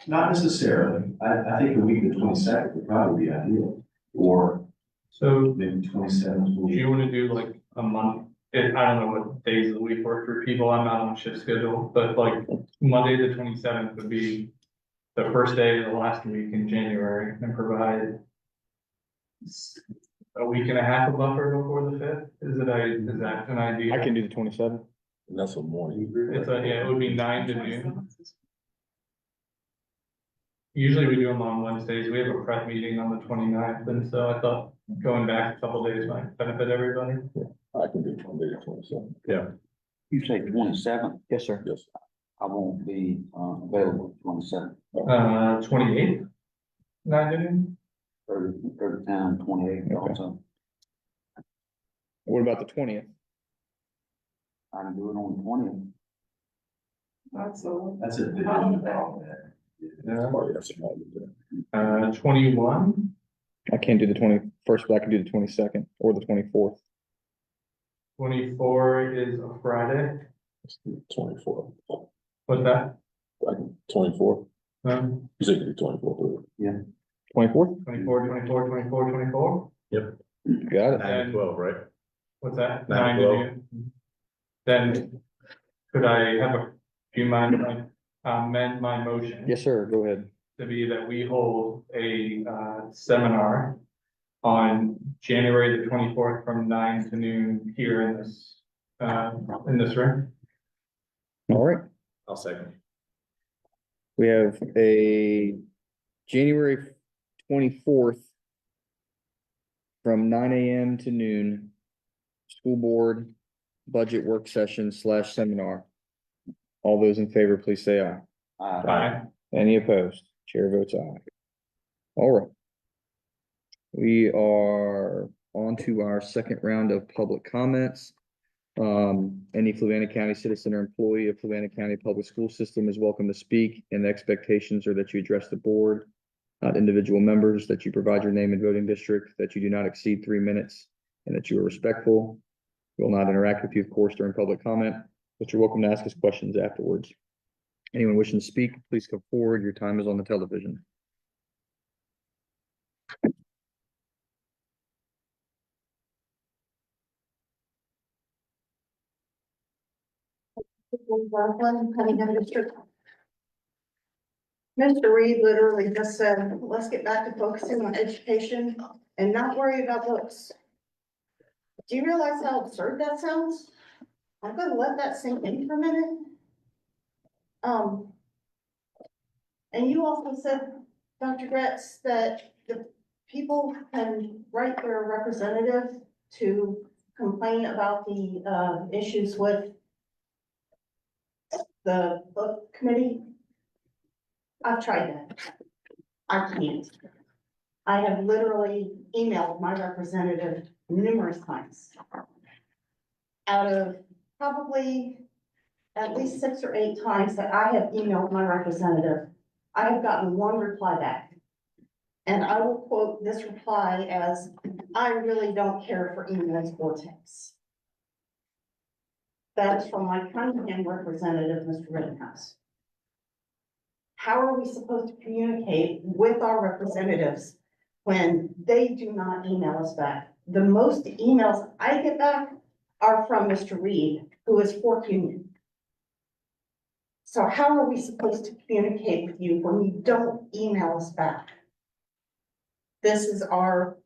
H: not necessarily. I think the week of the 22nd would probably be ideal, or
A: So
H: maybe 27th.
A: do you want to do like a month? I don't know what days of the week work for people. I'm not on shift schedule, but like Monday, the 27th would be the first day of the last week in January and provide a week and a half of buffer before the 5th. Is that an idea?
C: I can do the 27th.
G: And that's a morning.
A: It would be 9 to noon. Usually we do them on Wednesdays. We have a prep meeting on the 29th, and so I thought going back a couple days might benefit everybody.
G: I can do Monday the 27th.
E: You say 27th?
C: Yes, sir.
G: Yes,
E: I won't be, available 27th,
A: 28th, 9 to noon.
E: third time, 28th
C: Okay.
E: also.
C: What about the 20th?
E: I can do it on the 20th.
H: That's a big.
G: oh, yes, I can do
A: 21,
C: I can't do the 21st, but I can do the 22nd or the 24th.
A: 24 is a Friday.
G: Let's do 24th.
A: What's that?
G: I can, 24th,
A: Um,
G: you said you do 24th.
C: 24th?
A: 24, 24, 24, 24.
C: Got it.
A: And
D: 12, right?
A: what's that?
D: 9
A: 9
D: to
A: to
D: 12.
A: noon. Then could I have a, do you mind if I amend my motion?
C: Yes, sir. Go ahead.
A: To be that we hold a seminar on January the 24th from 9 to noon here in this room.
C: All right.
D: I'll second.
C: We have a January 24th from 9 AM to noon, school board budget work session / seminar. All those in favor, please say aye.
A: Aye.
C: Any opposed? Chair votes aye. All right. We are on to our second round of public comments. Any Fluvanna County citizen or employee of Fluvanna County Public School System is welcome to speak, and the expectations are that you address the board, not individual members, that you provide your name and voting district, that you do not exceed 3 minutes, and that you are respectful. We will not interact with you, of course, during public comment, but you're welcome to ask us questions afterwards. Anyone wishing to speak, please come forward. Your time is on the television.
L: Mr. Reed literally just said, let's get back to focusing on education and not worry about books. Do you realize how absurd that sounds? I'm gonna let that sink in for a minute. And you also said, Dr. Gretz, that the people can write their representative to complain about the issues with the book committee. I've tried that. I can't. I have literally emailed my representative numerous times. Out of probably at least 6 or 8 times that I have emailed my representative, I have gotten one reply back. And I will quote this reply as, I really don't care for emails or texts. That is from my Cunningham representative, Mr. Rittenhouse. How are we supposed to communicate with our representatives when they do not email us back? The most emails I get back are from Mr. Reed, who is Fork Union. So how are we supposed to communicate with you when you don't email us back? This is our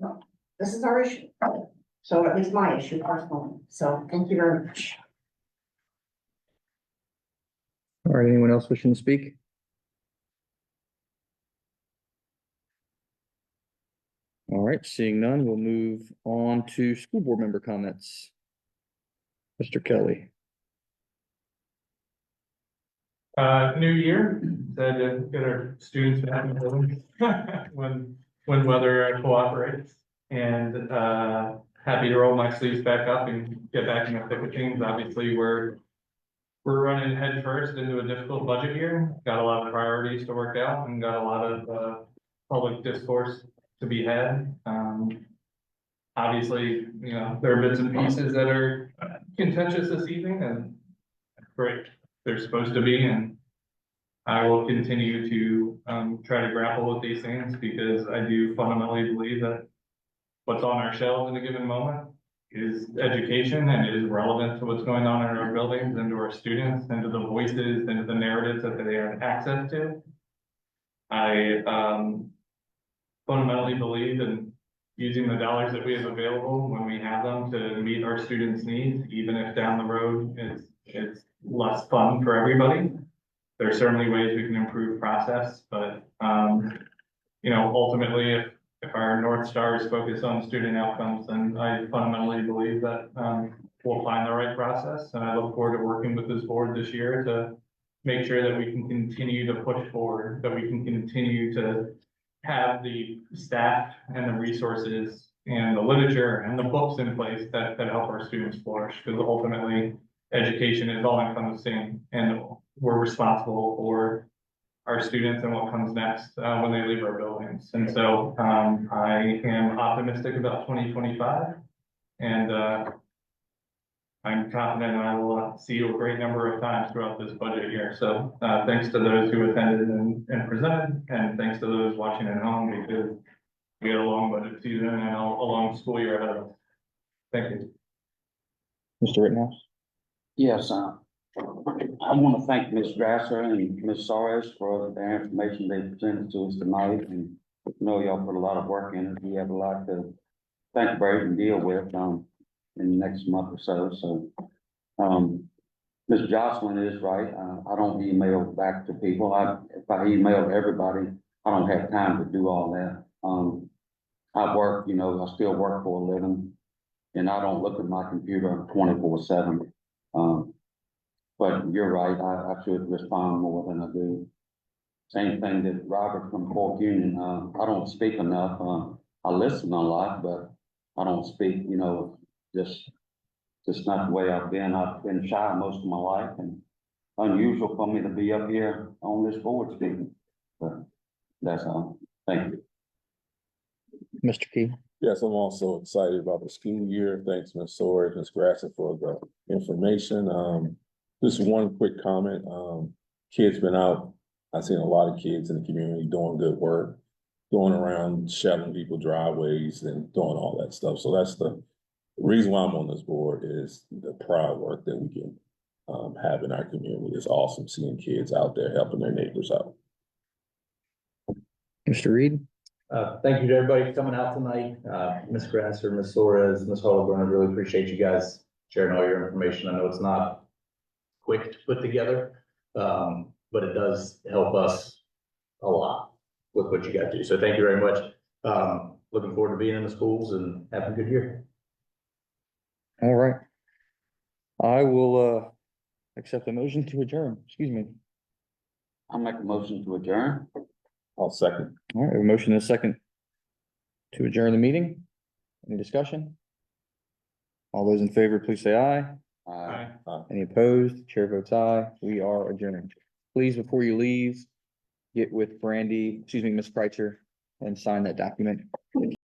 L: issue. So at least my issue personally. So thank you very much.
C: All right, anyone else wishing to speak? All right, seeing none, we'll move on to school board member comments. Mr. Kelly.
A: New year, said to get our students back in the building when weather cooperates. And happy to roll my sleeves back up and get back in the thick of things. Obviously, we're running head first into a difficult budget year. Got a lot of priorities to work out and got a lot of public discourse to be had. Obviously, you know, there are bits and pieces that are contentious this evening, and great, they're supposed to be, and I will continue to try to grapple with these things because I do fundamentally believe that what's on our shelves in a given moment is education and is relevant to what's going on in our buildings and to our students and to the voices and to the narratives that they have access to. I fundamentally believe in using the dollars that we have available when we have them to meet our students' needs, even if down the road it's less fun for everybody. There are certainly ways we can improve process, but you know, ultimately, if our North Star is focused on student outcomes, then I fundamentally believe that we'll find the right process. And I look forward to working with this board this year to make sure that we can continue to push forward, that we can continue to have the staff and the resources and the literature and the books in place that help our students flourish. Because ultimately, education is all encompassing, and we're responsible for our students and what comes next when they leave our buildings. And so I am optimistic about 2025, and I'm confident I will see you a great number of times throughout this budget year. So thanks to those who attended and presented, and thanks to those watching at home, because we had a long budget season and a long school year ahead of us. Thank you.
C: Mr. Rittenhouse?
E: Yes, I want to thank Ms. Grasser and Ms. Suarez for the information they presented to us tonight, and I know y'all put a lot of work in it. We have a lot to thank Brady and deal with, in the next month or so, Ms. Jocelyn is right. I don't email back to people. If I email everybody, I don't have time to do all that. I work, I still work for a living, and I don't look at my computer 24/7. But you're right, I should respond more than I do. Same thing that Robert from Fork Union, I don't speak enough. I listen a lot, but I don't speak, just not the way I've been. I've been shy most of my life, and unusual for me to be up here on this board speaking. But that's all. Thank you.
C: Mr. Key?
G: Yes, I'm also excited about the school year. Thanks, Ms. Sawyer, Ms. Grasser for the information. Just one quick comment. Kids been out. I've seen a lot of kids in the community doing good work, going around shoveling people driveways and doing all that stuff. So that's the reason why I'm on this board, is the proud work that we can have in our community. It's awesome seeing kids out there helping their neighbors out.
C: Mr. Reed?
D: Thank you to everybody for coming out tonight. Ms. Grasser, Ms. Suarez, Ms. Hollaburn, I really appreciate you guys sharing all your information. I know it's not quick to put together, but it does help us a lot with what you guys do. So thank you very much. Looking forward to being in the schools and having a good year.
C: All right. I will accept a motion to adjourn. Excuse me.
E: I'll make a motion to adjourn.
G: I'll second.
C: All right, a motion and a second to adjourn the meeting. Any discussion? All those in favor, please say aye.
E: Aye.
C: Any opposed? Chair votes aye. We are adjourned. Please, before you leave, get with Brandy, Ms. Kreitzer, and sign that document.